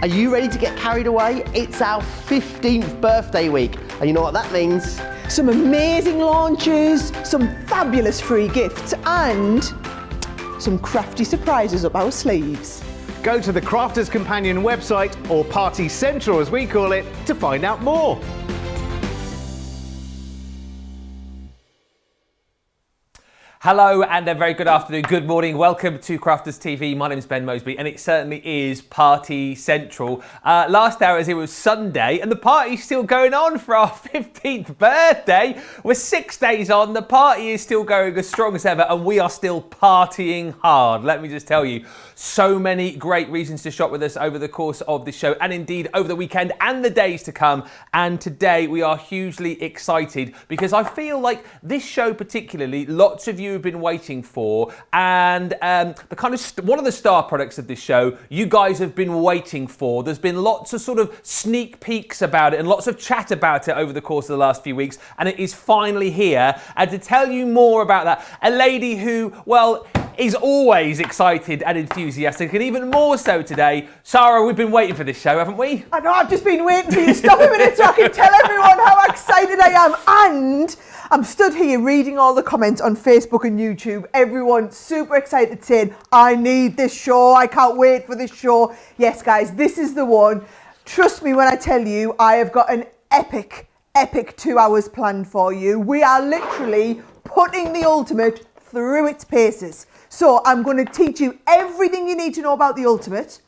Are you ready to get carried away? It's our 15th birthday week, and you know what that means? Some amazing launches, some fabulous free gifts, and some crafty surprises up our sleeves. Go to the Crafters Companion website, or Party Central as we call it, to find out more. Hello and a very good afternoon, good morning. Welcome to Crafters TV. My name is Ben Mosby and it certainly is Party Central. Last hour as it was Sunday and the party's still going on for our 15th birthday. We're 6 days on, the party is still going as strong as ever and we are still partying hard. Let me just tell you, so many great reasons to shop with us over the course of this show and indeed over the weekend and the days to come. And today we are hugely excited because I feel like this show particularly, lots of you have been waiting for, and the kind of one of the star products of this show you guys have been waiting for. There's been lots of sort of sneak peeks about it and lots of chat about it over the course of the last few weeks, and it is finally here. And to tell you more about that, a lady who, well, is always excited and enthusiastic, and even more so today. Sara, we've been waiting for this show, haven't we? I know, I've just been waiting for you to stop a minute so I can tell everyone how excited I am. And I'm stood here reading all the comments on Facebook and YouTube. Everyone super excited saying, I need this show, I can't wait for this show. Yes, guys, this is the one. Trust me when I tell you, I have got an epic 2 hours planned for you. We are literally putting the Ultimate through its paces. So I'm going to teach you everything you need to know about the Ultimate.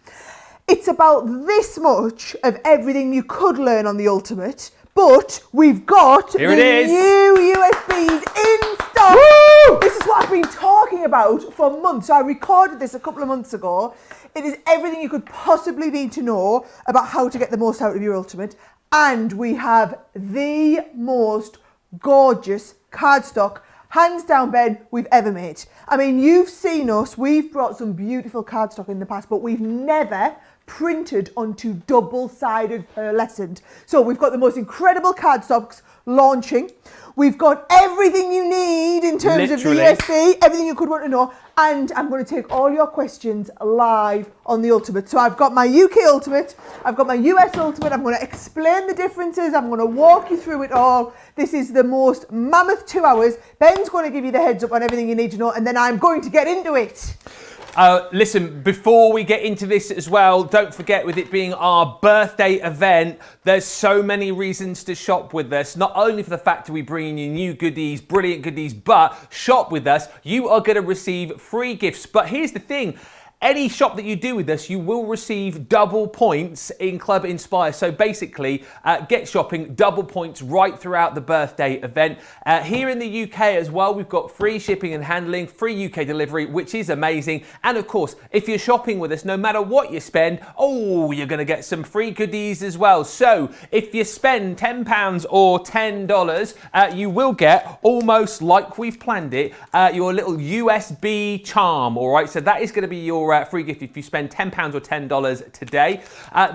It's about this much of everything you could learn on the Ultimate, but we've got Here the it is. new USBs in stock. Woo! This is what I've been talking about for months. I recorded this a couple of months ago. It is everything you could possibly need to know about how to get the most out of your Ultimate. And we have the most gorgeous cardstock, hands down, Ben, we've ever made. I mean, you've seen us, we've brought some beautiful cardstock in the past, but we've never printed onto double-sided pearlescent. So we've got the most incredible cardstocks launching. We've got everything you need in terms of the USB, everything you could want to know. And I'm going to take all your questions live on the Ultimate. So I've got my UK Ultimate, I've got my US Ultimate, I'm going to explain the differences, I'm going to walk you through it all. This is the most mammoth 2 hours. Ben's going to give you the heads up on everything you need to know, and then I'm going to get into it. Listen, before we get into this as well, don't forget, with it being our birthday event, there's so many reasons to shop with us. Not only for the fact that we bring you new goodies, brilliant goodies, but shop with us, you are going to receive free gifts. But here's the thing. Any shop that you do with us, you will receive double points in Club Inspire. So basically, get shopping, double points right throughout the birthday event. Here in the UK as well, we've got free shipping and handling, free UK delivery, which is amazing. And of course, if you're shopping with us, no matter what you spend, you're going to get some free goodies as well. So if you spend £10 or $10, you will get, almost like we've planned it, your little USB charm, all right? So that is going to be your free gift if you spend £10 or $10 today.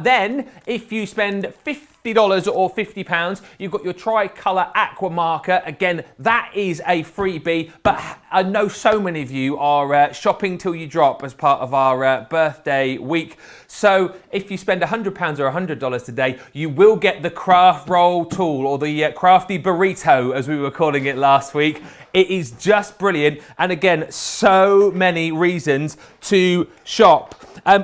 Then, if you spend $50 or £50, you've got your tricolour aqua marker. Again, that is a freebie, but I know so many of you are shopping till you drop as part of our birthday week. So if you spend £100 or $100 today, you will get the craft roll tool, or the crafty burrito, as we were calling it last week. It is just brilliant. And again, so many reasons to shop.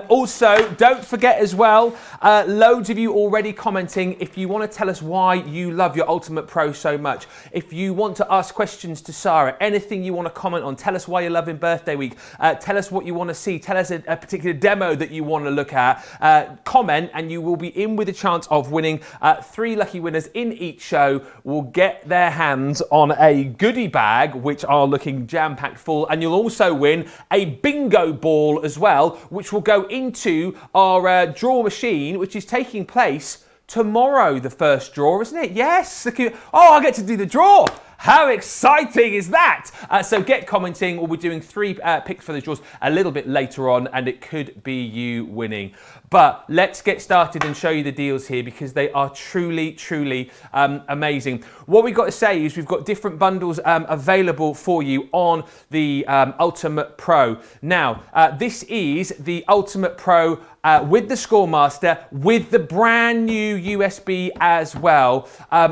Also, don't forget as well, loads of you already commenting. If you want to tell us why you love your Ultimate Pro so much, if you want to ask questions to Sara, anything you want to comment on, tell us why you're loving birthday week, tell us what you want to see, tell us a particular demo that you want to look at, comment, and you will be in with a chance of winning. 3 lucky winners in each show will get their hands on a goodie bag, which are looking jam-packed full, and you'll also win a bingo ball as well, which will go into our draw machine, which is taking place tomorrow, the first draw, isn't it? Yes. I get to do the draw. How exciting is that? So get commenting. We'll be doing 3 picks for the draws a little bit later on, and it could be you winning. But let's get started and show you the deals here, because they are truly, truly amazing. What we've got to say is we've got different bundles available for you on the Ultimate Pro. Now, this is the Ultimate Pro with the Scoremaster, with the brand new USB as well.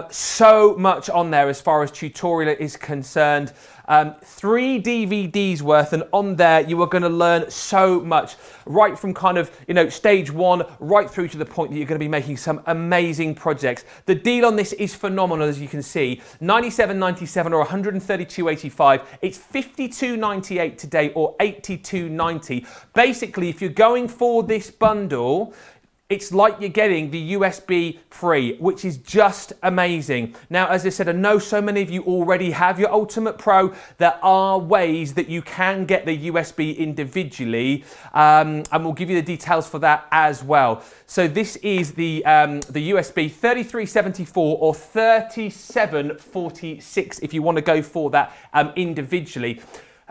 So much on there as far as tutorial is concerned. 3 DVDs worth, and on there you are going to learn so much, right from kind of, you know, stage 1 right through to the point that you're going to be making some amazing projects. The deal on this is phenomenal, as you can see. $97.97 or $132.85. It's $52.98 today or $82.90. Basically, if you're going for this bundle, it's like you're getting the USB free, which is just amazing. Now, as I said, I know so many of you already have your Ultimate Pro. There are ways that you can get the USB individually, and we'll give you the details for that as well. So this is the USB 3374 or 3746 if you want to go for that individually.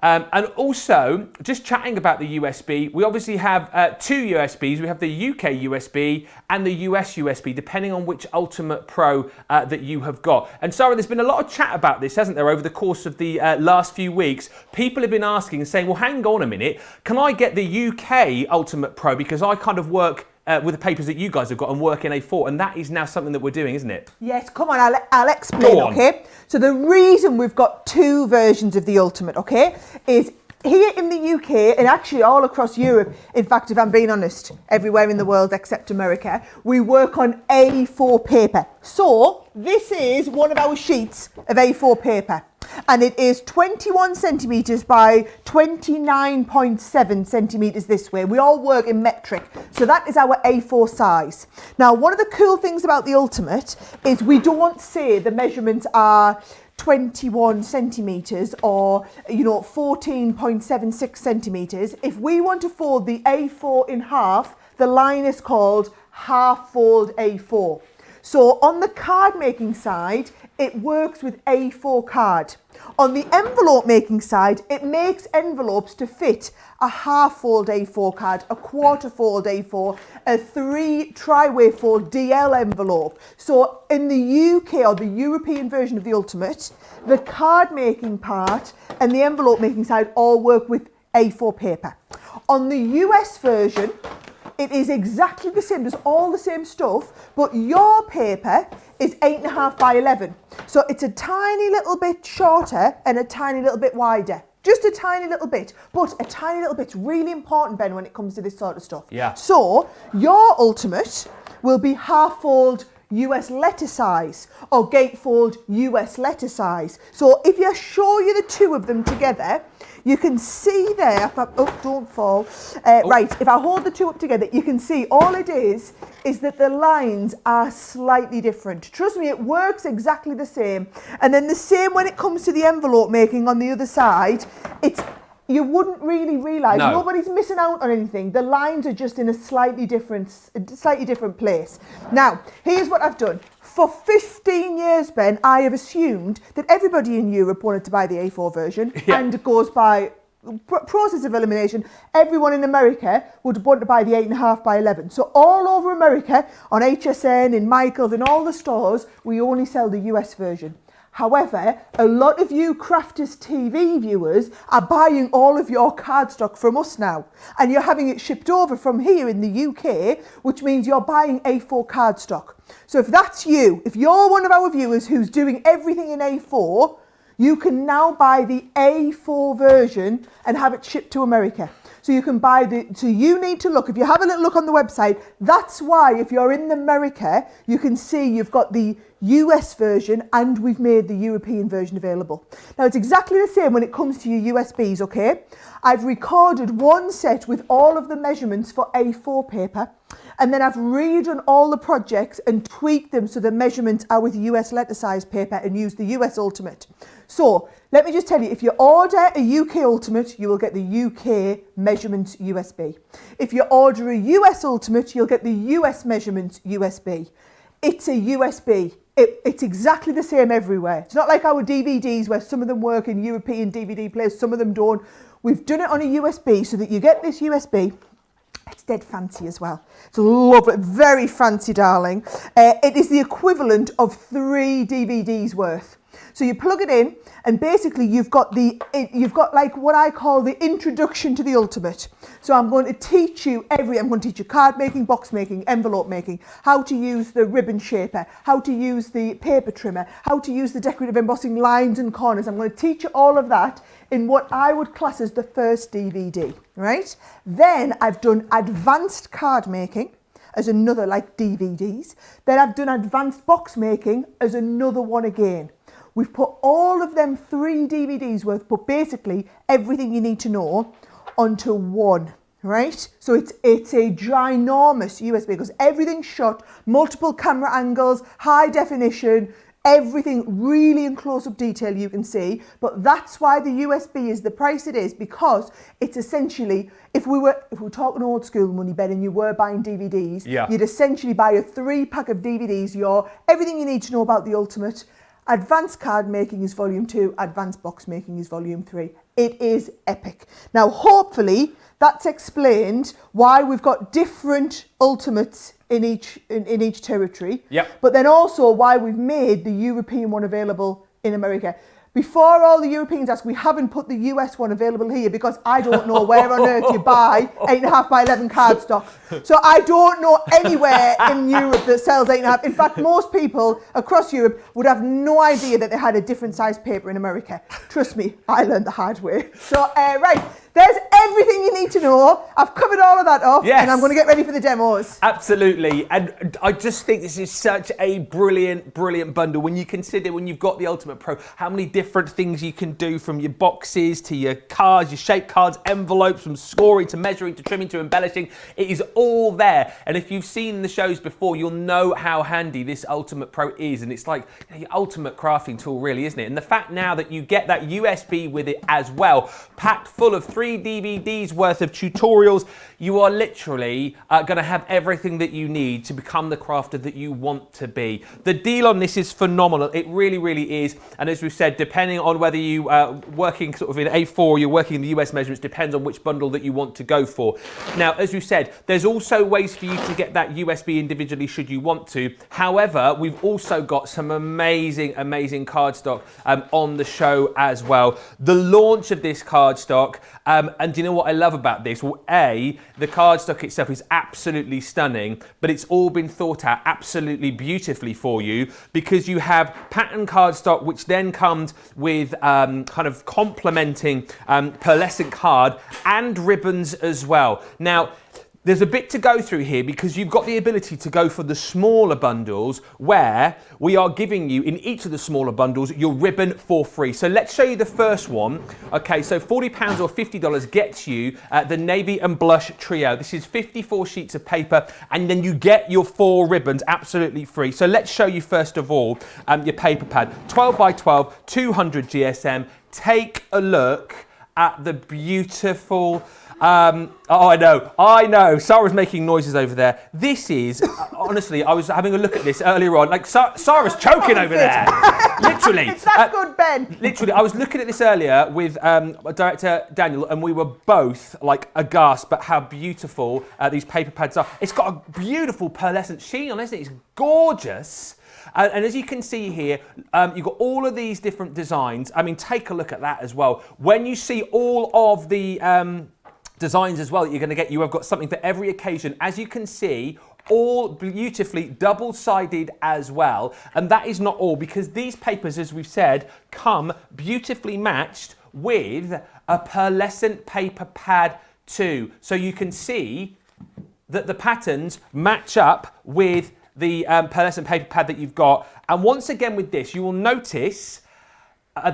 And also, just chatting about the USB, we obviously have 2 USBs. We have the UK USB and the US USB, depending on which Ultimate Pro that you have got. And Sara, there's been a lot of chat about this, hasn't there, over the course of the last few weeks. People have been asking and saying, well, hang on a minute, can I get the UK Ultimate Pro? Because I kind of work with the papers that you guys have got and work in A4, and that is now something that we're doing, isn't it? Yes, come on, I'll explain, okay? So the reason we've got 2 versions of the Ultimate, okay, is here in the UK and actually all across Europe, in fact, if I'm being honest, everywhere in the world except America, we work on A4 paper. So this is one of our sheets of A4 paper, and it is 21 centimetres by 29.7 centimetres this way. We all work in metric, so that is our A4 size. Now, one of the cool things about the Ultimate is we don't say the measurements are 21 centimetres or, you know, 14.76 centimetres. If we want to fold the A4 in half, the line is called half fold A4. So on the card making side, it works with A4 card. On the envelope making side, it makes envelopes to fit a half fold A4 card, a quarter fold A4, a 3 tri-way fold DL envelope. So in the UK or the European version of the Ultimate, the card making part and the envelope making side all work with A4 paper. On the US version, it is exactly the same, there's all the same stuff, but your paper is 8.5 by 11. So it's a tiny little bit shorter and a tiny little bit wider. Just a tiny little bit, but a tiny little bit's really important, Ben, when it comes to this sort of stuff. Yeah. So your Ultimate will be half fold US letter size or gatefold US letter size. So if I show you the 2 of them together, you can see there, don't fall. Right, if I hold the 2 up together, you can see all it is that the lines are slightly different. Trust me, it works exactly the same. And then the same when it comes to the envelope making on the other side, you wouldn't really realise, nobody's missing out on anything. The lines are just in a slightly different place. Now, here's what I've done. For 15 years, Ben, I have assumed that everybody in Europe wanted to buy the A4 version, and it goes by process of elimination. Everyone in America would want to buy the 8.5 by 11. So all over America, on HSN, in Michael's, in all the stores, we only sell the US version. However, a lot of you Crafters TV viewers are buying all of your cardstock from us now, and you're having it shipped over from here in the UK, which means you're buying A4 cardstock. So if that's you, if you're one of our viewers who's doing everything in A4, you can now buy the A4 version and have it shipped to America. So you can buy so you need to look, if you have a little look on the website, that's why if you're in America, you can see you've got the US version and we've made the European version available. Now it's exactly the same when it comes to your USBs, okay? I've recorded one set with all of the measurements for A4 paper, and then I've redone all the projects and tweaked them so the measurements are with US letter size paper and use the US Ultimate. So let me just tell you, if you order a UK Ultimate, you will get the UK measurements USB. If you order a US Ultimate, you'll get the US measurements USB. It's a USB. It's exactly the same everywhere. It's not like our DVDs where some of them work in European DVD players, some of them don't. We've done it on a USB so that you get this USB. It's dead fancy as well. It's lovely, very fancy, darling. It is the equivalent of 3 DVDs worth. So you plug it in, and basically you've got like what I call the introduction to the ultimate. So I'm going to teach you I'm going to teach you card making, box making, envelope making, how to use the ribbon shaper, how to use the paper trimmer, how to use the decorative embossing lines and corners. I'm going to teach you all of that in what I would class as the first DVD, right? Then I've done advanced card making as another, like DVDs. Then I've done advanced box making as another one again. We've put all of them 3 DVDs worth, but basically everything you need to know onto one, right? So it's a ginormous USB because everything's shot, multiple camera angles, high definition, everything really in close-up detail you can see. But that's why the USB is the price it is, because it's essentially, if we were talking old school money, Ben, and you were buying DVDs, you'd essentially buy a 3-pack of DVDs, everything you need to know about the ultimate. Advanced card making is volume 2, advanced box making is volume 3. It is epic. Now, hopefully, that's explained why we've got different ultimates in each territory. Yep. But then also why we've made the European one available in America. Before all the Europeans ask, we haven't put the US one available here because I don't know where on earth you buy 8.5 by 11 cardstock. So I don't know anywhere in Europe that sells 8.5. In fact, most people across Europe would have no idea that they had a different size paper in America. Trust me, I learned the hard way. So, right, there's everything you need to know. I've covered all of that up, and I'm going to get ready for the demos. Absolutely, and I just think this is such a brilliant, brilliant bundle when you consider, when you've got the Ultimate Pro, how many different things you can do, from your boxes to your cards, your shape cards, envelopes, from scoring to measuring to trimming to embellishing. It is all there, and if you've seen the shows before, you'll know how handy this Ultimate Pro is, and it's like your ultimate crafting tool, really, isn't it? And the fact now that you get that USB with it as well, packed full of 3 DVDs worth of tutorials, you are literally going to have everything that you need to become the crafter that you want to be. The deal on this is phenomenal. It really, really is. And as we've said, depending on whether you are working sort of in A4 or you're working in the US measurements, depends on which bundle that you want to go for. Now, as we said, there's also ways for you to get that USB individually should you want to. However, we've also got some amazing, amazing cardstock on the show as well. The launch of this cardstock, and do you know what I love about this? Well, A, the cardstock itself is absolutely stunning, but it's all been thought out absolutely beautifully for you, because you have pattern cardstock, which then comes with kind of complementing pearlescent card and ribbons as well. Now, there's a bit to go through here because you've got the ability to go for the smaller bundles, where we are giving you in each of the smaller bundles your ribbon for free. So let's show you the first one. Okay, so £40 or $50 gets you the navy and blush trio. This is 54 sheets of paper, and then you get your 4 ribbons absolutely free. So let's show you first of all your paper pad. 12 by 12, 200 GSM. Take a look at the beautiful... oh, I know. Sara's making noises over there. This is, honestly, I was having a look at this earlier on. Like, Sara's choking over there. Literally. It's that good, Ben. Literally, I was looking at this earlier with director Daniel, and we were both like aghast at how beautiful these paper pads are. It's got a beautiful pearlescent sheen on it, isn't it? It's gorgeous. And as you can see here, you've got all of these different designs. I mean, take a look at that as well. When you see all of the designs as well that you're going to get, you have got something for every occasion. As you can see, all beautifully double-sided as well. And that is not all, because these papers, as we've said, come beautifully matched with a pearlescent paper pad too. So you can see that the patterns match up with the pearlescent paper pad that you've got. And once again with this, you will notice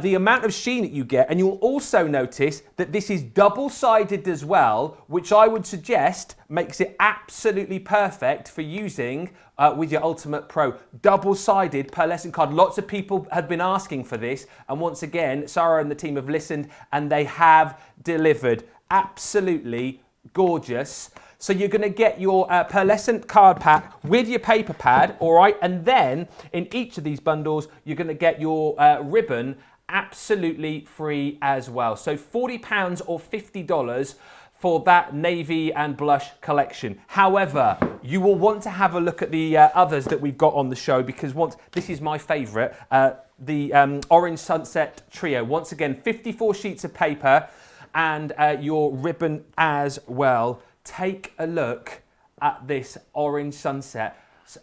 the amount of sheen that you get, and you'll also notice that this is double-sided as well, which I would suggest makes it absolutely perfect for using with your Ultimate Pro. Double-sided pearlescent card. Lots of people have been asking for this, and once again, Sara and the team have listened, and they have delivered. Absolutely gorgeous. So you're going to get your pearlescent card pack with your paper pad, all right? And then in each of these bundles, you're going to get your ribbon absolutely free as well. So £40 or $50 for that navy and blush collection. However, you will want to have a look at the others that we've got on the show, because this is my favourite, the Orange Sunset Trio. Once again, 54 sheets of paper and your ribbon as well. Take a look at this Orange Sunset.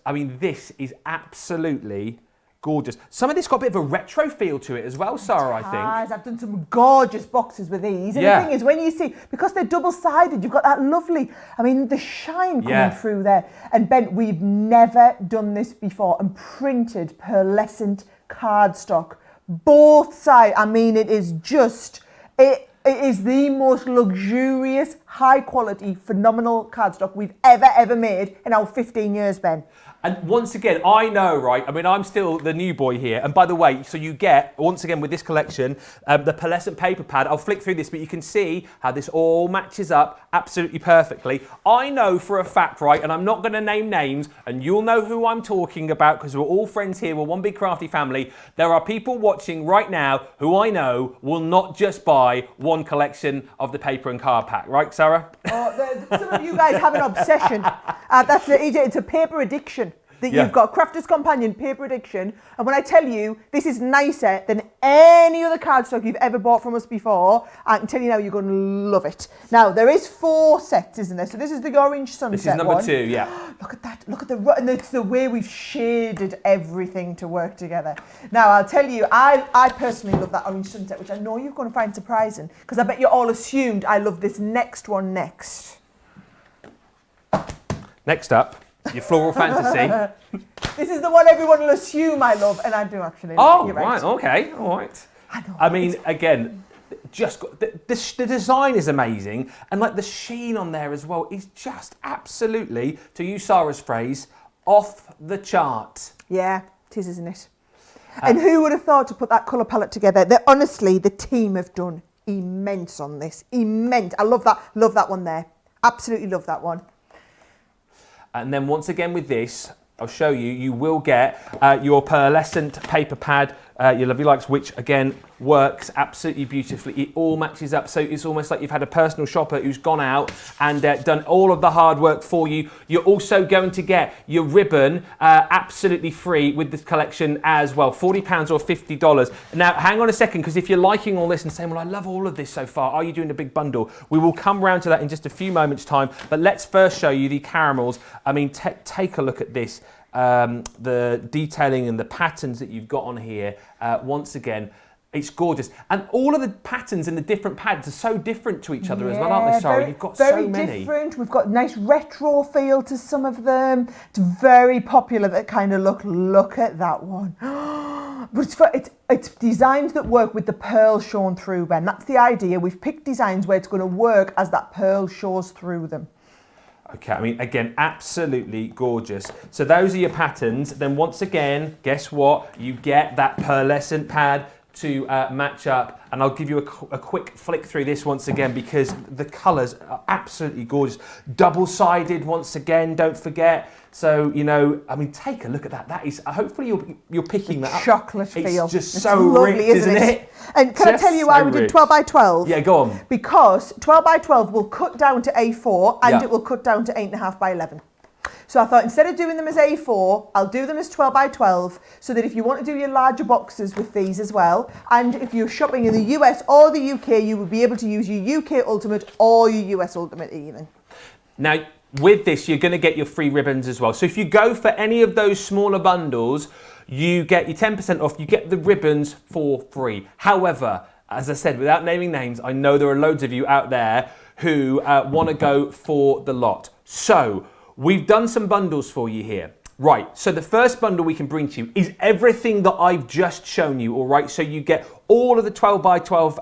I mean, this is absolutely gorgeous. Some of this got a bit of a retro feel to it as well, Sara, I think. I've done some gorgeous boxes with these. And the thing is, when you see, because they're double-sided, you've got that lovely, I mean, the shine coming through there. And Ben, we've never done this before and printed pearlescent cardstock. Both sides, I mean, it is just, it is the most luxurious, high-quality, phenomenal cardstock we've ever made in our 15 years, Ben. And once again, I know, right? I mean, I'm still the new boy here. And by the way, so you get, once again with this collection, the pearlescent paper pad. I'll flick through this, but you can see how this all matches up absolutely perfectly. I know for a fact, right, and I'm not going to name names, and you'll know who I'm talking about because we're all friends here. We're one big crafty family. There are people watching right now who I know will not just buy one collection of the paper and card pack. Right, Sara? Oh, some of you guys have an obsession. It's a paper addiction. That you've got Crafter's Companion paper addiction, and when I tell you this is nicer than any other cardstock you've ever bought from us before, I can tell you now you're going to love it. Now there is 4 sets, isn't there? So this is the Orange Sunset. This is number one. 2, yeah. Look at that! Look at and it's the way we've shaded everything to work together. Now I'll tell you, I personally love that Orange Sunset, which I know you're going to find surprising because I bet you all assumed I love this next one next. Next up, your Floral Fantasy. This is the one everyone will assume I love, and I do actually. Oh, You're right, okay, all right. I mean, again, the design is amazing, and like the sheen on there as well is just absolutely, to use Sara's phrase, off the chart. Yeah, it is, isn't it? And who would have thought to put that colour palette together? Honestly, the team have done immense on this. Immense. I love that one there. Absolutely love that one. And then once again with this, I'll show you, you will get your pearlescent paper pad, your Lovely Likes, which again works absolutely beautifully. It all matches up, so it's almost like you've had a personal shopper who's gone out and done all of the hard work for you. You're also going to get your ribbon absolutely free with this collection as well, £40 or $50. Now, hang on a second, because if you're liking all this and saying, well, I love all of this so far, are you doing a big bundle? We will come round to that in just a few moments' time, but let's first show you the caramels. I mean, take a look at this. The detailing and the patterns that you've got on here, once again, it's gorgeous. And all of the patterns in the different pads are so different to each other as well, aren't they, Sara? You've got so many. Very different. We've got nice retro feel to some of them. It's very popular, that kind of look. Look at that one. But it's designs that work with the pearl shown through, Ben. That's the idea. We've picked designs where it's going to work as that pearl shows through them. Okay, I mean, again, absolutely gorgeous. So those are your patterns. Then once again, guess what? You get that pearlescent pad to match up. And I'll give you a quick flick through this once again because the colours are absolutely gorgeous. Double-sided once again, don't forget. So, you know, I mean, take a look at that. That is, hopefully you're picking that up. Chocolate feel. It's just so lovely, rich, isn't it? And can I tell you why we did 12 by 12? Yeah, go on. Because 12 by 12 will cut down to A4 and it will cut down to 8.5 by 11. So I thought instead of doing them as A4, I'll do them as 12 by 12 so that if you want to do your larger boxes with these as well, and if you're shopping in the US or the UK, you will be able to use your UK Ultimate or your US Ultimate even. Now, with this, you're going to get your free ribbons as well. So if you go for any of those smaller bundles, you get your 10% off, you get the ribbons for free. However, as I said, without naming names, I know there are loads of you out there who want to go for the lot. So we've done some bundles for you here. Right, so the first bundle we can bring to you is everything that I've just shown you, all right? So you get all of the 12 by 12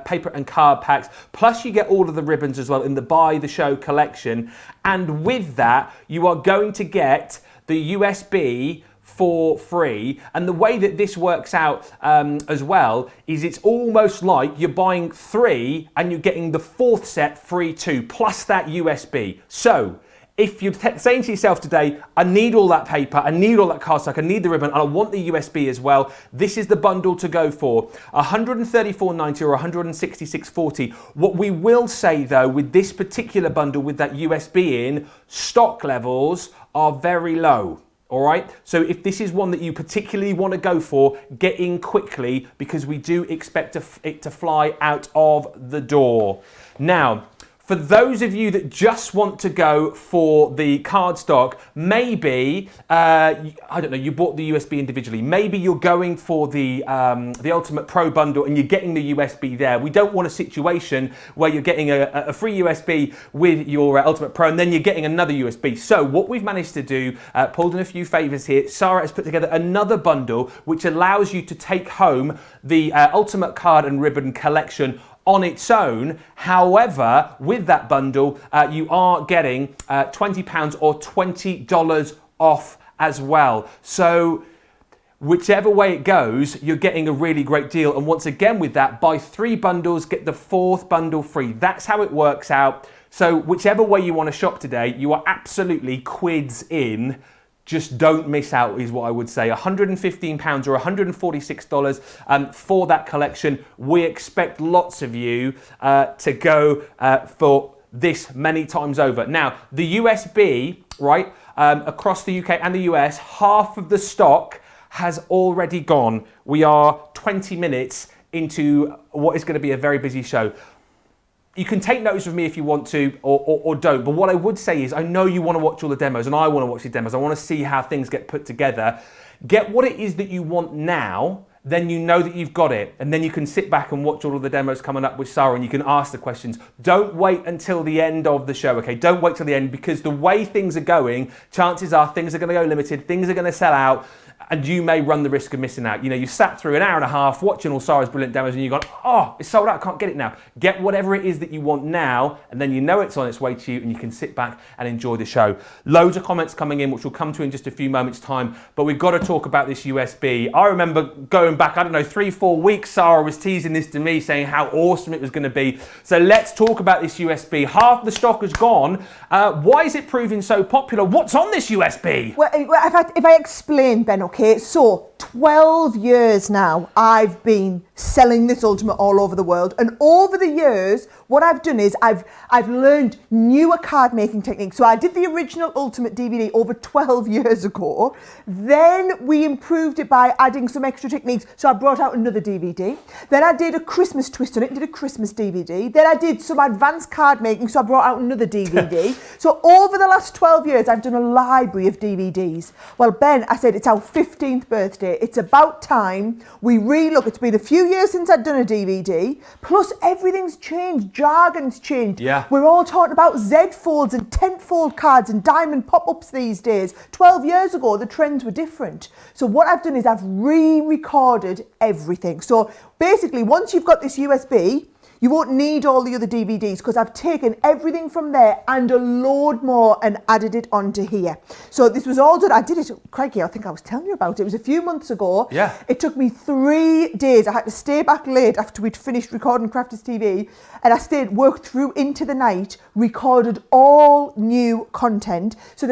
paper and card packs, plus you get all of the ribbons as well in the Buy the Show collection. And with that, you are going to get the USB for free. And the way that this works out as well is it's almost like you're buying 3 and you're getting the 4th set free too, plus that USB. So if you're saying to yourself today, I need all that paper, I need all that cardstock, I need the ribbon, and I want the USB as well, this is the bundle to go for. $134.90 or $166.40. What we will say though, with this particular bundle with that USB in, stock levels are very low. All right, so if this is one that you particularly want to go for, get in quickly because we do expect it to fly out of the door. Now, for those of you that just want to go for the cardstock, maybe, I don't know, you bought the USB individually. Maybe you're going for the Ultimate Pro bundle and you're getting the USB there. We don't want a situation where you're getting a free USB with your Ultimate Pro and then you're getting another USB. So what we've managed to do, pulled in a few favors here, Sara has put together another bundle which allows you to take home the Ultimate Card and Ribbon collection on its own. However, with that bundle, you are getting £20 or $20 off as well. So whichever way it goes, you're getting a really great deal. And once again with that, buy 3 bundles, get the 4th bundle free. That's how it works out. So whichever way you want to shop today, you are absolutely quids in. Just don't miss out is what I would say. £115 or $146 for that collection. We expect lots of you to go for this many times over. Now, the USB, right, across the UK and the US, half of the stock has already gone. We are 20 minutes into what is going to be a very busy show. You can take notes with me if you want to or don't, but what I would say is I know you want to watch all the demos and I want to watch the demos. I want to see how things get put together. Get what it is that you want now, then you know that you've got it, and then you can sit back and watch all of the demos coming up with Sara and you can ask the questions. Don't wait until the end of the show, okay? Don't wait till the end because the way things are going, chances are things are going to go limited, things are going to sell out, and you may run the risk of missing out. You know, you sat through an hour and a half watching all Sara's brilliant demos and you've gone, oh, it's sold out, I can't get it now. Get whatever it is that you want now, and then you know it's on its way to you and you can sit back and enjoy the show. Loads of comments coming in, which we'll come to in just a few moments' time, but we've got to talk about this USB. I remember going back, I don't know, 3-4 weeks, Sara was teasing this to me, saying how awesome it was going to be. So let's talk about this USB. Half the stock has gone. Why is it proving so popular? What's on this USB? Well, if I explain, Ben, okay, so 12 years now I've been selling this Ultimate all over the world, and over the years what I've done is I've learned newer card making techniques. So I did the original Ultimate DVD over 12 years ago, then we improved it by adding some extra techniques, so I brought out another DVD, then I did a Christmas twist on it, did a Christmas DVD, then I did some advanced card making, so I brought out another DVD. So over the last 12 years I've done a library of DVDs. Well, Ben, I said it's our 15th birthday, it's about time we relook. It's been a few years since I'd done a DVD, plus everything's changed, jargon's changed. Yeah. We're all talking about Z folds and tent fold cards and diamond pop-ups these days. 12 years ago the trends were different. So what I've done is I've re-recorded everything. So basically once you've got this USB, you won't need all the other DVDs because I've taken everything from there and a load more and added it onto here. So this was all done. I did it, crikey, I think I was telling you about it. It was a few months ago. Yeah. It took me 3 days. I had to stay back late after we'd finished recording Crafters TV, and worked through into the night, recorded all new content. So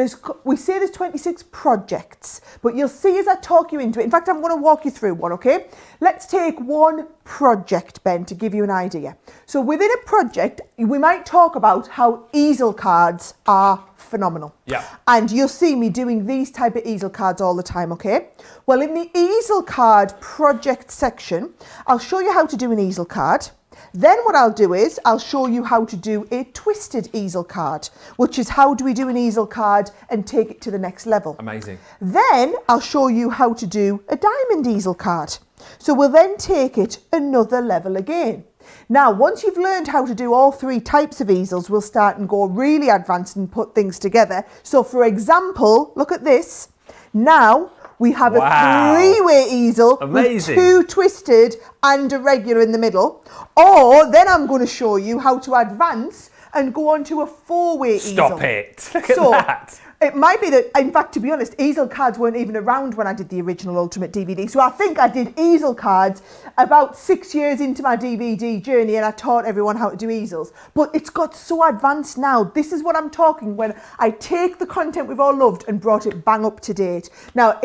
we say there's 26 projects, but you'll see as I talk you into it. In fact, I'm going to walk you through one, okay? Let's take one project, Ben, to give you an idea. So within a project, we might talk about how easel cards are phenomenal. Yeah. And you'll see me doing these type of easel cards all the time, okay? Well, in the easel card project section, I'll show you how to do an easel card. Then what I'll do is I'll show you how to do a twisted easel card, which is how do we do an easel card and take it to the next level. Amazing. Then I'll show you how to do a diamond easel card. So we'll then take it another level again. Now, once you've learned how to do all 3 types of easels, we'll start and go really advanced and put things together. So for example, look at this. Now we have a 3-way easel. Amazing. With 2 twisted and a regular in the middle. Or then I'm going to show you how to advance and go on to a 4-way easel. Stop it. Look at that. It might be that, in fact, to be honest, easel cards weren't even around when I did the original Ultimate DVD. So I think I did easel cards about 6 years into my DVD journey, and I taught everyone how to do easels. But it's got so advanced now. This is what I'm talking when I take the content we've all loved and brought it bang up to date. Now,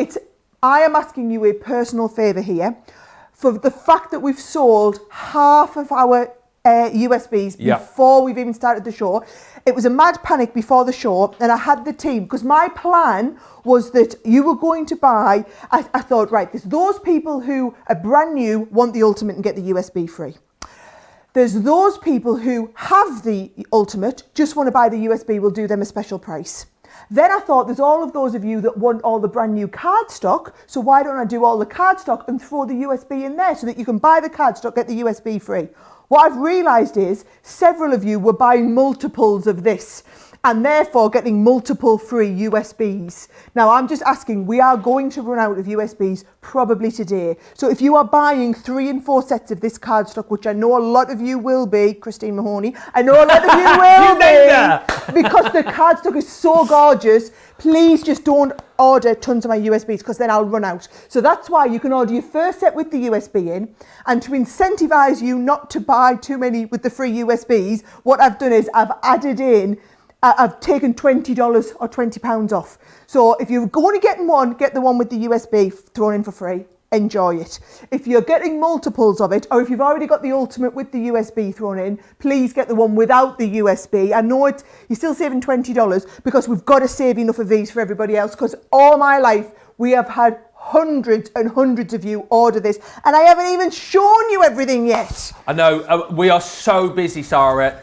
I am asking you a personal favour here. For the fact that we've sold half of our USBs before we've even started the show. It was a mad panic before the show, and I had the team, because my plan was that you were going to buy, I thought, right, there's those people who are brand new, want the Ultimate and get the USB free. There's those people who have the Ultimate, just want to buy the USB, we'll do them a special price. Then I thought, there's all of those of you that want all the brand new cardstock, so why don't I do all the cardstock and throw the USB in there so that you can buy the cardstock, get the USB free. What I've realised is several of you were buying multiples of this and therefore getting multiple free USBs. Now I'm just asking, we are going to run out of USBs probably today. So if you are buying 3 and 4 sets of this cardstock, which I know a lot of you will be, Christine Mahoney, I know a lot of you will be, because the cardstock is so gorgeous, please just don't order tons of my USBs, because then I'll run out. So that's why you can order your first set with the USB in, and to incentivize you not to buy too many with the free USBs, what I've done is I've added in, I've taken $20 or £20 off. So if you're going to get one, get the one with the USB thrown in for free. Enjoy it. If you're getting multiples of it, or if you've already got the Ultimate with the USB thrown in, please get the one without the USB. I know you're still saving $20, because we've got to save enough of these for everybody else, because all my life we have had hundreds and hundreds of you order this, and I haven't even shown you everything yet. I know, we are so busy, Sara.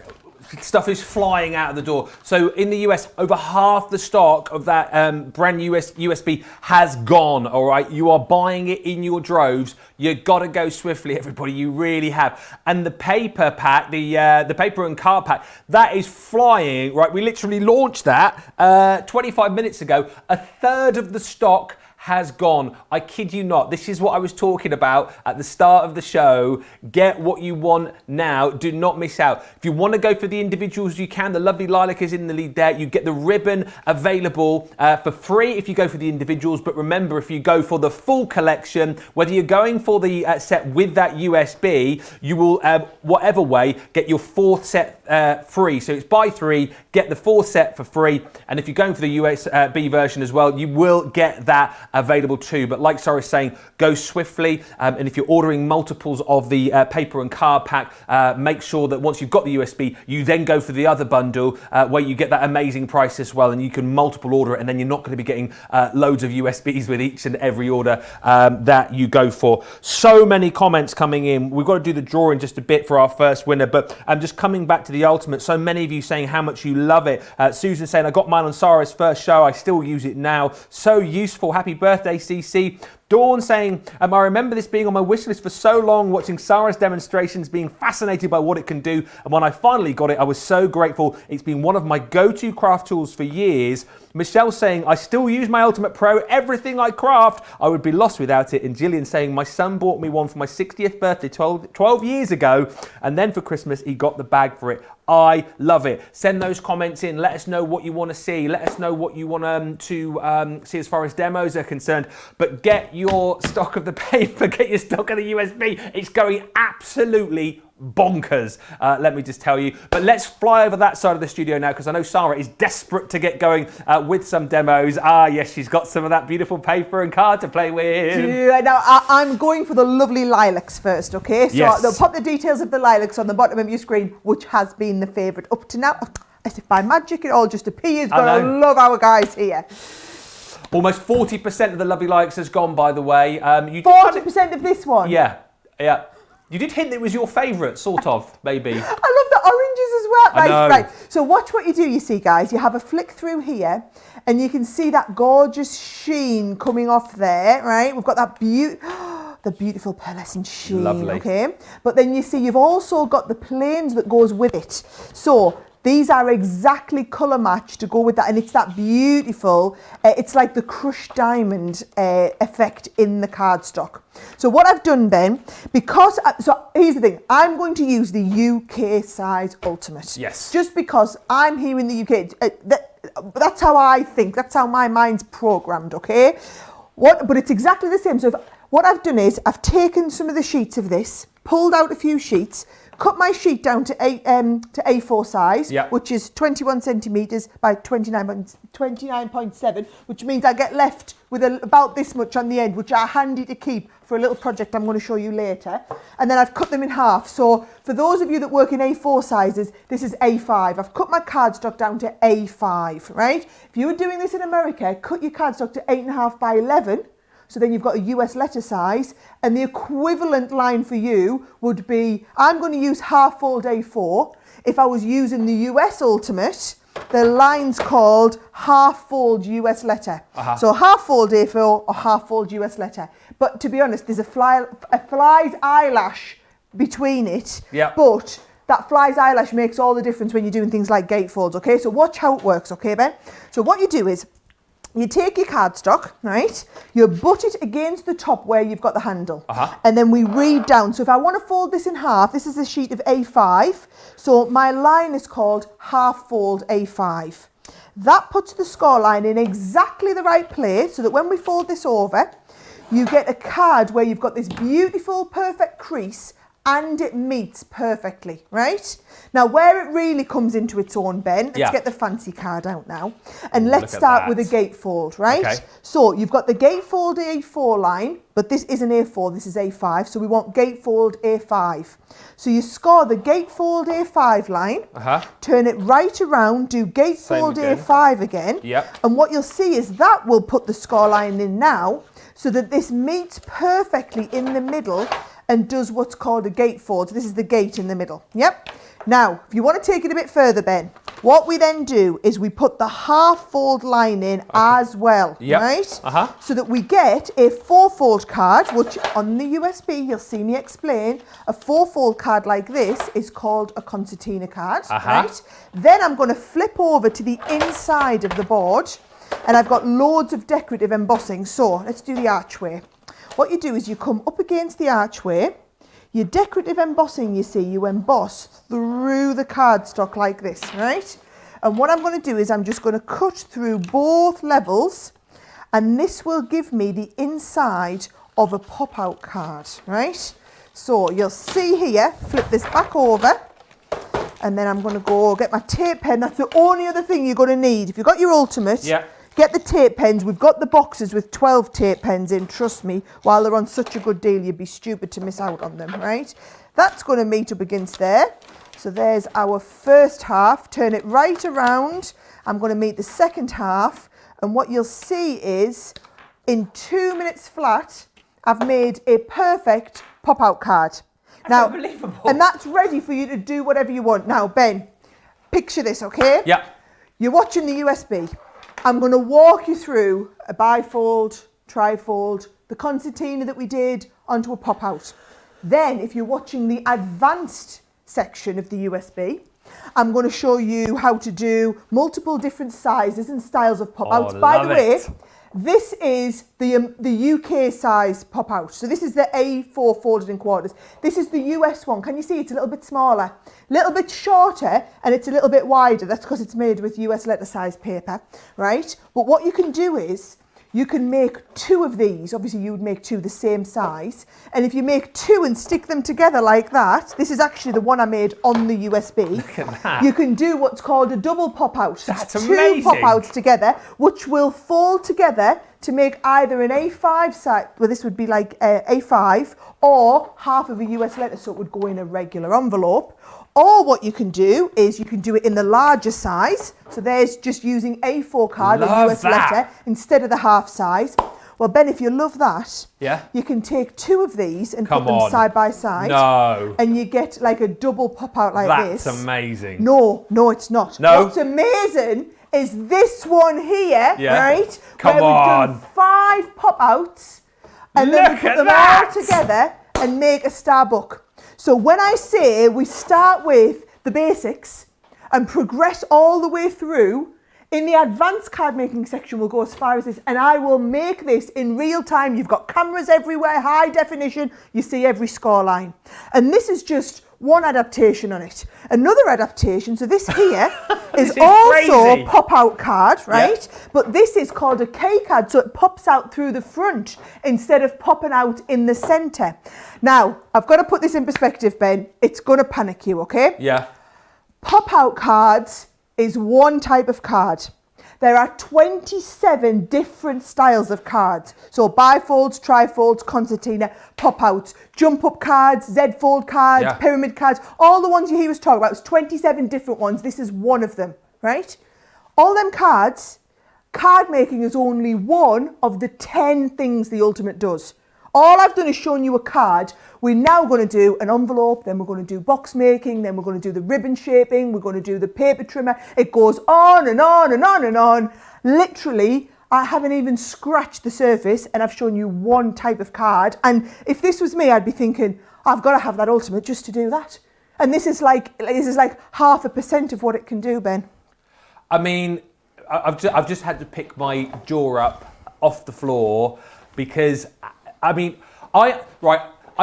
Stuff is flying out of the door. So in the US, over half the stock of that brand new USB has gone, all right? You are buying it in your droves. You gotta go swiftly, everybody, you really have. And the paper pack, the paper and card pack, that is flying, right? We literally launched that 25 minutes ago. A third of the stock has gone. I kid you not. This is what I was talking about at the start of the show. Get what you want now. Do not miss out. If you want to go for the individuals, you can. The lovely lilac is in the lead there. You get the ribbon available for free if you go for the individuals. But remember, if you go for the full collection, whether you're going for the set with that USB, you will, whatever way, get your 4th set free. So it's buy 3, get the 4th set for free. And if you're going for the USB version as well, you will get that available too. But like Sara is saying, go swiftly, and if you're ordering multiples of the paper and card pack, make sure that once you've got the USB, you then go for the other bundle where you get that amazing price as well, and you can multiple order it, and then you're not going to be getting loads of USBs with each and every order that you go for. So many comments coming in. We've got to do the draw in just a bit for our first winner, but I'm just coming back to the Ultimate. So many of you saying how much you love it. Susan saying, I got mine on Sara's first show. I still use it now. So useful. Happy birthday, CC. Dawn saying, I remember this being on my wish list for so long, watching Sara's demonstrations, being fascinated by what it can do. And when I finally got it, I was so grateful. It's been one of my go-to craft tools for years. Michelle saying, I still use my Ultimate Pro. Everything I craft, I would be lost without it. And Gillian saying, my son bought me one for my 60th birthday 12 years ago. And then for Christmas, he got the bag for it. I love it. Send those comments in. Let us know what you want to see. Let us know what you want to see as far as demos are concerned. But get your stock of the paper, get your stock of the USB. It's going absolutely bonkers, let me just tell you. But let's fly over that side of the studio now, because I know Sara is desperate to get going with some demos. Ah, yes, she's got some of that beautiful paper and card to play with. Yeah, now I'm going for the lovely lilacs first, okay? So yes. They'll pop the details of the lilacs on the bottom of your screen, which has been the favourite up to now. As if by magic it all just appears, but I love our guys here. Almost 40% of the lovely lilacs has gone, by the way. 40% of this one? Yeah, yeah. You did hint that it was your favourite, sort of, maybe. I love the oranges as well. I know. Right. So watch what you do, you see, guys. You have a flick through here, and you can see that gorgeous sheen coming off there, right? We've got that the beautiful pearlescent sheen, Lovely. Okay? But then you see you've also got the plains that goes with it. So These are exactly colour match to go with that, and it's that beautiful, it's like the crushed diamond effect in the cardstock. So what I've done, Ben, so here's the thing, I'm going to use the UK size Ultimate. Yes. Just because I'm here in the UK, that's how I think, that's how my mind's programmed, okay? But it's exactly the same. So what I've done is I've taken some of the sheets of this, pulled out a few sheets, cut my sheet down to A4 size, which is 21 centimetres by 29.7, which means I get left with about this much on the end, which are handy to keep for a little project I'm going to show you later. And then I've cut them in half. So for those of you that work in A4 sizes, this is A5. I've cut my cardstock down to A5, right? If you were doing this in America, cut your cardstock to 8.5 by 11. So then you've got a US letter size, and the equivalent line for you would be, I'm going to use half fold A4. If I was using the US Ultimate, the line's called half fold US letter. So half fold A4 or half fold US letter. But to be honest, there's a fly's eyelash between it. But that fly's eyelash makes all the difference when you're doing things like gatefolds, okay? So watch how it works, okay, Ben? So what you do is, you take your cardstock, right? You butt it against the top where you've got the handle. And then we read down. So if I want to fold this in half, this is a sheet of A5. So my line is called half fold A5. That puts the score line in exactly the right place so that when we fold this over, you get a card where you've got this beautiful, perfect crease and it meets perfectly, right? Now, where it really comes into its own, Ben, let's get the fancy card out now. And let's start with a gatefold, right? Okay. So you've got the gatefold A4 line, but this isn't A4, this is A5. So we want gatefold A5. So you score the gatefold A5 line, turn it right around, do gatefold A5 again. And what you'll see is that will put the score line in now, so that this meets perfectly in the middle and does what's called a gatefold. So this is the gate in the middle. Now, if you want to take it a bit further, Ben, what we then do is we put the half fold line in as well, right? So that we get a 4-fold card, which on the USB, you'll see me explain, a 4-fold card like this is called a concertina card, right? Then I'm going to flip over to the inside of the board, and I've got loads of decorative embossing. So let's do the archway. What you do is you come up against the archway, your decorative embossing, you see, you emboss through the cardstock like this, right? And what I'm going to do is I'm just going to cut through both levels, and this will give me the inside of a pop-out card, right? So you'll see here, flip this back over, and then I'm going to go get my tape pen. That's the only other thing you're going to need. If you've got your Ultimate, get the tape pens. We've got the boxes with 12 tape pens in, trust me. While they're on such a good deal, you'd be stupid to miss out on them, right? That's going to meet up against there. So there's our first half. Turn it right around. I'm going to meet the second half. And what you'll see is, in 2 minutes flat, I've made a perfect pop-out card. That's unbelievable. And that's ready for you to do whatever you want. Now, Ben, picture this, okay? You're watching the USB. I'm going to walk you through a bifold, trifold, the concertina that we did onto a pop-out. Then, if you're watching the advanced section of the USB, I'm going to show you how to do multiple different sizes and styles of pop-outs. By the way, this is the UK size pop-out. So this is the A4 folded in quarters. This is the US one. Can you see it's a little bit smaller, a little bit shorter, and it's a little bit wider. That's because it's made with US letter size paper, right? But what you can do is you can make 2 of these. Obviously, you would make 2 the same size. And if you make 2 and stick them together like that, this is actually the one I made on the USB. Look at that. You can do what's called a double pop-out. That's 2 amazing. pop-outs together, which will fold together to make either an A5 size, well, this would be like A5, or half of a US letter, so it would go in a regular envelope. Or what you can do is you can do it in the larger size. So there's just using A4 card with US letter instead of the half size. Well, Ben, if you love that, you can take 2 of these and put them side by side. And you get like a double pop out like this. That's amazing. No, it's not. What's amazing is this one here, right? Come where on. We've done 5 pop outs and then we put them all together and make a star book. So when I say we start with the basics and progress all the way through. In the advanced card making section, we'll go as far as this, and I will make this in real time. You've got cameras everywhere, high definition, you see every score line. And this is just one adaptation on it. Another adaptation, so this here is also crazy. pop-out card, right? Yeah. But this is called a K card, so it pops out through the front instead of popping out in the centre. Now, I've got to put this in perspective, Ben. It's going to panic you, okay? Yeah. Pop-out cards is one type of card. There are 27 different styles of cards. So bifolds, trifolds, concertina, pop-outs, jump-up cards, Z-fold cards, Yeah. pyramid cards, all the ones you hear us talk about. It's 27 different ones. This is one of them, right? All them cards, card making is only one of the 10 things the Ultimate does. All I've done is shown you a card. We're now going to do an envelope, then we're going to do box making, then we're going to do the ribbon shaping, we're going to do the paper trimmer. It goes on and on and on and on. Literally, I haven't even scratched the surface and I've shown you one type of card. And if this was me, I'd be thinking, I've got to have that Ultimate just to do that. And this is like 0.5% of what it can do, Ben. I mean, I've just had to pick my jaw up off the floor because, I mean, I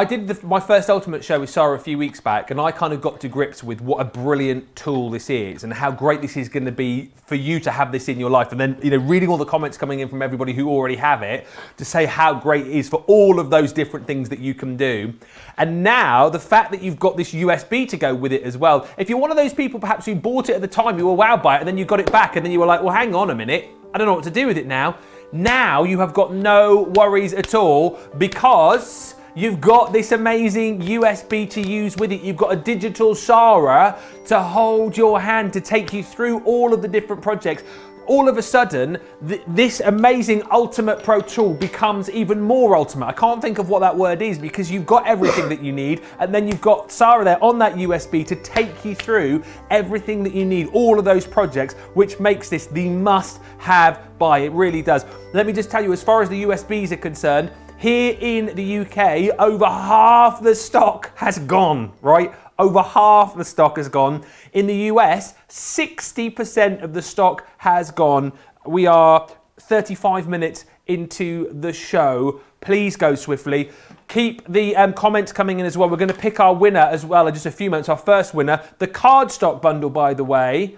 did my first Ultimate show with Sara a few weeks back, and I kind of got to grips with what a brilliant tool this is and how great this is going to be for you to have this in your life. And then, you know, reading all the comments coming in from everybody who already have it to say how great it is for all of those different things that you can do. And now the fact that you've got this USB to go with it as well. If you're one of those people perhaps who bought it at the time, you were wowed by it, and then you got it back, and then you were like, well, hang on a minute, I don't know what to do with it now. Now you have got no worries at all because you've got this amazing USB to use with it. You've got a digital Sara to hold your hand to take you through all of the different projects. All of a sudden, this amazing Ultimate Pro tool becomes even more ultimate. I can't think of what that word is because you've got everything that you need, and then you've got Sara there on that USB to take you through everything that you need, all of those projects, which makes this the must-have buy. It really does. Let me just tell you, as far as the USBs are concerned, here in the UK, over half the stock has gone, right? Over half the stock has gone. In the US, 60% of the stock has gone. We are 35 minutes into the show. Please go swiftly. Keep the comments coming in as well. We're going to pick our winner as well in just a few minutes. Our first winner, the cardstock bundle, by the way.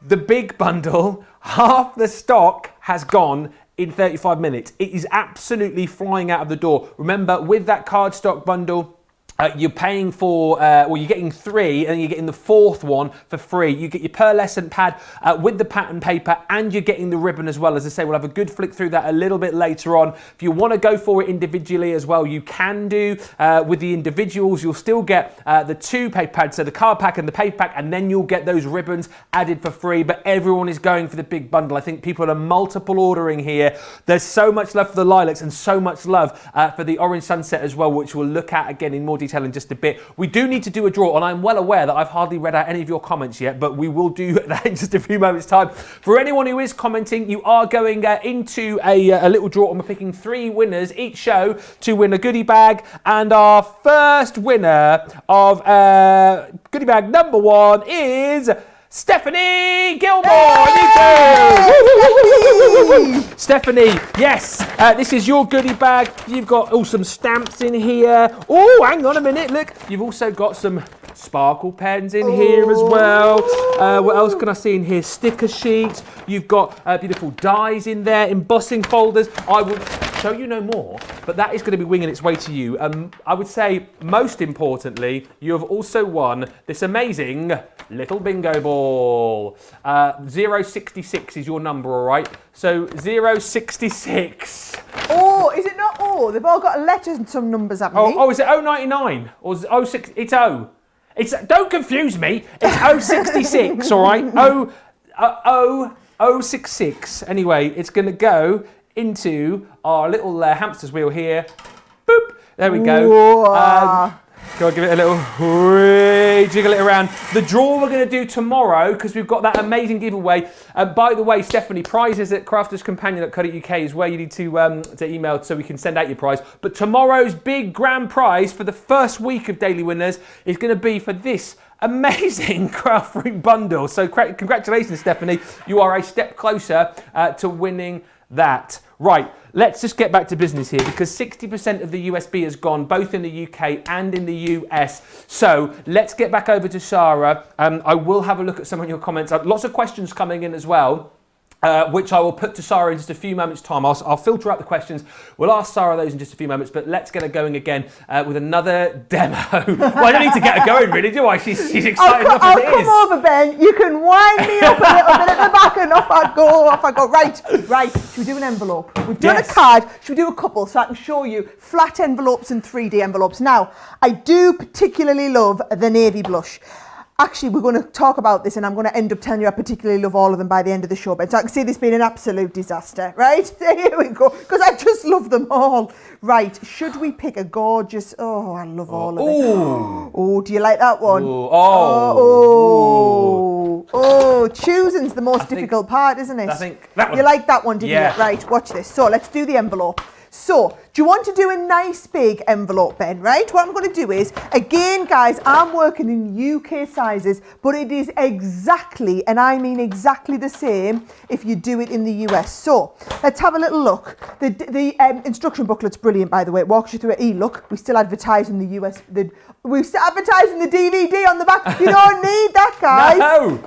The big bundle, half the stock has gone in 35 minutes. It is absolutely flying out of the door. Remember, with that cardstock bundle, you're paying for, well, you're getting 3 and you're getting the 4th one for free. You get your pearlescent pad with the pattern paper and you're getting the ribbon as well. As I say, we'll have a good flick through that a little bit later on. If you want to go for it individually as well, you can do. With the individuals, you'll still get the 2 paper pads, so the card pack and the paper pack, and then you'll get those ribbons added for free. But everyone is going for the big bundle. I think people are multiple ordering here. There's so much love for the lilacs and so much love for the orange sunset as well, which we'll look at again in more detail in just a bit. We do need to do a draw, and I'm well aware that I've hardly read out any of your comments yet, but we will do that in just a few moments time. For anyone who is commenting, you are going into a little draw, and we're picking 3 winners each show to win a goodie bag. And our first winner of goodie bag number 1 is Stephanie Gilmore. Stephanie, yes, this is your goodie bag. You've got all some stamps in here. Oh, hang on a minute, look. You've also got some sparkle pens in here as well. What else can I see in here? Sticker sheets. You've got beautiful dies in there, embossing folders. I will show you no more, but that is going to be winging its way to you. I would say, most importantly, you have also won this amazing little bingo ball. 066 is your number, all right? So 066. Oh, is it not O? They've all got letters and some numbers, haven't they? Oh, is it 099 or 06? It's O. Don't confuse me. It's 066, all right? 066. Anyway, it's going to go into our little hamster's wheel here. Boop. There we go. Go on, give it a little jiggle it around. The draw we're going to do tomorrow, because we've got that amazing giveaway. By the way, Stephanie, prizes at crafterscompanion.co.uk is where you need to email so we can send out your prize. But tomorrow's big grand prize for the first week of Daily Winners is going to be for this amazing craft fruit bundle. So congratulations, Stephanie. You are a step closer to winning that. Right, let's just get back to business here because 60% of the USB has gone both in the UK and in the US. So let's get back over to Sara. I will have a look at some of your comments. Lots of questions coming in as well. Which I will put to Sara in just a few moments' time. I'll filter out the questions. We'll ask Sara those in just a few moments, but let's get her going again with another demo. Well, I don't need to get her going, really, do I? She's excited enough as it is. I'll come over, Ben. You can wind me up a little bit at the back and off I go. Right. Should we do an envelope? We've done a card. Should we do a couple so I can show you flat envelopes and 3D envelopes? Now, I do particularly love the navy blush. Actually, we're going to talk about this and I'm going to end up telling you I particularly love all of them by the end of the show. But so I can see this being an absolute disaster, right? Here we go. Because I just love them all. Right, should we pick a gorgeous... Oh, I love all of them. Oh, do you like that one? Choosing's the most difficult part, isn't it? I think that one. You like that one, didn't you? Right, watch this. So let's do the envelope. So, do you want to do a nice big envelope, Ben, right? What I'm going to do is, again, guys, I'm working in UK sizes, but it is exactly, and I mean exactly the same if you do it in the US. So, let's have a little look. The instruction booklet's brilliant, by the way. It walks you through it. Look, we still advertise in the US. We're still advertising the DVD on the back. You don't need that, guys.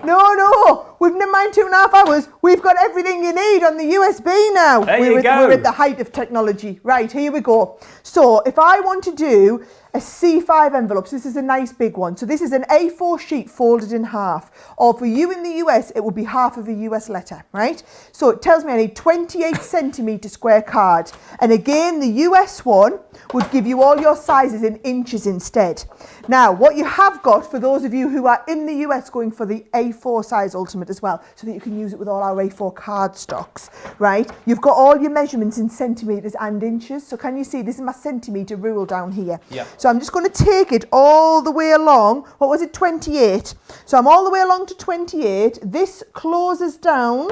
No. We've never mind 2.5 hours. We've got everything you need on the USB now. We're at the height of technology. Right, here we go. So if I want to do a C5 envelope, so this is a nice big one. So this is an A4 sheet folded in half. Or for you in the US, it will be half of a US letter, right? So it tells me I need 28 centimetre square card. And again, the US one would give you all your sizes in inches instead. Now, what you have got, for those of you who are in the US going for the A4 size Ultimate as well, so that you can use it with all our A4 cardstocks, right? You've got all your measurements in centimetres and inches. So can you see, this is my centimetre rule down here. Yeah. So I'm just going to take it all the way along. What was it, 28? So I'm all the way along to 28. This closes down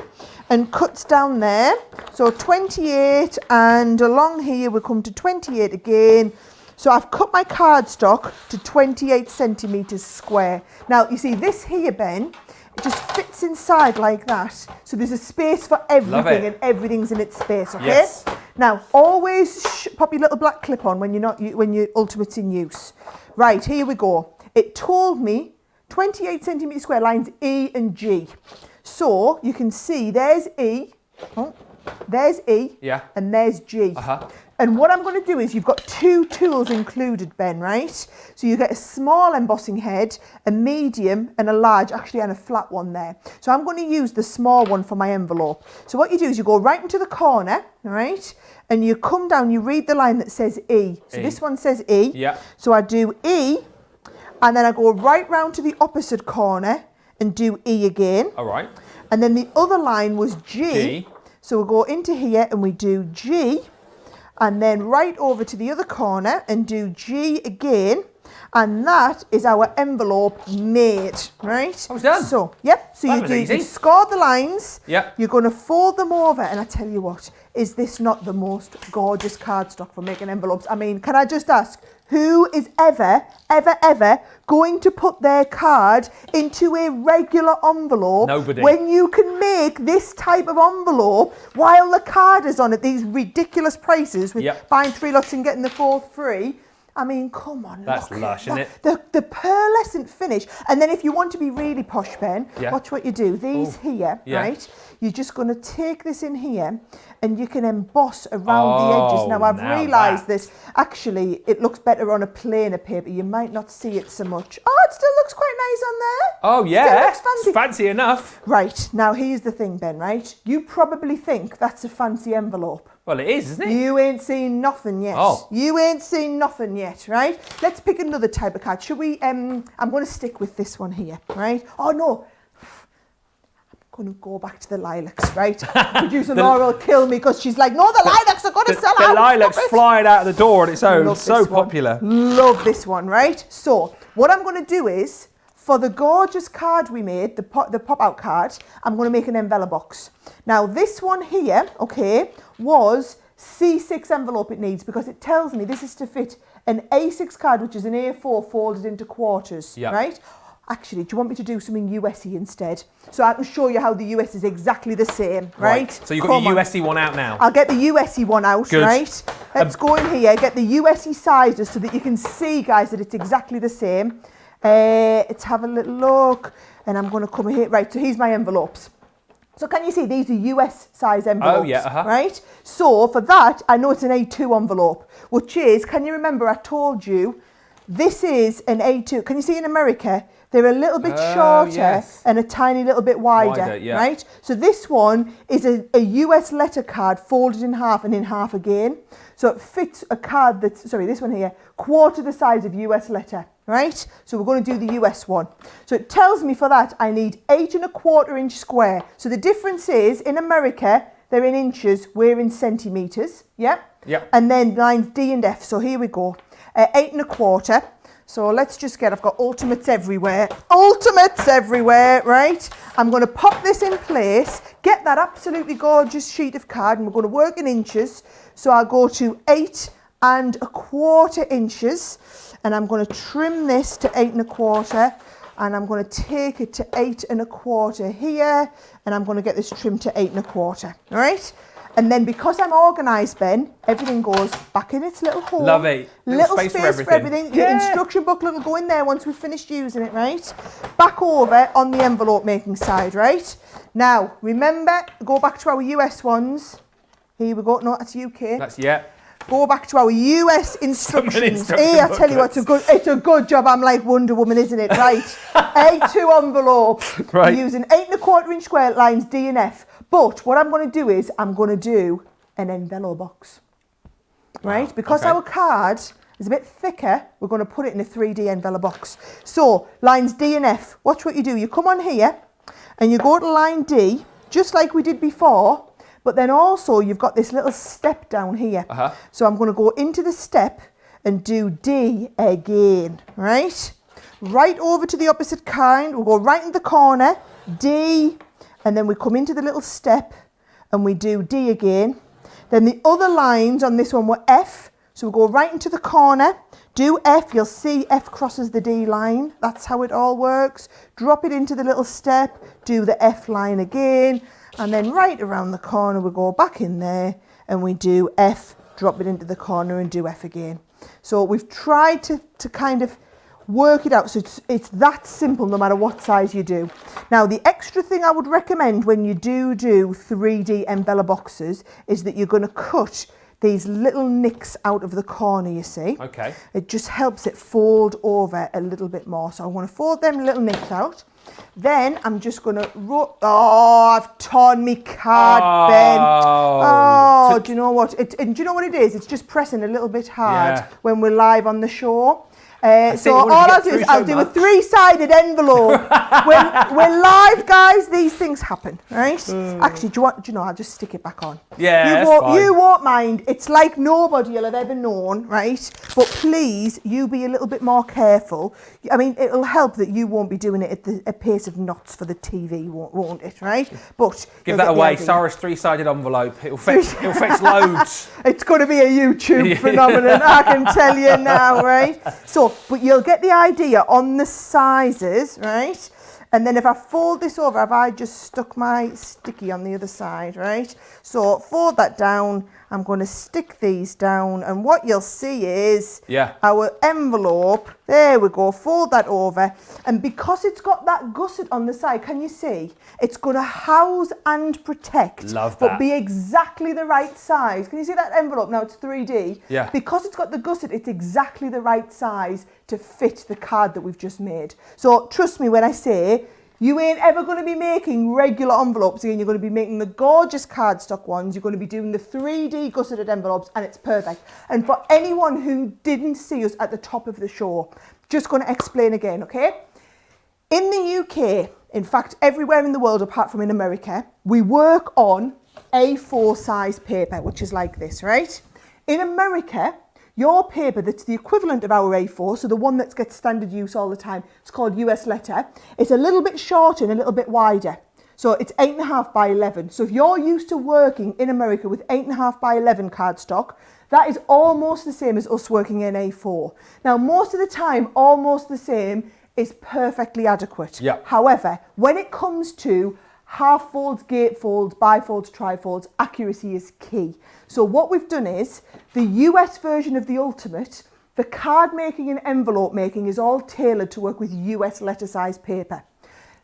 and cuts down there. So 28, and along here we come to 28 again. So I've cut my cardstock to 28 centimetres square. Now, you see this here, Ben, it just fits inside like that. So there's a space for everything and everything's in its space, okay? Yes. Now, always pop your little black clip on when your Ultimate's in use. Right, here we go. It told me 28 centimetre square lines E and G. So you can see there's E, there's E, and there's G. And what I'm going to do is, you've got 2 tools included, Ben, right? So you get a small embossing head, a medium and a large, actually, and a flat one there. So I'm going to use the small one for my envelope. So what you do is you go right into the corner, right? And you come down, you read the line that says E. So this one says E. Yeah. So I do E, and then I go right round to the opposite corner and do E again. All right. And then the other line was G. So we'll go into here and we do G. And then right over to the other corner and do G again. And that is our envelope made, right? That was done. So, yep. So you score the lines. Yep. You're going to fold them over. And I tell you what, is this not the most gorgeous cardstock for making envelopes? I mean, can I just ask, who is ever going to put their card into a regular envelope? Nobody. When you can make this type of envelope while the card is on at these ridiculous prices with buying 3 lots and getting the 4th free. I mean, come on. That's lush, isn't it? The pearlescent finish. And then if you want to be really posh, Ben, watch what you do. These here, right? You're just going to take this in here and you can emboss around the edges. Now, I've realised this. Actually, it looks better on a plainer paper. You might not see it so much. Oh, it still looks quite nice on there. Oh, yeah. Still looks fancy. It's fancy enough. Right. Now, here's the thing, Ben, right? You probably think that's a fancy envelope. Well, it is, isn't it? You ain't seen nothing yet. Oh. You ain't seen nothing yet, right? Let's pick another type of card. Should we, I'm going to stick with this one here, right? Oh, no. I'm going to go back to the lilacs, right? Producer Laura will kill me because she's like, no, the lilacs are going to sell out. The lilacs flying out of the door on its own. So popular. Love this one, right? So what I'm going to do is, for the gorgeous card we made, the pop-out card, I'm going to make an envelope box. Now, this one here, okay, was C6 envelope it needs because it tells me this is to fit an A6 card, which is an A4 folded into quarters, right? Actually, do you want me to do something USy instead? So I can show you how the US is exactly the same, right? So you've got your USy one out now. I'll get the USy one out, Good. right? Let's go in here, get the USy sizes so that you can see, guys, that it's exactly the same. Let's have a little look. And I'm going to come here. Right, so here's my envelopes. So can you see these are US size envelopes, right? So for that, I know it's an A2 envelope, which is, can you remember I told you, this is an A2. Can you see in America, they're a little bit shorter and a tiny little bit wider, right? So this one is a US letter card folded in half and in half again. So it fits a card that's, sorry, this one here, quarter the size of US letter, right? So we're going to do the US one. So it tells me for that I need 8 1/4 inch square. So the difference is in America, they're in inches, we're in centimetres, yeah? And then lines D and F. So here we go, 8 1/4. So let's just get, I've got ultimates everywhere, right? I'm going to pop this in place, get that absolutely gorgeous sheet of card, and we're going to work in inches. So I'll go to 8 1/4 inches, and I'm going to trim this to 8 1/4, and I'm going to take it to 8 1/4 here, and I'm going to get this trimmed to 8 1/4, all right? And then because I'm organised, Ben, everything goes back in its little hole. Love it. Little space for everything. Your instruction booklet will go in there once we've finished using it, right? Back over on the envelope making side, right? Now, remember, go back to our US ones. Here we go. No, that's UK. That's, Go back to our US instructions. instruction Hey, I tell you what, it's a good job. I'm like Wonder Woman, isn't it? Right. A2 envelope. Right. We're using 8 1/4 inch square lines D and F. But what I'm going to do is I'm going to do an envelope box. Right? Because our card is a bit thicker, we're going to put it in a 3D envelope box. So lines D and F. Watch what you do. You come on here and you go to line D, just like we did before. But then also you've got this little step down here. So I'm going to go into the step and do D again, right? Right over to the opposite kind. We'll go right in the corner, D, and then we come into the little step and we do D again. Then the other lines on this one were F. So we'll go right into the corner, do F, you'll see F crosses the D line. That's how it all works. Drop it into the little step, do the F line again. And then right around the corner, we go back in there and we do F, drop it into the corner and do F again. So we've tried to kind of work it out so it's that simple no matter what size you do. Now, the extra thing I would recommend when you do 3D envelope boxes is that you're going to cut these little nicks out of the corner, you see. Okay. It just helps it fold over a little bit more. So I want to fold them little nicks out. Then I'm just going to, I've torn me card, Ben. Oh, do you know what? And do you know what it is? It's just pressing a little bit hard when we're live on the show. So all I'll do is I'll do a 3-sided envelope. When we're live, guys, these things happen, right? Actually, do you know, I'll just stick it back on. Yeah, you won't mind. It's like nobody will have ever known, right? But please, you be a little bit more careful. I mean, it'll help that you won't be doing it at a pace of knots for the TV, won't it, right? But give that away. Sara's 3-sided envelope. It'll fetch loads. It's going to be a YouTube phenomenon, I can tell you now, right? So, but you'll get the idea on the sizes, right? And then if I fold this over, have I just stuck my sticky on the other side, right? So fold that down. I'm going to stick these down, and what you'll see is our envelope. There we go. Fold that over, and because it's got that gusset on the side, can you see? It's going to house and protect, but be exactly the right size. Can you see that envelope? Now it's 3D. Yeah. Because it's got the gusset, it's exactly the right size to fit the card that we've just made. So trust me when I say, you ain't ever going to be making regular envelopes again. You're going to be making the gorgeous cardstock ones. You're going to be doing the 3D gusseted envelopes, and it's perfect. And for anyone who didn't see us at the top of the show, just going to explain again, okay? In the UK, in fact, everywhere in the world apart from in America, we work on A4 size paper, which is like this, right? In America, your paper that's the equivalent of our A4, so the one that gets standard use all the time, it's called US letter. It's a little bit shorter and a little bit wider. So it's 8.5 by 11. So if you're used to working in America with 8.5 by 11 cardstock, that is almost the same as us working in A4. Now, most of the time, almost the same is perfectly adequate. Yeah. However, when it comes to half folds, gatefolds, bifolds, trifolds, accuracy is key. So what we've done is the US version of the Ultimate, the card making and envelope making is all tailored to work with US letter size paper.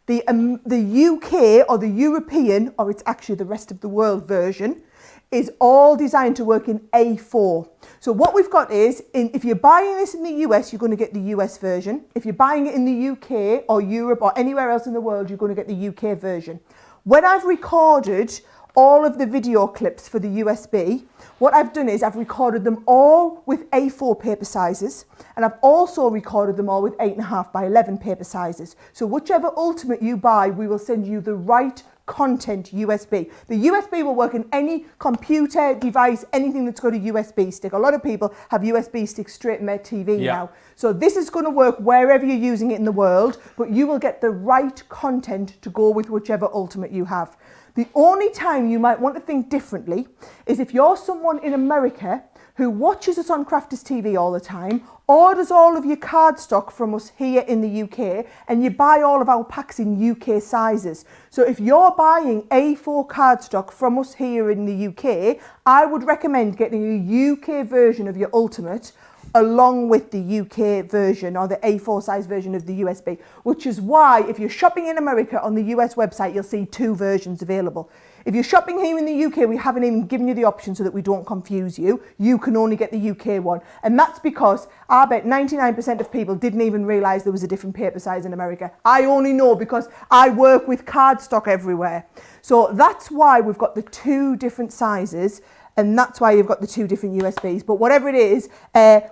The UK or the European, or it's actually the rest of the world version, is all designed to work in A4. So what we've got is, if you're buying this in the US, you're going to get the US version. If you're buying it in the UK or Europe or anywhere else in the world, you're going to get the UK version. When I've recorded all of the video clips for the USB, what I've done is I've recorded them all with A4 paper sizes, and I've also recorded them all with 8.5 by 11 paper sizes. So whichever Ultimate you buy, we will send you the right content USB. The USB will work in any computer device, anything that's got a USB stick. A lot of people have USB sticks straight in their TV now. So this is going to work wherever you're using it in the world, but you will get the right content to go with whichever Ultimate you have. The only time you might want to think differently is if you're someone in America who watches us on Crafters TV all the time, orders all of your cardstock from us here in the UK, and you buy all of our packs in UK sizes. So if you're buying A4 cardstock from us here in the UK, I would recommend getting a UK version of your Ultimate along with the UK version or the A4 size version of the USB, which is why if you're shopping in America on the US website, you'll see two versions available. If you're shopping here in the UK, we haven't even given you the option so that we don't confuse you. You can only get the UK one. And that's because I bet 99% of people didn't even realise there was a different paper size in America. I only know because I work with cardstock everywhere. So that's why we've got the two different sizes, and that's why you've got the two different USBs. But whatever it is,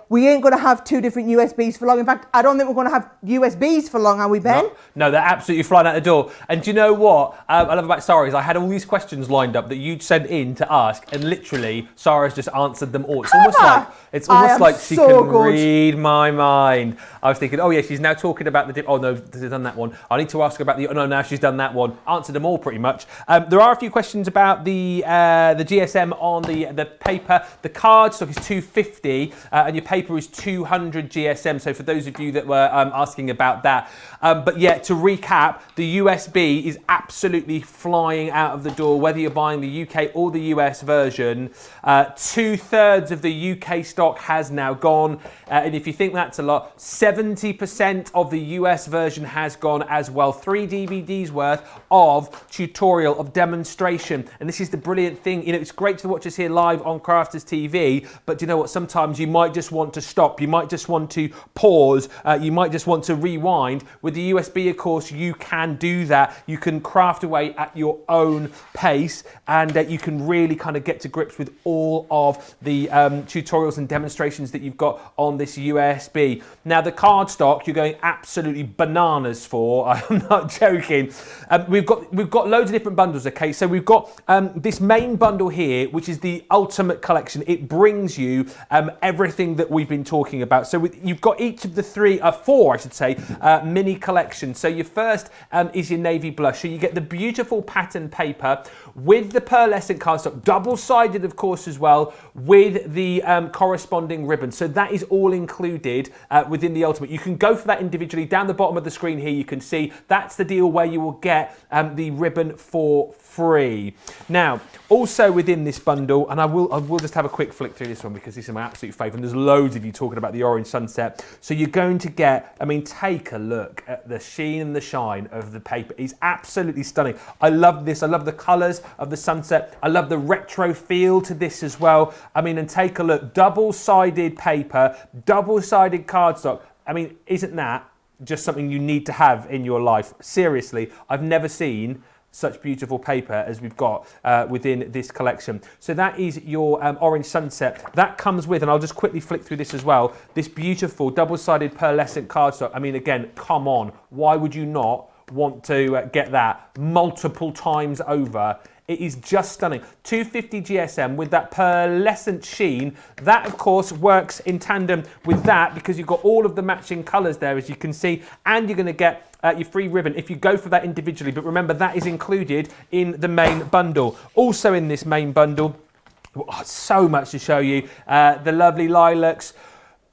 we ain't going to have two different USBs for long. In fact, I don't think we're going to have USBs for long, are we, Ben? No, they're absolutely flying out the door. And do you know what I love about Sara is I had all these questions lined up that you'd sent in to ask, and literally Sara's just answered them all. It's almost like she can read my mind. I was thinking, oh yeah, she's now talking about the oh no, she's done that one. I need to ask her about the oh no, now she's done that one. Answered them all pretty much. There are a few questions about the GSM on the paper. The cardstock is 250 and your paper is 200 GSM. So for those of you that were asking about that, but yeah, to recap, the USB is absolutely flying out of the door, whether you're buying the UK or the US version. 2/3 of the UK stock has now gone, and if you think that's a lot, 70% of the US version has gone as well. 3 DVDs worth of tutorial, of demonstration, and this is the brilliant thing. You know, it's great to watch us here live on Crafters TV, but you know what? Sometimes you might just want to stop. You might just want to pause. You might just want to rewind. With the USB, of course, you can do that. You can craft away at your own pace, and you can really kind of get to grips with all of the tutorials and demonstrations that you've got on this USB. Now, the cardstock, you're going absolutely bananas for. I'm not joking. We've got loads of different bundles. Okay, so we've got this main bundle here, which is the Ultimate Collection. It brings you everything that we've been talking about. So you've got each of the four, I should say, mini collections. So your first is your navy blush. So you get the beautiful pattern paper with the pearlescent cardstock, double-sided, of course, as well, with the corresponding ribbon. So that is all included within the Ultimate. You can go for that individually. Down the bottom of the screen here, you can see that's the deal where you will get the ribbon for free. Now, also within this bundle, and I will just have a quick flick through this one because this is my absolute favourite, and there's loads of you talking about the orange sunset. So you're going to get, I mean, take a look at the sheen and the shine of the paper. It's absolutely stunning. I love this. I love the colours of the sunset. I love the retro feel to this as well. I mean, and take a look, double-sided paper, double-sided cardstock. I mean, isn't that just something you need to have in your life? Seriously, I've never seen such beautiful paper as we've got within this collection. So that is your orange sunset. That comes with, and I'll just quickly flick through this as well, this beautiful double-sided pearlescent cardstock. I mean, again, come on, why would you not want to get that multiple times over? It is just stunning. 250 GSM with that pearlescent sheen. That, of course, works in tandem with that because you've got all of the matching colours there, as you can see, and you're going to get your free ribbon if you go for that individually. But remember, that is included in the main bundle. Also in this main bundle, so much to show you. The lovely lilacs.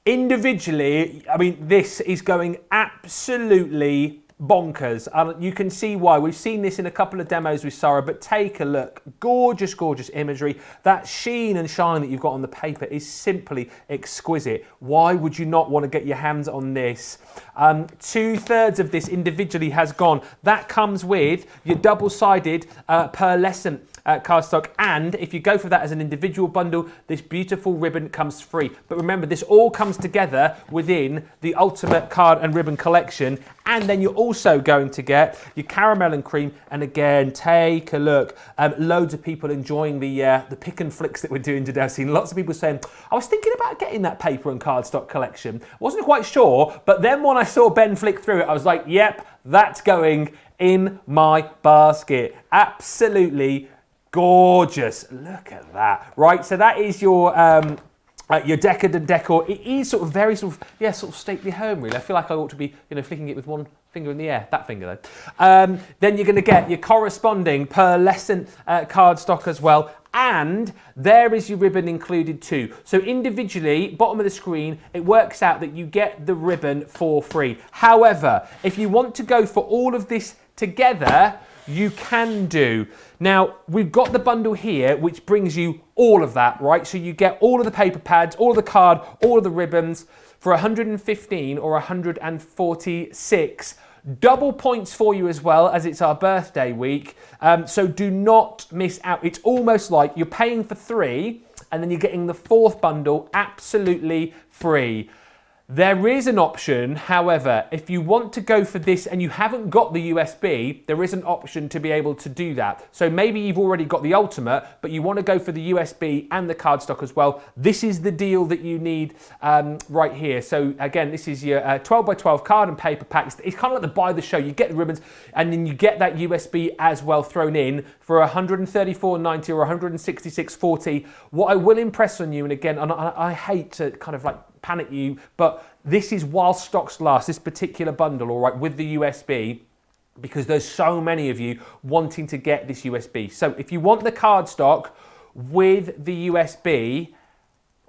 individually, I mean, this is going absolutely bonkers. You can see why. We've seen this in a couple of demos with Sara, but take a look. Gorgeous, gorgeous imagery. That sheen and shine that you've got on the paper is simply exquisite. Why would you not want to get your hands on this? 2/3 of this individually has gone. That comes with your double-sided pearlescent cardstock, and if you go for that as an individual bundle, this beautiful ribbon comes free. But remember, this all comes together within the Ultimate Card and Ribbon Collection, and then you're also going to get your caramel and cream, and again, take a look. Loads of people enjoying the pick and flicks that we're doing today. I've seen lots of people saying, I was thinking about getting that paper and cardstock collection. Wasn't quite sure, but then when I saw Ben flick through it, I was like, yep, that's going in my basket. Absolutely gorgeous. Look at that. Right, so that is your decadent decor. It is sort of very sort of stately home, really. I feel like I ought to be, flicking it with one finger in the air. That finger, though. Then you're going to get your corresponding pearlescent cardstock as well. And there is your ribbon included too. So individually, bottom of the screen, it works out that you get the ribbon for free. However, if you want to go for all of this together, you can do. Now, we've got the bundle here, which brings you all of that, right? So you get all of the paper pads, all of the card, all of the ribbons for 115 or 146. Double points for you as well, as it's our birthday week. So do not miss out. It's almost like you're paying for 3 and then you're getting the 4th bundle absolutely free. There is an option, however, if you want to go for this and you haven't got the USB, there is an option to be able to do that. So maybe you've already got the Ultimate, but you want to go for the USB and the cardstock as well. This is the deal that you need right here. So again, this is your 12x12 card and paper packs. It's kind of like the buy the show. You get the ribbons and then you get that USB as well thrown in for $134.90 or $166.40. What I will impress on you, and again, and I hate to kind of like panic you, but this is while stocks last, this particular bundle, all right, with the USB, because there's so many of you wanting to get this USB. So if you want the cardstock with the USB,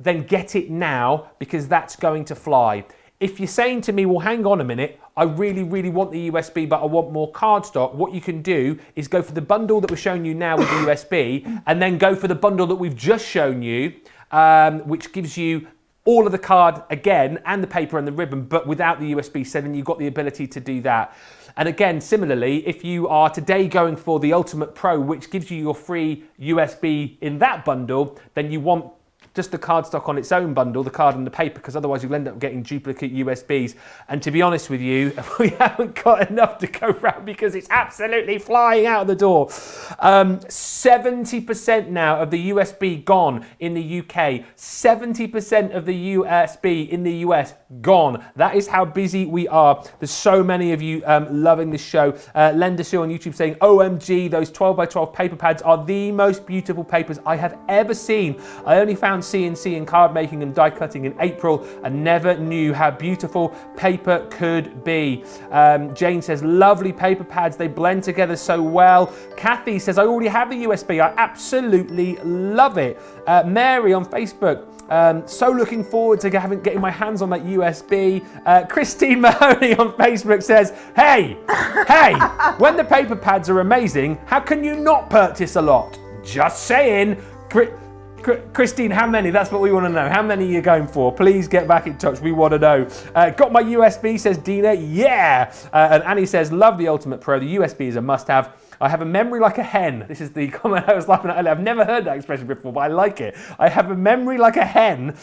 then get it now, because that's going to fly. If you're saying to me, well, hang on a minute, I really, really want the USB, but I want more cardstock, what you can do is go for the bundle that we're showing you now with the USB, and then go for the bundle that we've just shown you, which gives you all of the card again, and the paper and the ribbon, but without the USB, so then you've got the ability to do that. And again, similarly, if you are today going for the Ultimate Pro, which gives you your free USB in that bundle, then you want just the cardstock on its own bundle, the card and the paper, because otherwise you'll end up getting duplicate USBs. And to be honest with you, we haven't got enough to go around because it's absolutely flying out the door. 70% now of the USB gone in the UK. 70% of the USB in the US gone. That is how busy we are. There's so many of you loving this show. Lendersu on YouTube saying, OMG, those 12x12 paper pads are the most beautiful papers I have ever seen. I only found CNC in card making and die cutting in April and never knew how beautiful paper could be. Jane says, lovely paper pads, they blend together so well. Kathy says, I already have the USB, I absolutely love it. Mary on Facebook, so looking forward to getting my hands on that USB. Christine Mahoney on Facebook says, hey, when the paper pads are amazing, how can you not purchase a lot? Just saying. Christine, how many? That's what we want to know. How many are you going for? Please get back in touch. We want to know. Got my USB, says Dina. Yeah. And Annie says, love the Ultimate Pro. The USB is a must-have. I have a memory like a hen. This is the comment I was laughing at earlier. I've never heard that expression before, but I like it. I have a memory like a hen,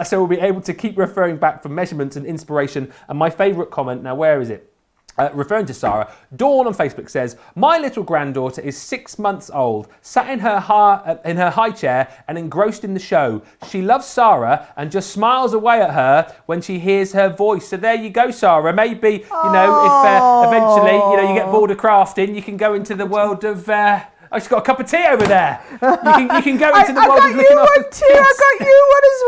so we'll be able to keep referring back for measurements and inspiration. And my favourite comment, now where is it? Referring to Sara, Dawn on Facebook says, my little granddaughter is 6 months old, sat in her high chair and engrossed in the show. She loves Sara and just smiles away at her when she hears her voice. So there you go, Sara. Maybe, if eventually, you get bored of crafting, you can go into the world of... Oh, she's got a cup of tea over there. You can go into the world of looking after kids. I got you one as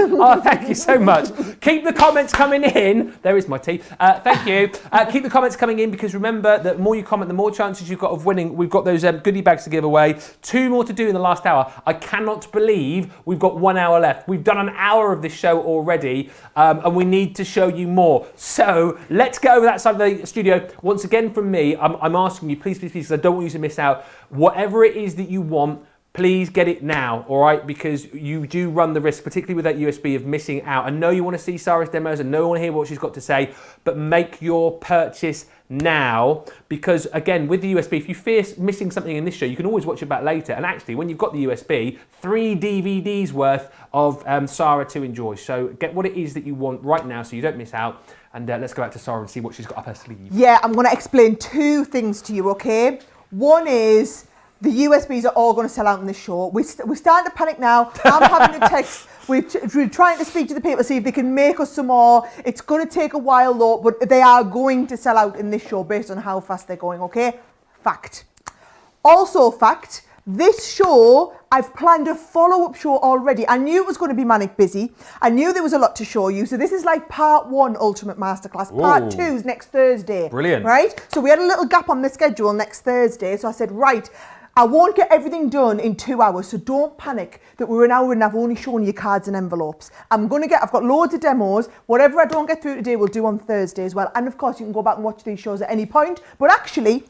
well. Oh, thank you so much. Keep the comments coming in. There is my tea. Thank you. Keep the comments coming in, because remember, the more you comment, the more chances you've got of winning. We've got those goodie bags to give away. 2 more to do in the last hour. I cannot believe we've got 1 hour left. We've done an hour of this show already, and we need to show you more. So let's get over that side of the studio. Once again, from me, I'm asking you, please, because I don't want you to miss out. Whatever it is that you want, please get it now, all right? Because you do run the risk, particularly with that USB, of missing out. I know you want to see Sara's demos, and no one hear what she's got to say, but make your purchase now, because again, with the USB, if you fear missing something in this show, you can always watch it back later. And actually, when you've got the USB, 3 DVDs worth of Sara to enjoy. So get what it is that you want right now, so you don't miss out. And let's go back to Sara and see what she's got up her sleeve. Yeah, I'm going to explain 2 things to you, okay? One is the USBs are all going to sell out in this show. We're starting to panic now. I'm having to text. We're trying to speak to the people, see if they can make us some more. It's going to take a while though, but they are going to sell out in this show based on how fast they're going, okay? Fact. Also fact, this show, I've planned a follow-up show already. I knew it was going to be manic busy. I knew there was a lot to show you. So this is like part 1 Ultimate Masterclass. Part 2 is next Thursday. Brilliant. Right? So we had a little gap on the schedule next Thursday. So I said, right, I won't get everything done in 2 hours, so don't panic that we're an hour and I've only shown you cards and envelopes. I've got loads of demos. Whatever I don't get through today, we'll do on Thursday as well. And of course, you can go back and watch these shows at any point. But actually,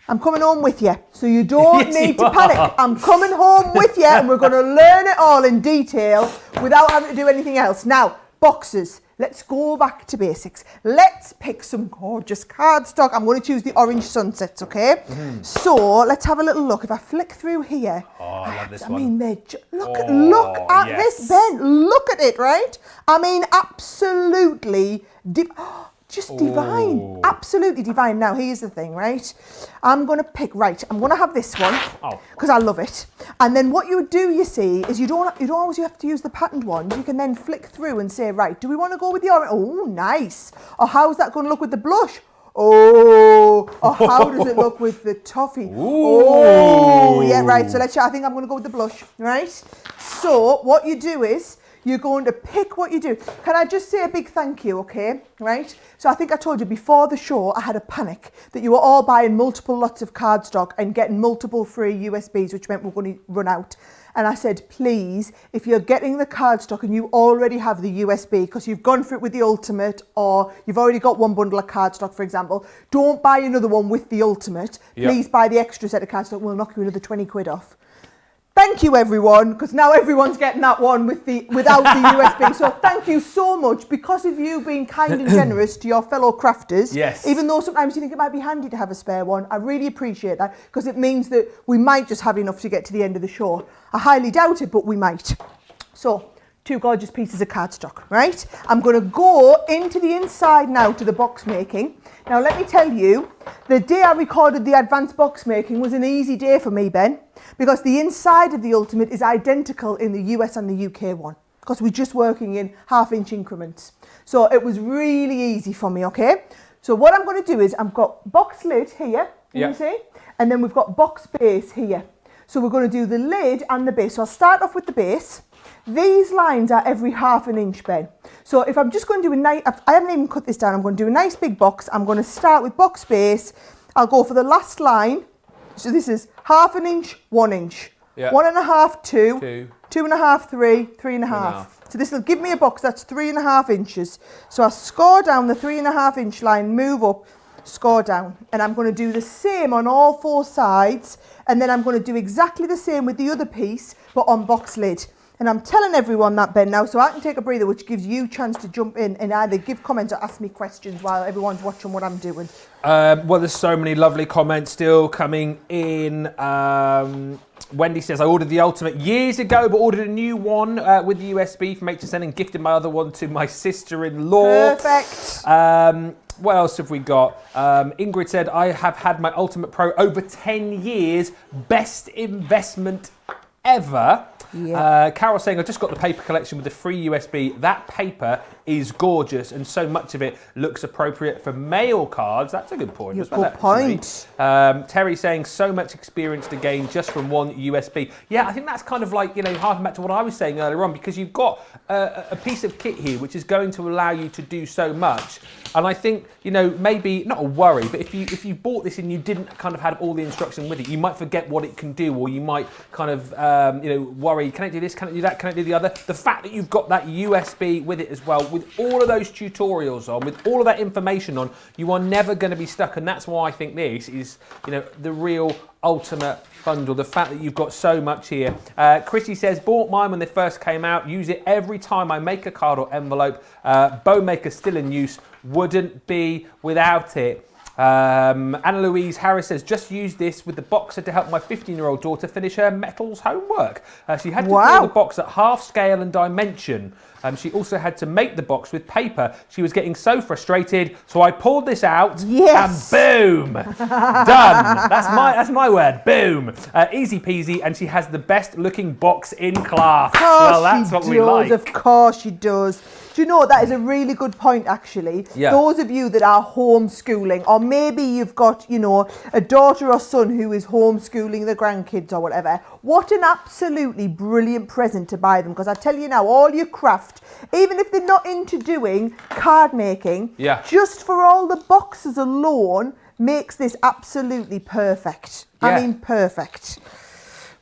I'm coming home with you, so you don't need to panic. I'm coming home with you, and we're going to learn it all in detail without having to do anything else. Now, boxes. Let's go back to basics. Let's pick some gorgeous cardstock. I'm going to choose the orange sunsets, okay? So let's have a little look. If I flick through here, oh, I love this one. I mean, look at this, Ben. Look at it, right? I mean, absolutely. Just divine, absolutely divine. Now, here's the thing, right? I'm going to pick, I'm going to have this one because I love it. And then what you do, you see, is you don't always have to use the patterned ones. You can then flick through and say, right, do we want to go with the orange? Oh, nice. Or how's that going to look with the blush? Oh, or how does it look with the toffee? Oh, yeah, right. So I think I'm going to go with the blush, right? So what you do is, you're going to pick what you do. Can I just say a big thank you, okay? Right? So I think I told you before the show, I had a panic that you were all buying multiple lots of cardstock and getting multiple free USBs, which meant we're going to run out. And I said, please, if you're getting the cardstock and you already have the USB, because you've gone for it with the Ultimate, or you've already got 1 bundle of cardstock, for example, don't buy another one with the Ultimate. Please buy the extra set of cardstock. We'll knock you another 20 quid off. Thank you, everyone, because now everyone's getting that one without the USB. So thank you so much, because of you being kind and generous to your fellow crafters. Yes. Even though sometimes you think it might be handy to have a spare one, I really appreciate that, because it means that we might just have enough to get to the end of the show. I highly doubt it, but we might. So, 2 gorgeous pieces of cardstock, right? I'm going to go into the inside now to the box making. Now, let me tell you, the day I recorded the advanced box making was an easy day for me, Ben, because the inside of the Ultimate is identical in the US and the UK one, because we're just working in 1/2-inch increments. So it was really easy for me, okay? So what I'm going to do is, I've got box lid here, you see? And then we've got box base here. So we're going to do the lid and the base. So I'll start off with the base. These lines are every 1/2 inch, Ben. So if I'm just going to do I haven't even cut this down, I'm going to do a nice big box. I'm going to start with box base. I'll go for the last line. So this is 1/2 inch, 1 inch. 1.5, 2, 2.5, 3, 3.5. So this will give me a box that's 3.5 inches. So I'll score down the 3.5 inch line, move up, score down. And I'm going to do the same on all 4 sides. And then I'm going to do exactly the same with the other piece, but on box lid. And I'm telling everyone that, Ben, now, so I can take a breather, which gives you a chance to jump in and either give comments or ask me questions while everyone's watching what I'm doing. Well, there's so many lovely comments still coming in. Wendy says, I ordered the Ultimate years ago, but ordered a new one with the USB from HSN and gifted my other one to my sister-in-law. Perfect. What else have we got? Ingrid said, I have had my Ultimate Pro over 10 years. Best investment ever. Yeah. Carol saying, I just got the paper collection with the free USB. That paper is gorgeous and so much of it looks appropriate for mail cards. That's a good point. Good point. Terry saying, so much experience to gain just from one USB. Yeah, I think that's kind of like, harking back to what I was saying earlier on, because you've got a piece of kit here which is going to allow you to do so much. And I think, maybe not a worry, but if you bought this and you didn't kind of have all the instruction with it, you might forget what it can do, or you might kind of, worry, can I do this, can I do that, can I do the other? The fact that you've got that USB with it as well, with all of those tutorials on, with all of that information on, you are never going to be stuck. And that's why I think this is, the real ultimate bundle, the fact that you've got so much here. Chrissy says, bought mine when they first came out, use it every time I make a card or envelope. Bow maker still in use, wouldn't be without it. Anna Louise Harris says, just use this with the boxer to help my 15-year-old daughter finish her metals homework. She had to draw the box at half scale and dimension. She also had to make the box with paper. She was getting so frustrated, so I pulled this out and boom, done. That's my word, boom. Easy peasy, and she has the best looking box in class. Well, that's what we like. Of course she does. Do you know, that is a really good point, actually. Yeah. Those of you that are homeschooling, or maybe you've got, a daughter or son who is homeschooling the grandkids or whatever, what an absolutely brilliant present to buy them. Because I tell you now, all your craft, even if they're not into doing card making, just for all the boxes alone, makes this absolutely perfect. Yeah. I mean, perfect.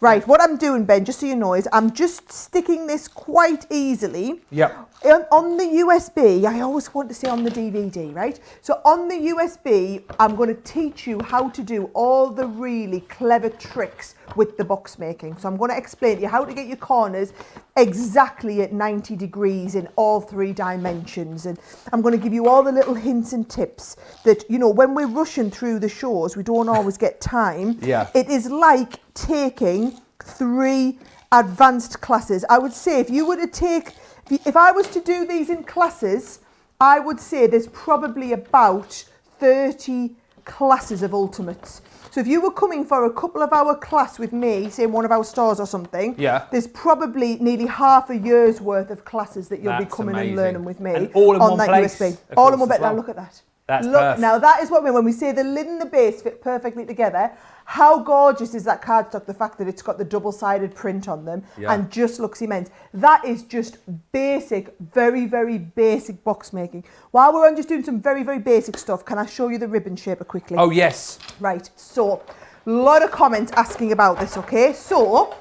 Right, what I'm doing, Ben, just so you know, is I'm just sticking this quite easily on the USB. I always want to say on the DVD, right? So on the USB, I'm going to teach you how to do all the really clever tricks with the box making. So I'm going to explain to you how to get your corners exactly at 90 degrees in all 3 dimensions. And I'm going to give you all the little hints and tips that, when we're rushing through the shows, we don't always get time. It is like taking 3 advanced classes. I would say if I was to do these in classes, I would say there's probably about 30 classes of ultimates. So if you were coming for a couple of hour class with me, say in one of our stores or something, there's probably nearly half a year's worth of classes that you'll be coming and learning with me. And all in on one that place, USB. All in one bit. Now look at that. That's perfect. Now that is what when we say the lid and the base fit perfectly together. How gorgeous is that cardstock? The fact that it's got the double-sided print on them and just looks immense. That is just basic, very, very basic box making. While we're on just doing some very, very basic stuff, can I show you the ribbon shaper quickly? Oh, yes. Right, so a lot of comments asking about this, okay? So,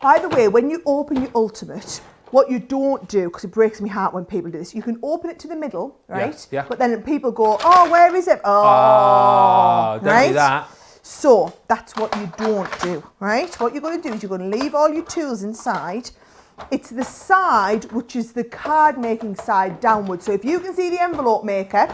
by the way, when you open your ultimate, what you don't do, because it breaks my heart when people do this, you can open it to the middle, right? Yeah. But then people go, oh, where is it? Oh, don't do that. So that's what you don't do, right? What you're going to do is you're going to leave all your tools inside. It's the side, which is the card making side downwards. So if you can see the envelope maker,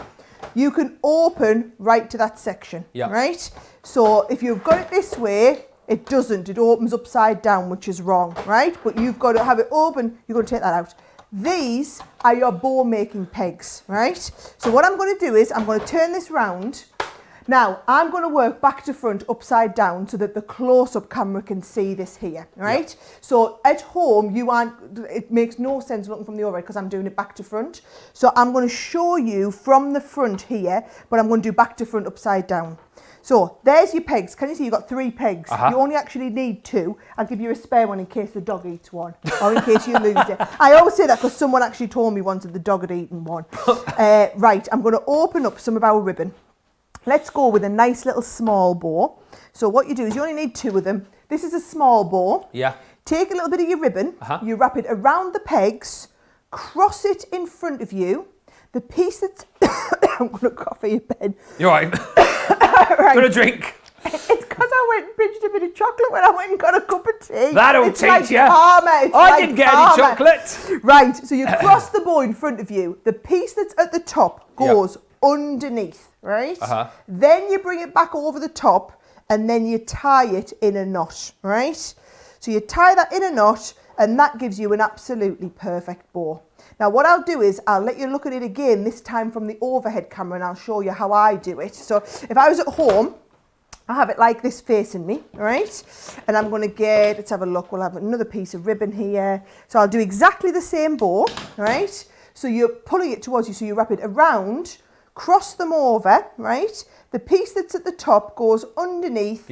you can open right to that section, right? So if you've got it this way, it doesn't. It opens upside down, which is wrong, right? But you've got to have it open. You're going to take that out. These are your bow making pegs, right? So what I'm going to do is I'm going to turn this round. Now, I'm going to work back to front upside down so that the close-up camera can see this here, right? So at home, it makes no sense looking from the overhead because I'm doing it back to front. So I'm going to show you from the front here, but I'm going to do back to front upside down. So there's your pegs. Can you see you've got 3 pegs? You only actually need 2. I'll give you a spare one in case the dog eats one or in case you lose it. I always say that because someone actually told me once that the dog had eaten one. Right, I'm going to open up some of our ribbon. Let's go with a nice little small bow. So what you do is you only need 2 of them. This is a small bow. Take a little bit of your ribbon. You wrap it around the pegs. Cross it in front of you. The piece that's... I'm going to cough at your pen. You're right. Right. Got a drink. It's because I went and pinched a bit of chocolate when I went and got a cup of tea. That'll it's teach like you. I didn't get any chocolate. Right, so you cross the bow in front of you. The piece that's at the top goes underneath, right? Then you bring it back over the top and then you tie it in a knot, right? So you tie that in a knot and that gives you an absolutely perfect bow. Now what I'll do is I'll let you look at it again, this time from the overhead camera, and I'll show you how I do it. So if I was at home, I have it like this facing me, right? And I'm going to get, let's have a look, we'll have another piece of ribbon here. So I'll do exactly the same bow, right? So you're pulling it towards you, so you wrap it around, cross them over, right? The piece that's at the top goes underneath,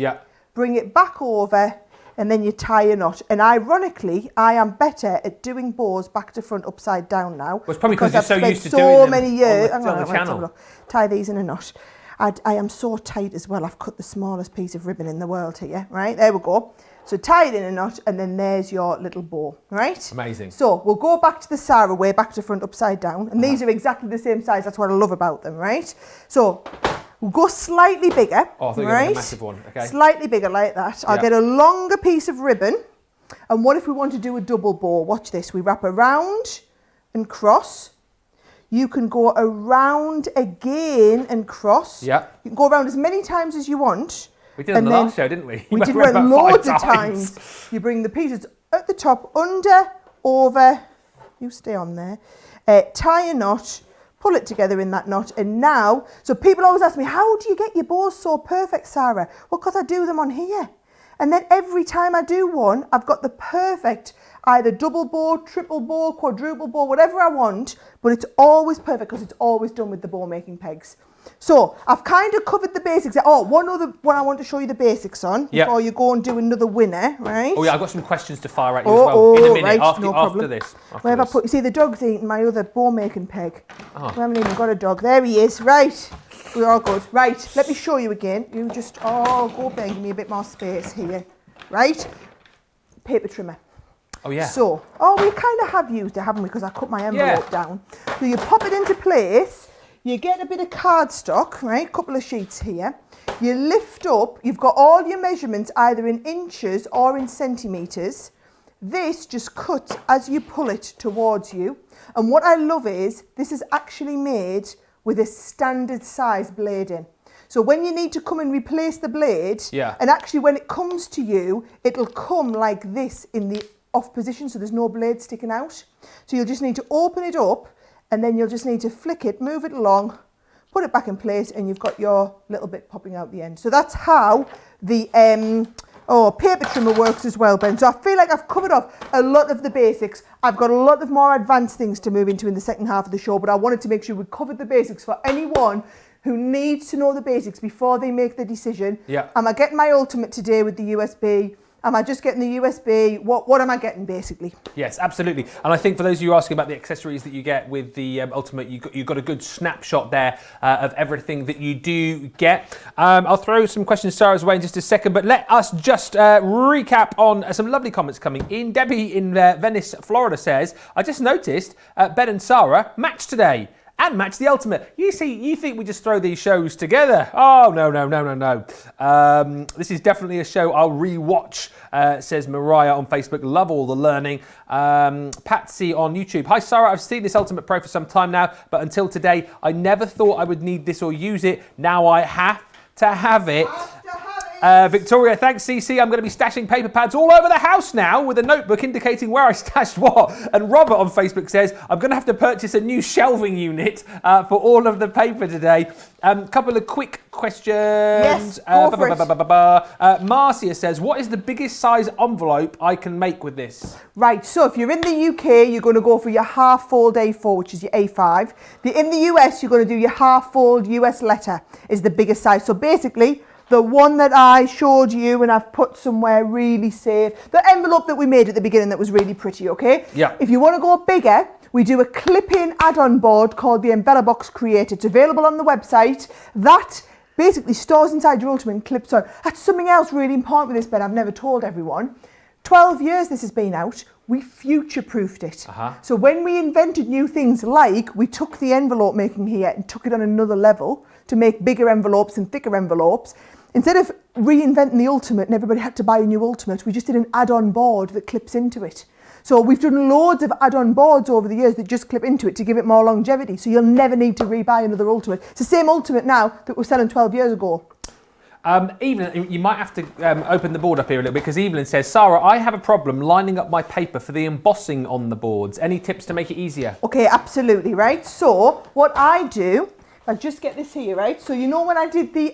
bring it back over, and then you tie a knot. And ironically, I am better at doing bows back to front upside down now. Well, it's probably because you're so used to so doing them many years on the channel. Tie these in a knot. I am so tight as well. I've cut the smallest piece of ribbon in the world here, right? There we go. So tie it in a knot, and then there's your little bow, right? Amazing. So we'll go back to the Sara way, back to front upside down. And these are exactly the same size. That's what I love about them, right? So we'll go slightly bigger. Oh, I thought you were a massive one. Okay. Slightly bigger like that. I'll get a longer piece of ribbon. And what if we want to do a double bow? Watch this. We wrap around and cross. You can go around again and cross. Yeah. You can go around as many times as you want. We did on the last show, didn't we? We did it loads of times. You bring the pieces at the top, under, over. You stay on there. Tie a knot, pull it together in that knot. And now, so people always ask me, how do you get your bows so perfect, Sara? Well, because I do them on here. And then every time I do one, I've got the perfect either double bow, triple bow, quadruple bow, whatever I want, but it's always perfect because it's always done with the bow making pegs. So I've kind of covered the basics. Oh, one other one I want to show you the basics on before you go and do another winner, right? Oh yeah, I've got some questions to fire at you as well in a minute, right, after this. Where have I put, you see the dog's eating my other bow making peg. We haven't even got a dog. There he is, right. We're all good. Right, let me show you again. You just, go back, give me a bit more space here. Right, paper trimmer. Oh yeah. So, we kind of have used it, haven't we? Because I cut my envelope down. So you pop it into place. You get a bit of cardstock, right? A couple of sheets here. You lift up. You've got all your measurements either in inches or in centimetres. This just cuts as you pull it towards you. And what I love is this is actually made with a standard size blade in. So when you need to come and replace the blade, and actually when it comes to you, it'll come like this in the off position, so there's no blade sticking out. So you'll just need to open it up, and then you'll just need to flick it, move it along, put it back in place, and you've got your little bit popping out the end. So that's how the paper trimmer works as well, Ben. So I feel like I've covered off a lot of the basics. I've got a lot of more advanced things to move into in the second half of the show, but I wanted to make sure we covered the basics for anyone who needs to know the basics before they make the decision. Am I getting my Ultimate today with the USB? Am I just getting the USB? What am I getting, basically? Yes, absolutely. And I think for those of you asking about the accessories that you get with the Ultimate, you've got a good snapshot there of everything that you do get. I'll throw some questions Sarah's way in just a second, but let us just recap on some lovely comments coming in. Debbie in Venice, Florida says, I just noticed Ben and Sara matched today. And match the Ultimate. You see, you think we just throw these shows together? Oh, no. This is definitely a show I'll re-watch, says Mariah on Facebook. Love all the learning. Patsy on YouTube. Hi, Sara. I've seen this Ultimate Pro for some time now, but until today, I never thought I would need this or use it. Now I have to have it. Victoria, thanks CC. I'm going to be stashing paper pads all over the house now with a notebook indicating where I stashed what. And Robert on Facebook says, I'm going to have to purchase a new shelving unit for all of the paper today. Couple of quick questions. Yes, go for it. Marcia says, what is the biggest size envelope I can make with this? Right, so if you're in the UK, you're going to go for your half fold A4, which is your A5. If you're in the US, you're going to do your half fold US letter is the biggest size. So basically, the one that I showed you and I've put somewhere really safe. The envelope that we made at the beginning that was really pretty, okay? Yeah. If you want to go bigger, we do a clip-in add-on board called the Embella Box Create. It's available on the website. That basically stores inside your Ultimate and clips on. That's something else really important with this, Ben, I've never told everyone. 12 years this has been out. We future-proofed it. So when we invented new things, like we took the envelope making here and took it on another level to make bigger envelopes and thicker envelopes, instead of reinventing the Ultimate and everybody had to buy a new Ultimate, we just did an add-on board that clips into it. So we've done loads of add-on boards over the years that just clip into it to give it more longevity. So you'll never need to rebuy another Ultimate. It's the same Ultimate now that we're selling 12 years ago. Evelyn, you might have to open the board up here a little bit because Evelyn says, Sara, I have a problem lining up my paper for the embossing on the boards. Any tips to make it easier? Okay, absolutely, right. So what I do, I just get this here, right? So you know when I did the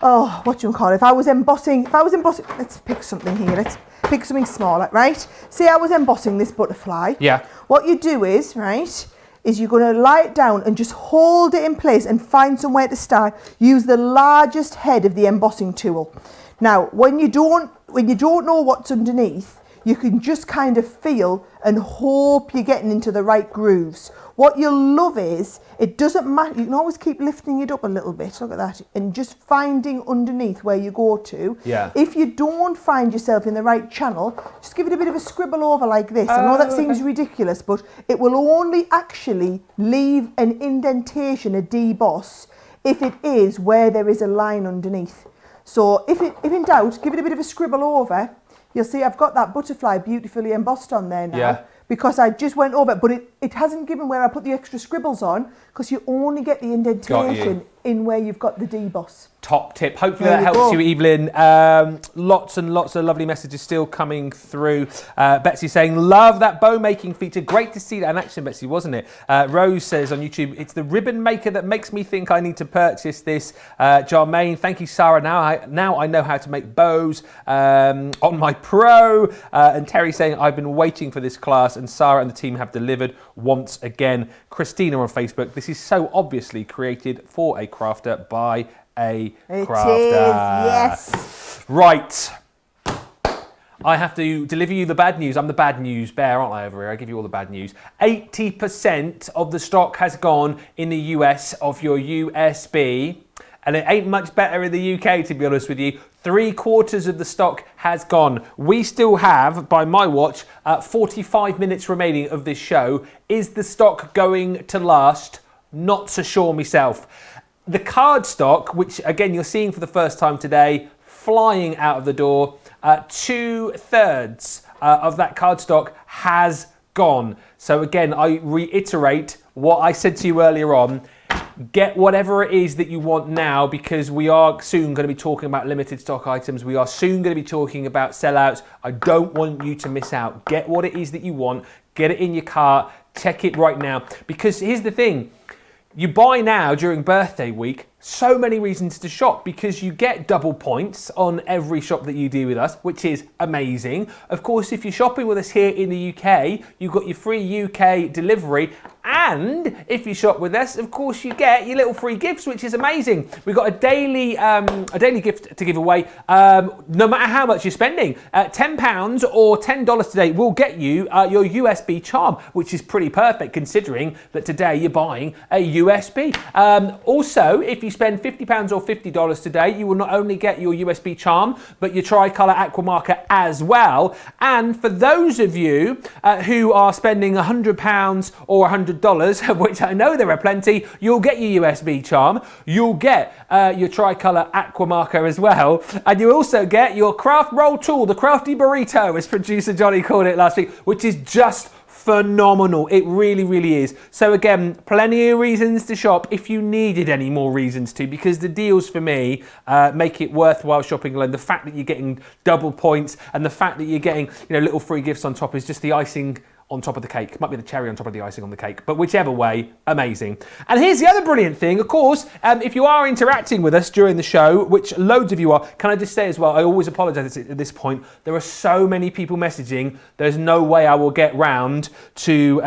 oh, what do you call it? If I was embossing, let's pick something here. Let's pick something smaller, right? Say I was embossing this butterfly. Yeah. What you do is, right, is you're going to lie it down and just hold it in place and find somewhere to start. Use the largest head of the embossing tool. Now, when you don't know what's underneath, you can just kind of feel and hope you're getting into the right grooves. What you'll love is, it doesn't matter, you can always keep lifting it up a little bit, look at that, and just finding underneath where you go to. Yeah. If you don't find yourself in the right channel, just give it a bit of a scribble over like this. I know that seems ridiculous, but it will only actually leave an indentation, a deboss, if it is where there is a line underneath. So if in doubt, give it a bit of a scribble over. You'll see I've got that butterfly beautifully embossed on there now. Yeah. Because I just went over it, but it hasn't given where I put the extra scribbles on, because you only get the indentation in where you've got the deboss. Top tip. Hopefully There that you helps go. you, Evelyn. Lots and lots of lovely messages still coming through. Betsy saying, love that bow making feature. Great to see that in action, Betsy, wasn't it? Rose says on YouTube, it's the ribbon maker that makes me think I need to purchase this. Jarmaine, thank you, Sara. Now I know how to make bows on my Pro. And Terry saying, I've been waiting for this class, and Sara and the team have delivered once again. Christina on Facebook, this is so obviously created for a crafter by a crafter. It is, yes. Right. I have to deliver you the bad news. I'm the bad news bear, aren't I, over here? I give you all the bad news. 80% of the stock has gone in the US of your USB, and it ain't much better in the UK, to be honest with you. 3/4 of the stock has gone. We still have, by my watch, 45 minutes remaining of this show. Is the stock going to last? Not so sure myself. The cardstock, which again you're seeing for the first time today, flying out of the door, 2/3 of that cardstock has gone. So again, I reiterate what I said to you earlier on. Get whatever it is that you want now, because we are soon going to be talking about limited stock items. We are soon going to be talking about sellouts. I don't want you to miss out. Get what it is that you want. Get it in your cart. Check it right now. Because here's the thing. You buy now during birthday week, so many reasons to shop, because you get double points on every shop that you do with us, which is amazing. Of course, if you're shopping with us here in the UK, you've got your free UK delivery. And if you shop with us, of course, you get your little free gifts, which is amazing. We've got a daily gift to give away, no matter how much you're spending. £10 or $10 today will get you your USB charm, which is pretty perfect considering that today you're buying a USB. Also, if you spend £50 or $50 today, you will not only get your USB charm, but your tricolour aqua marker as well. And for those of you who are spending £100 or $100, which I know there are plenty, you'll get your USB charm, you'll get your tricolour aqua marker as well, and you also get your craft roll tool, the crafty burrito, as producer Johnny called it last week, which is just phenomenal. It really, really is. So again, plenty of reasons to shop if you needed any more reasons to, because the deals for me make it worthwhile shopping alone. The fact that you're getting double points and the fact that you're getting, little free gifts on top is just the icing on top of the cake. Might be the cherry on top of the icing on the cake, but whichever way, amazing. And here's the other brilliant thing, of course, if you are interacting with us during the show, which loads of you are, can I just say as well, I always apologise at this point, there are so many people messaging, there's no way I will get round to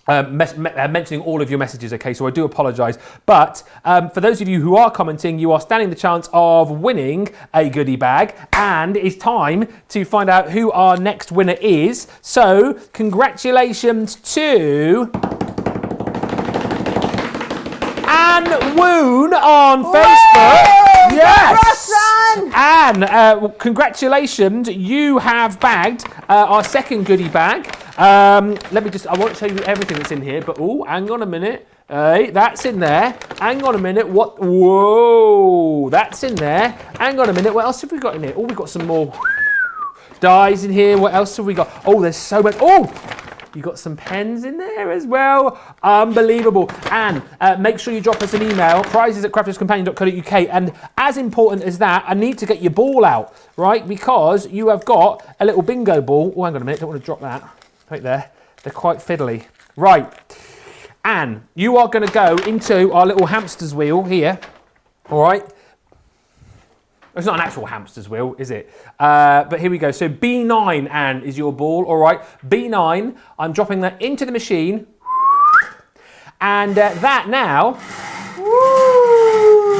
mentioning all of your messages, okay, so I do apologise. But for those of you who are commenting, you are standing the chance of winning a goodie bag, and it's time to find out who our next winner is. So, congratulations to Anne Woon on Facebook. Yes! Anne, congratulations, you have bagged our second goodie bag. I won't show you everything that's in here, but hang on a minute. Hey, that's in there. Hang on a minute. What? Whoa, that's in there. Hang on a minute. What else have we got in here? We've got some more dies in here. What else have we got? There's so much. You got some pens in there as well. Unbelievable. And make sure you drop us an email, prizes@crafterscompanion.co.uk. And as important as that, I need to get your ball out, right? Because you have got a little bingo ball. Hang on a minute. Don't want to drop that. Right there. They're quite fiddly. Right. Anne, you are going to go into our little hamster's wheel here. All right. It's not an actual hamster's wheel, is it? But here we go. So B9, Anne, is your ball. All right, B9, I'm dropping that into the machine. And that now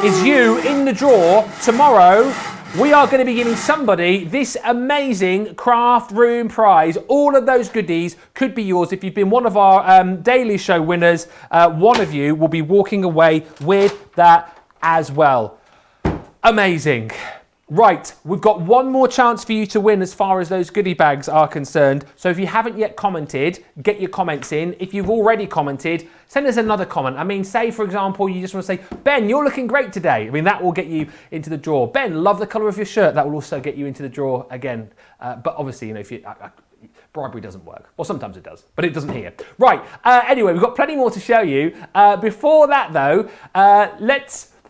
is you in the draw. Tomorrow, we are going to be giving somebody this amazing craft room prize. All of those goodies could be yours. If you've been one of our Daily Show winners, one of you will be walking away with that as well. Amazing. Right, we've got one more chance for you to win as far as those goodie bags are concerned. So if you haven't yet commented, get your comments in. If you've already commented, send us another comment. I mean, say, for example, you just want to say, Ben, you're looking great today. I mean, that will get you into the draw. Ben, love the colour of your shirt. That will also get you into the draw again. But obviously, you know, if you... bribery doesn't work. Well, sometimes it does, but it doesn't here. Right, anyway, we've got plenty more to show you. Before that, though,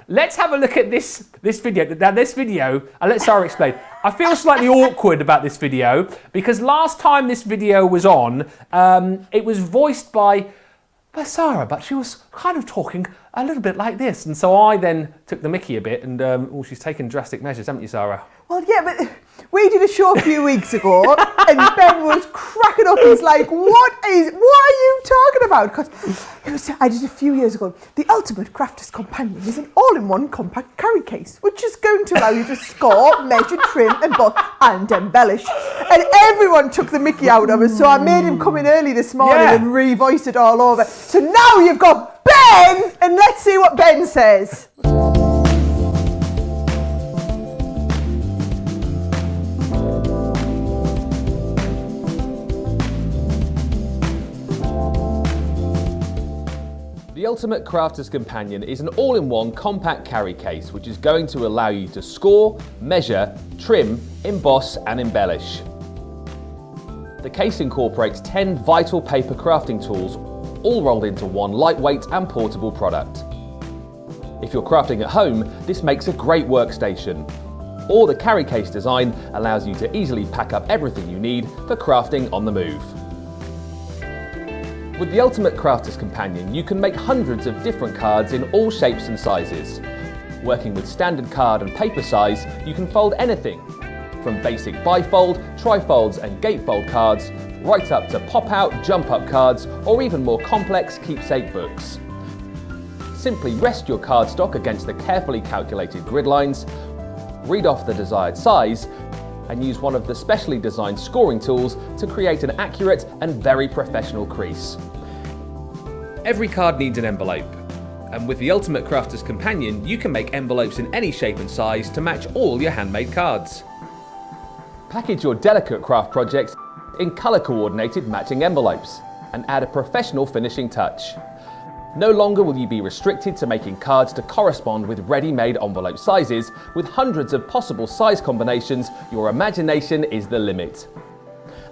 Let's have a look at this video. Now, this video, let Sara explain. I feel slightly awkward about this video because last time this video was on, it was voiced by Sara, but she was kind of talking a little bit like this. And so I then took the mickey a bit and, she's taken drastic measures, haven't you, Sara? Well, yeah, but we did a show a few weeks ago and Ben was cracking up. He's like, what are you talking about? Because I did a few years ago. The Ultimate Crafter's Companion is an all-in-one compact carry case, which is going to allow you to score, measure, trim, emboss and embellish. And everyone took the mickey out of us, so I made him come in early this morning and re-voice it all over. So now you've got Ben, and let's see what Ben says. The Ultimate Crafter's Companion is an all-in-one compact carry case which is going to allow you to score, measure, trim, emboss and embellish. The case incorporates 10 vital paper crafting tools all rolled into one lightweight and portable product. If you're crafting at home, this makes a great workstation. Or the carry case design allows you to easily pack up everything you need for crafting on the move. With the Ultimate Crafter's Companion, you can make hundreds of different cards in all shapes and sizes. Working with standard card and paper size, you can fold anything, from basic bifold, trifolds and gatefold cards, right up to pop-out, jump-up cards, or even more complex keepsake books. Simply rest your cardstock against the carefully calculated grid lines, read off the desired size, and use one of the specially designed scoring tools to create an accurate and very professional crease. Every card needs an envelope, and with the Ultimate Crafter's Companion, you can make envelopes in any shape and size to match all your handmade cards. Package your delicate craft projects in colour-coordinated matching envelopes and add a professional finishing touch. No longer will you be restricted to making cards to correspond with ready-made envelope sizes. With hundreds of possible size combinations, your imagination is the limit.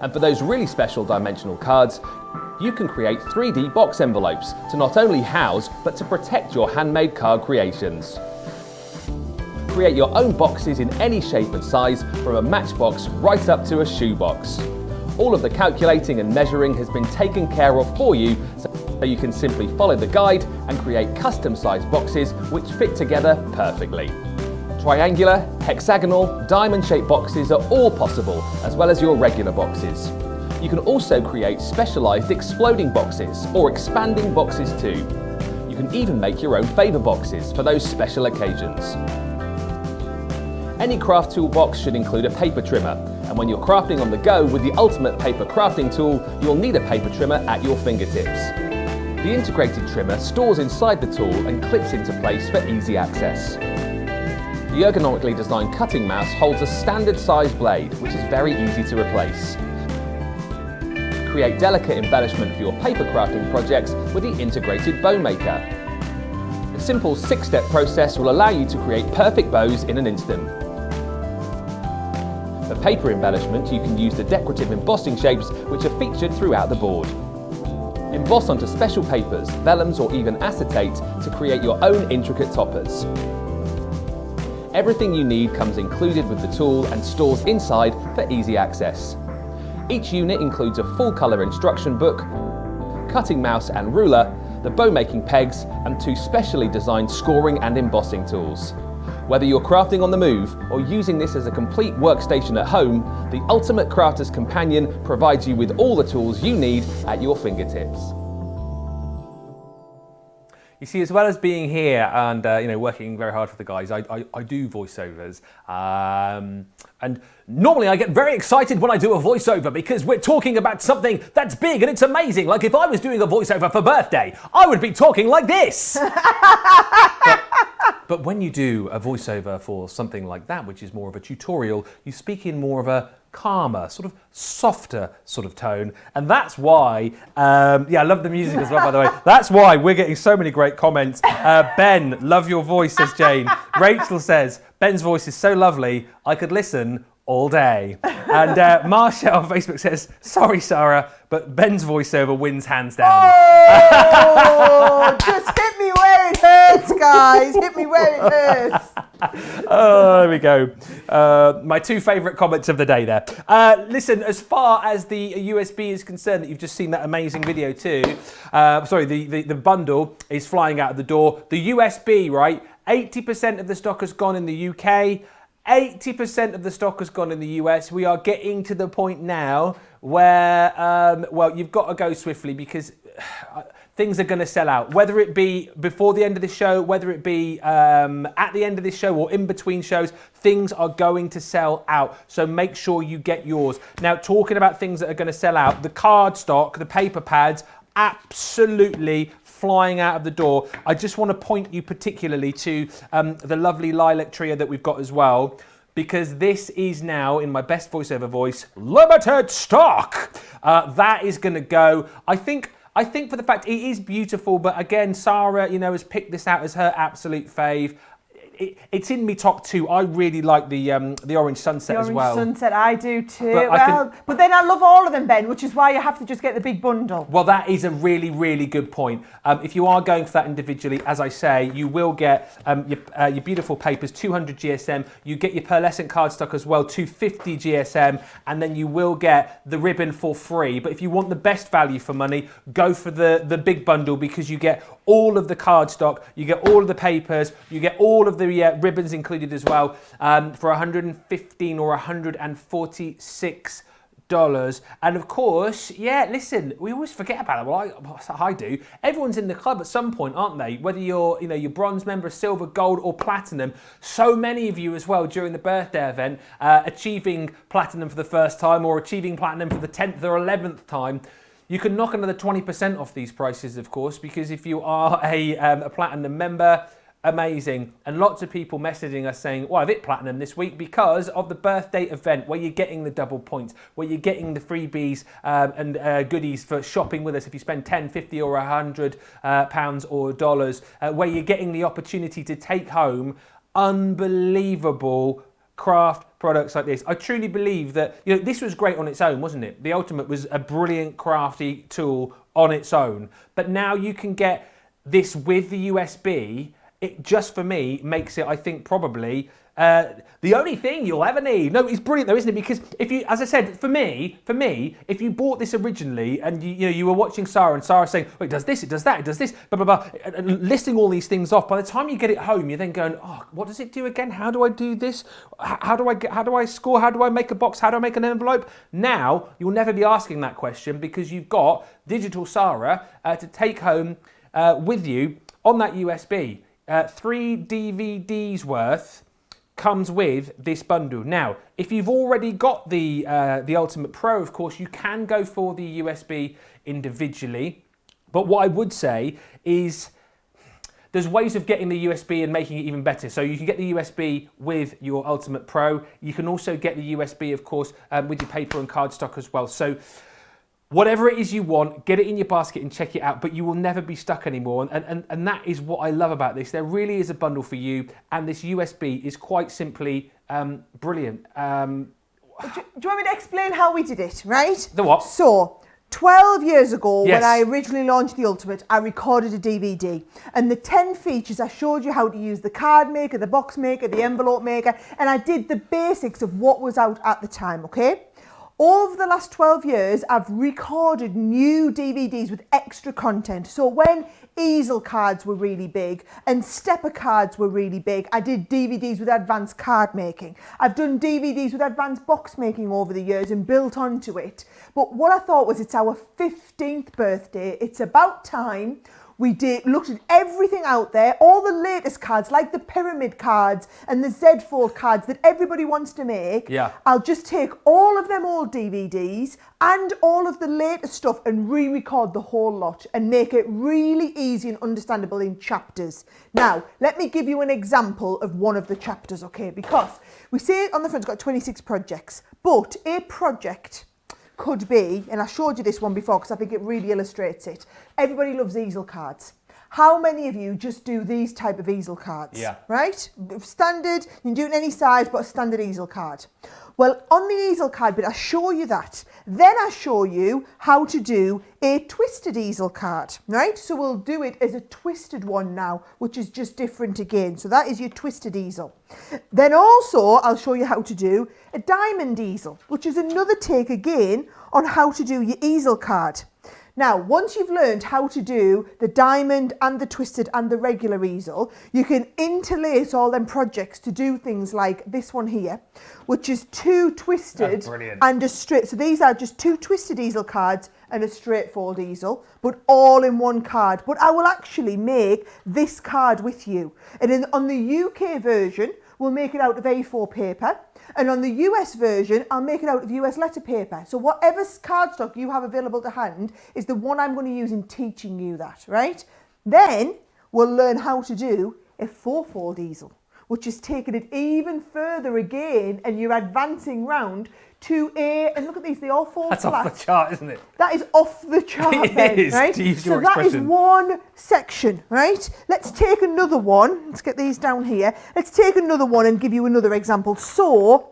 And for those really special dimensional cards, you can create 3D box envelopes to not only house, but to protect your handmade card creations. Create your own boxes in any shape and size, from a matchbox right up to a shoebox. All of the calculating and measuring has been taken care of for you, so you can simply follow the guide and create custom-sized boxes which fit together perfectly. Triangular, hexagonal, diamond-shaped boxes are all possible, as well as your regular boxes. You can also create specialised exploding boxes or expanding boxes too. You can even make your own favour boxes for those special occasions. Any craft tool box should include a paper trimmer, and when you're crafting on the go with the Ultimate Paper Crafting Tool, you'll need a paper trimmer at your fingertips. The integrated trimmer stores inside the tool and clips into place for easy access. The ergonomically designed cutting mouse holds a standard size blade, which is very easy to replace. Create delicate embellishment for your paper crafting projects with the integrated bow maker. The simple 6-step process will allow you to create perfect bows in an instant. For paper embellishment, you can use the decorative embossing shapes which are featured throughout the board. Emboss onto special papers, vellums or even acetate to create your own intricate toppers. Everything you need comes included with the tool and stores inside for easy access. Each unit includes a full colour instruction book, cutting mouse and ruler, the bow making pegs and 2 specially designed scoring and embossing tools. Whether you're crafting on the move or using this as a complete workstation at home, the Ultimate Crafter's Companion provides you with all the tools you need at your fingertips. You see, as well as being here and working very hard for the guys, I do voiceovers, and normally I get very excited when I do a voiceover because we're talking about something that's big and it's amazing. Like if I was doing a voiceover for birthday, I would be talking like this. But when you do a voiceover for something like that, which is more of a tutorial, you speak in more of a calmer, sort of softer sort of tone. And that's why, I love the music as well, by the way. That's why we're getting so many great comments. Ben, love your voice, says Jane. Rachel says, Ben's voice is so lovely, I could listen all day. And Marsha on Facebook says, sorry, Sara, but Ben's voiceover wins hands down. Oh, just hit me where it hurts, guys. Hit me where it hurts. Oh, there we go. My two favourite comments of the day there. Listen, as far as the USB is concerned, that you've just seen that amazing video too. The bundle is flying out of the door. The USB, right? 80% of the stock has gone in the UK. 80% of the stock has gone in the US. We are getting to the point now where, you've got to go swiftly because things are going to sell out. Whether it be before the end of the show, whether it be at the end of this show or in between shows, things are going to sell out. So make sure you get yours. Now, talking about things that are going to sell out, the cardstock, the paper pads, absolutely flying out of the door. I just want to point you particularly to the lovely lilac trio that we've got as well, because this is now, in my best voiceover voice, limited stock. That is going to go. I think for the fact it is beautiful, but again, Sara, has picked this out as her absolute fave. It's in me top two. I really like the orange sunset as well. Orange sunset, I do too. But but then I love all of them, Ben, which is why you have to just get the big bundle. Well, that is a really, really good point. If you are going for that individually, as I say, you will get your beautiful papers, 200 GSM. You get your pearlescent cardstock as well, 250 GSM, and then you will get the ribbon for free. But if you want the best value for money, go for the big bundle because you get all of the cardstock, you get all of the papers, you get all of the ribbons included as well for $115 or $146. And of course, listen, we always forget about it. Well, I do. Everyone's in the club at some point, aren't they? Whether you're, your bronze member, silver, gold, or platinum. So many of you as well during the birthday event achieving platinum for the first time or achieving platinum for the 10th or 11th time. You can knock another 20% off these prices, of course, because if you are a platinum member, amazing. And lots of people messaging us saying, well, I've hit platinum this week because of the birthday event where you're getting the double points, where you're getting the freebies and goodies for shopping with us if you spend 10, 50 or 100 pounds or dollars, where you're getting the opportunity to take home unbelievable craft products like this. I truly believe that this was great on its own, wasn't it? The Ultimate was a brilliant crafty tool on its own, but now you can get this with the USB. It just for me makes it, I think, probably the only thing you'll ever need. No, it's brilliant though, isn't it? Because if you, as I said, for me, if you bought this originally and you were watching Sara and Sara saying, oh, it does this, it does that, it does this, blah, blah, blah, and listing all these things off, by the time you get it home, you're then going, oh, what does it do again? How do I do this? How do I score? How do I make a box? How do I make an envelope? Now, you'll never be asking that question because you've got digital Sara to take home with you on that USB. 3 DVDs worth comes with this bundle. Now, if you've already got the Ultimate Pro, of course, you can go for the USB individually. But what I would say is there's ways of getting the USB and making it even better. So you can get the USB with your Ultimate Pro. You can also get the USB, of course, with your paper and cardstock as well. So whatever it is you want, get it in your basket and check it out, but you will never be stuck anymore. And that is what I love about this. There really is a bundle for you, and this USB is quite simply brilliant. Do you want me to explain how we did it, right? The what? So, 12 years ago, Yes. when I originally launched the Ultimate, I recorded a DVD. And the 10 features, I showed you how to use the card maker, the box maker, the envelope maker, and I did the basics of what was out at the time, okay? Over the last 12 years, I've recorded new DVDs with extra content. So when easel cards were really big and stepper cards were really big, I did DVDs with advanced card making. I've done DVDs with advanced box making over the years and built onto it. But what I thought was, it's our 15th birthday. It's about time we looked at everything out there, all the latest cards, like the pyramid cards and the Z-fold cards that everybody wants to make. Yeah. I'll just take all of them old DVDs and all of the latest stuff and re-record the whole lot and make it really easy and understandable in chapters. Now, let me give you an example of one of the chapters, okay? Because we see it on the front, it's got 26 projects, but a project could be, and I showed you this one before because I think it really illustrates it. Everybody loves easel cards. How many of you just do these type of easel cards? Yeah. Right? Standard, you can do it in any size, but a standard easel card. Well, on the easel card bit, I show you that. Then I show you how to do a twisted easel card, right? So we'll do it as a twisted one now, which is just different again. So that is your twisted easel. Then also, I'll show you how to do a diamond easel, which is another take again on how to do your easel card. Now, once you've learned how to do the diamond and the twisted and the regular easel, you can interlace all them projects to do things like this one here, which is two twisted and a straight. So these are just two twisted easel cards and a straightforward easel, but all in one card. But I will actually make this card with you. And on the UK version, we'll make it out of A4 paper. And on the US version, I'll make it out of US letter paper. So whatever cardstock you have available to hand is the one I'm going to use in teaching you that, right? Then we'll learn how to do a 4-fold easel, which is taking it even further again, and you're advancing round to and look at these, they all fold That's flat. off the chart, isn't it? That is off the chart, It then, is, right? to use So your that is expression. one section, right? Let's take another one. Let's get these down here. Let's take another one and give you another example. So,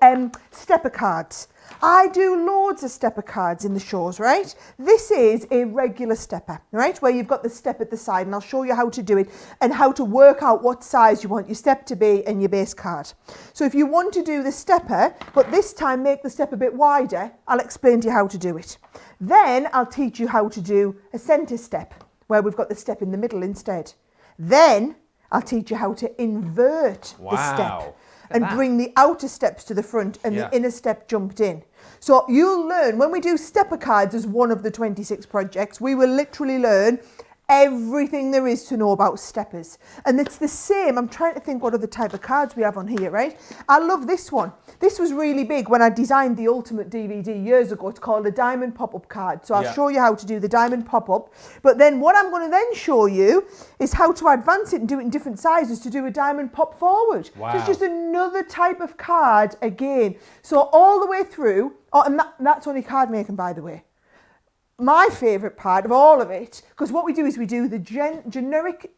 stepper cards. I do loads of stepper cards in the shows, right? This is a regular stepper, right? Where you've got the step at the side, and I'll show you how to do it and how to work out what size you want your step to be and your base card. So if you want to do the stepper, but this time make the step a bit wider, I'll explain to you how to do it. Then I'll teach you how to do a centre step, where we've got the step in the middle instead. Then I'll teach you how to invert the step and bring the outer steps to the front and the inner step jumped in. So you'll learn, when we do stepper cards as one of the 26 projects, we will literally learn everything there is to know about steppers. And it's the same, I'm trying to think what other type of cards we have on here, right? I love this one. This was really big when I designed the Ultimate DVD years ago. It's called a diamond pop-up card. So I'll show you how to do the diamond pop-up. But then what I'm going to then show you is how to advance it and do it in different sizes to do a diamond pop forward. Wow. So it's just another type of card again. So all the way through, and that's only card making, by the way. My favourite part of all of it, because what we do is we do the generic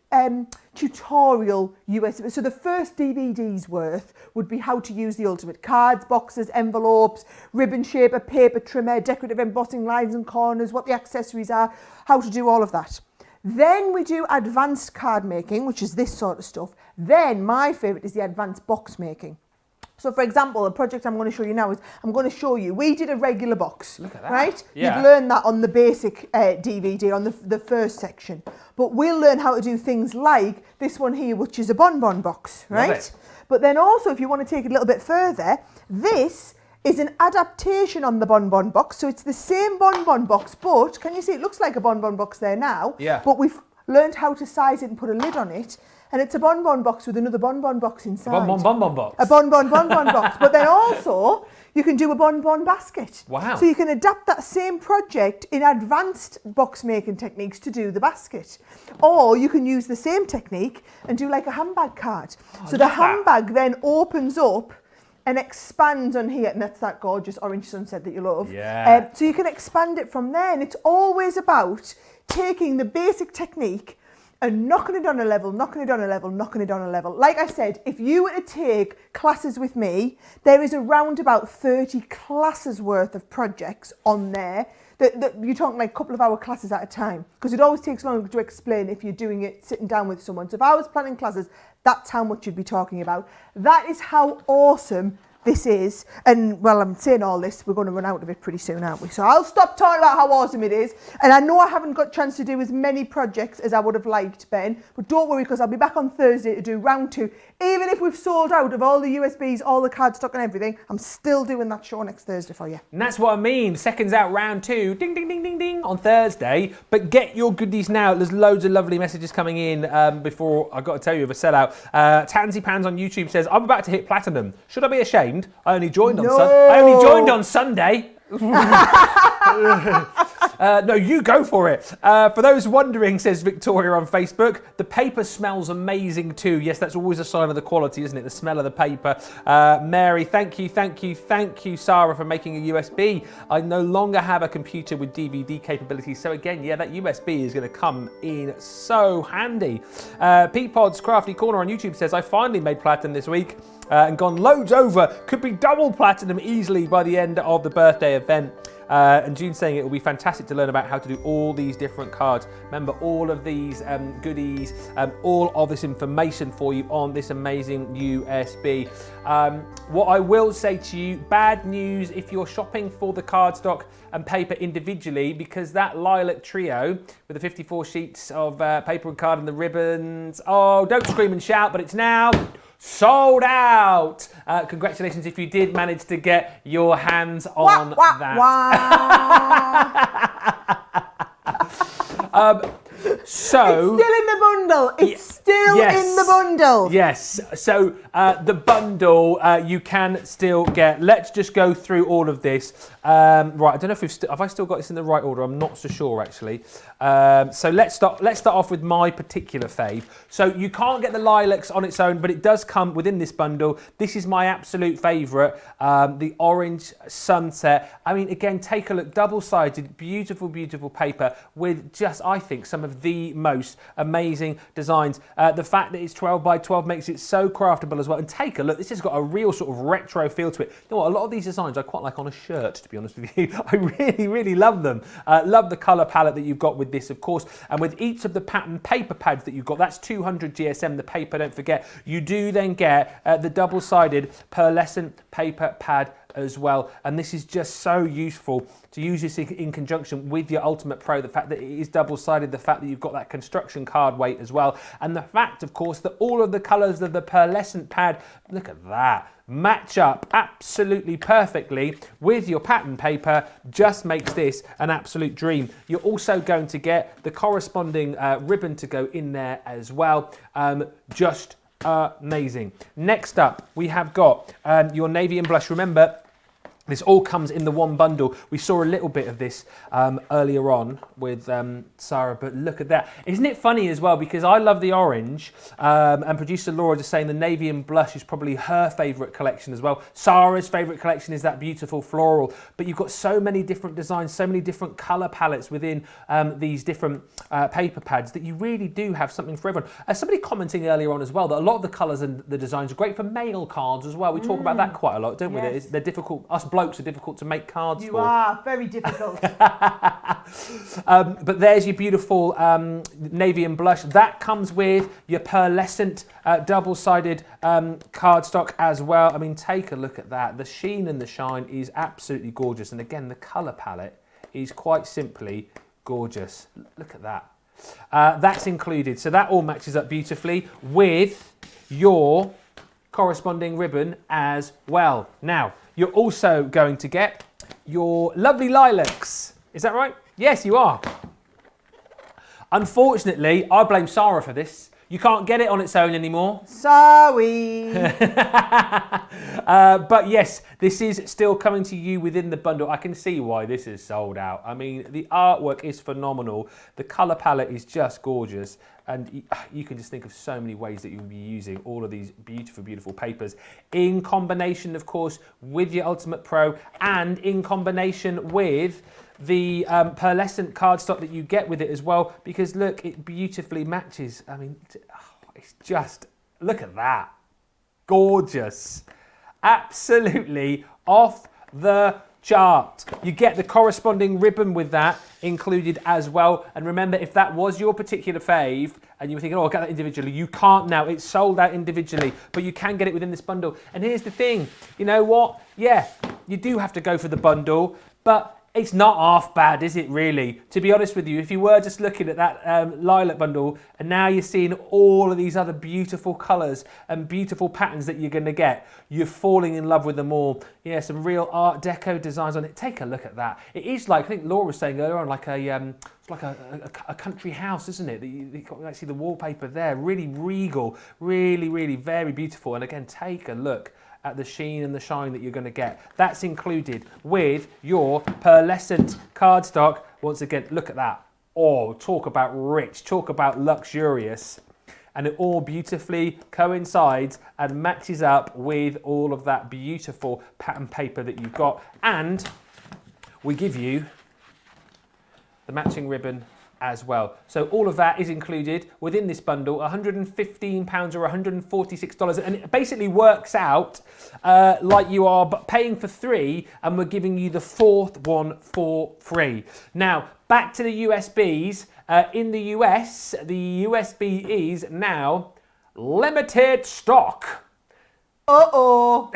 tutorial US. So the first DVD's worth would be how to use the Ultimate: cards, boxes, envelopes, ribbon shaper, paper trimmer, decorative embossing, lines and corners, what the accessories are, how to do all of that. Then we do advanced card making, which is this sort of stuff. Then my favourite is the advanced box making. So for example, a project I'm going to show you now is, I'm going to show you, we did a regular box. Look at that. Right? Yeah. You've learned that on the basic DVD, on the first section. But we'll learn how to do things like this one here, which is a bonbon box, right? Love it. But then also, if you want to take it a little bit further, this is an adaptation on the bonbon box. So it's the same bonbon box, but can you see it looks like a bonbon box there now? Yeah. But we've learned how to size it and put a lid on it. And it's a bonbon box with another bonbon box inside. Bonbon box. A bonbon box. But then also, you can do a bonbon basket. Wow. So you can adapt that same project in advanced box making techniques to do the basket. Or you can use the same technique and do like a handbag card. So the handbag then opens up and expands on here. And that's that gorgeous orange sunset that you love. Yeah. So you can expand it from there. And it's always about taking the basic technique and knocking it on a level, knocking it on a level, knocking it on a level. Like I said, if you were to take classes with me, there is around about 30 classes worth of projects on there. That you're talking like a couple of hour classes at a time, because it always takes longer to explain if you're doing it sitting down with someone. So if I was planning classes, that's how much you'd be talking about. That is how awesome this is. And well, I'm saying all this, we're going to run out of it pretty soon, aren't we? So I'll stop talking about how awesome it is. And I know I haven't got a chance to do as many projects as I would have liked, Ben, but don't worry, because I'll be back on Thursday to do round 2. Even if we've sold out of all the USBs, all the cardstock and everything, I'm still doing that show next Thursday for you. And that's what I mean. Seconds out, round 2. Ding, ding, ding, ding, ding on Thursday. But get your goodies now. There's loads of lovely messages coming in before I got to tell you of a sellout. Tansy Pans on YouTube says, I'm about to hit platinum. Should I be ashamed? I only joined on Sunday. No, you go for it. For those wondering, says Victoria on Facebook, the paper smells amazing too. Yes, that's always a sign of the quality, isn't it? The smell of the paper. Mary, thank you, Sara, for making a USB. I no longer have a computer with DVD capabilities. So again, yeah, that USB is going to come in so handy. Peapod's Crafty Corner on YouTube says, I finally made platinum this week and gone loads over. Could be double platinum easily by the end of the birthday event. And June's saying it will be fantastic to learn about how to do all these different cards. Remember, all of these goodies, all of this information for you on this amazing USB. What I will say to you, bad news if you're shopping for the cardstock and paper individually, because that lilac trio with the 54 sheets of paper and card and the ribbons, oh, don't scream and shout, but it's now sold out. Congratulations if you did manage to get your hands on that. So it's still in the bundle. It's still in the bundle. Yes. So the bundle you can still get. Let's just go through all of this. Right. I don't know if have I still got this in the right order. I'm not so sure actually. So let's start off with my particular fave. So you can't get the lilacs on its own, but it does come within this bundle. This is my absolute favourite, the orange sunset. I mean, again, take a look, double-sided, beautiful, beautiful paper with just, I think, some of the most amazing designs. The fact that it's 12 by 12 makes it so craftable as well. And take a look, this has got a real sort of retro feel to it. You know what, a lot of these designs I quite like on a shirt, to be honest with you. I really, really love them. Love the colour palette that you've got with this, of course, and with each of the pattern paper pads that you've got, that's 200 GSM, the paper, don't forget. You do then get the double-sided pearlescent paper pad as well, and this is just so useful to use this in conjunction with your Ultimate Pro. The fact that it is double-sided, the fact that you've got that construction card weight as well, and the fact, of course, that all of the colours of the pearlescent pad, look at that, match up absolutely perfectly with your pattern paper, just makes this an absolute dream. You're also going to get the corresponding ribbon to go in there as well. Just amazing. Next up, we have got your navy and blush. Remember, this all comes in the one bundle. We saw a little bit of this earlier on with Sara, but look at that. Isn't it funny as well, because I love the orange, and producer Laura just saying the navy and blush is probably her favourite collection as well. Sara's favourite collection is that beautiful floral, but you've got so many different designs, so many different colour palettes within these different paper pads that you really do have something for everyone. Somebody commenting earlier on as well that a lot of the colours and the designs are great for mail cards as well. We talk about that quite a lot, don't we? They're difficult, us blokes are difficult to make cards for. You are, very difficult. But there's your beautiful navy and blush. That comes with your pearlescent double-sided cardstock as well. I mean, take a look at that. The sheen and the shine is absolutely gorgeous. And again, the colour palette is quite simply gorgeous. Look at that. That's included. So that all matches up beautifully with your corresponding ribbon as well. Now, you're also going to get your lovely lilacs. Is that right? Yes, you are. Unfortunately, I blame Sara for this. You can't get it on its own anymore. Sorry. But yes, this is still coming to you within the bundle. I can see why this is sold out. I mean, the artwork is phenomenal. The colour palette is just gorgeous. And you can just think of so many ways that you'll be using all of these beautiful, beautiful papers in combination, of course, with your Ultimate Pro and in combination with the pearlescent cardstock that you get with it as well, because look, it beautifully matches. I mean, it's just, look at that. Gorgeous. Absolutely off the chart. You get the corresponding ribbon with that included as well. And remember, if that was your particular fave and you were thinking, oh, I'll get that individually, you can't now. It's sold out individually, but you can get it within this bundle. And here's the thing, you know what? Yeah, you do have to go for the bundle, but it's not half bad, is it really? To be honest with you, if you were just looking at that lilac bundle and now you're seeing all of these other beautiful colours and beautiful patterns that you're going to get, you're falling in love with them all. Yeah, some real Art Deco designs on it. Take a look at that. It is like, I think Laura was saying earlier on, like it's like a country house, isn't it? You can see the wallpaper there, really regal, really, really very beautiful. And again, take a look at the sheen and the shine that you're going to get. That's included with your pearlescent cardstock. Once again, look at that. Oh, talk about rich, talk about luxurious. And it all beautifully coincides and matches up with all of that beautiful pattern paper that you've got. And we give you the matching ribbon as well. So all of that is included within this bundle, £115 or $146, and it basically works out like you are paying for 3 and we're giving you the 4th one for free. Now, back to the USBs. In the US, the USB is now limited stock. Uh-oh.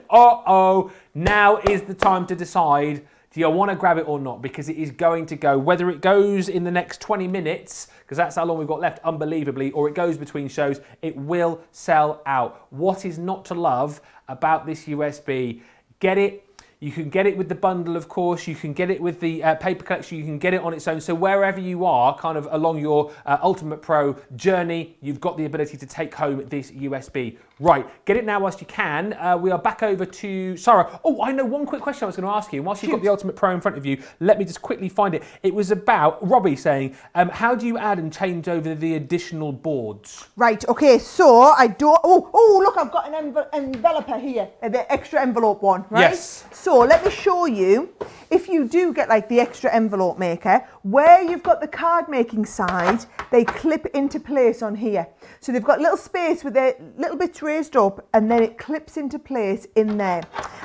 Uh-oh. Now is the time to decide, do you want to grab it or not? Because it is going to go, whether it goes in the next 20 minutes, because that's how long we've got left, unbelievably, or it goes between shows, it will sell out. What is not to love about this USB? Get it. You can get it with the bundle, of course. You can get it with the paper collection. You can get it on its own. So wherever you are, kind of along your Ultimate Pro journey, you've got the ability to take home this USB. Right, get it now whilst you can. We are back over to Sara. Oh, I know one quick question I was going to ask you. Whilst you've got the Ultimate Pro in front of you, let me just quickly find it. It was about Robbie saying, how do you add and change over the additional boards? Right, okay, so I don't... Oh, look, I've got an enveloper here, the extra envelope one, right? Yes. So let me show you, if you do get like the extra envelope maker, where you've got the card making side, they clip into place on here. So they've got little space with their little bits raised up, and then it clips into place in there.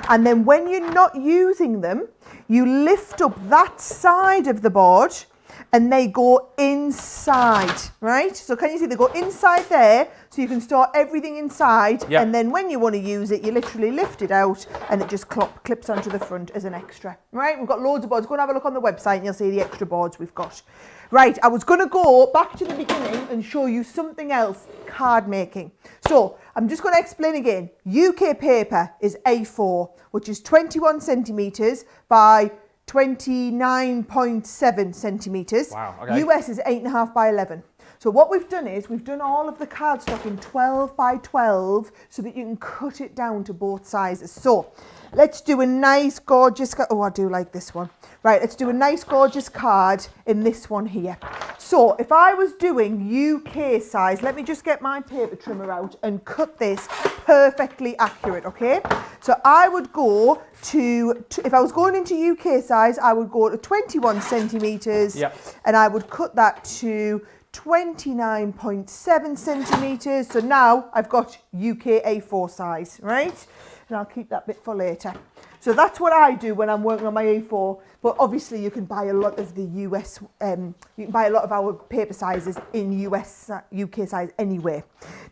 And then when you're not using them, you lift up that side of the board and they go inside, right? So can you see they go inside there, so you can store everything inside, yep. And then when you want to use it, you literally lift it out and it just clips onto the front as an extra, right? We've got loads of boards. Go and have a look on the website and you'll see the extra boards we've got. Right, I was going to go back to the beginning and show you something else, card making. So I'm just going to explain again. UK paper is A4, which is 21 centimetres by 29.7 centimetres. Wow, okay. US is 8.5 by 11. So what we've done is we've done all of the cardstock in 12 by 12 so that you can cut it down to both sizes. So let's do a nice gorgeous, oh, I do like this one. Right, let's do a nice gorgeous card in this one here. So if I was doing UK size, let me just get my paper trimmer out and cut this perfectly accurate, okay? So I would go to, if I was going into UK size, I would go to 21 centimetres, yep. And I would cut that to 29.7 centimetres. So now I've got UK A4 size, right? And I'll keep that bit for later. So that's what I do when I'm working on my A4. But obviously you can buy a lot of the US, you can buy a lot of our paper sizes in UK size anyway.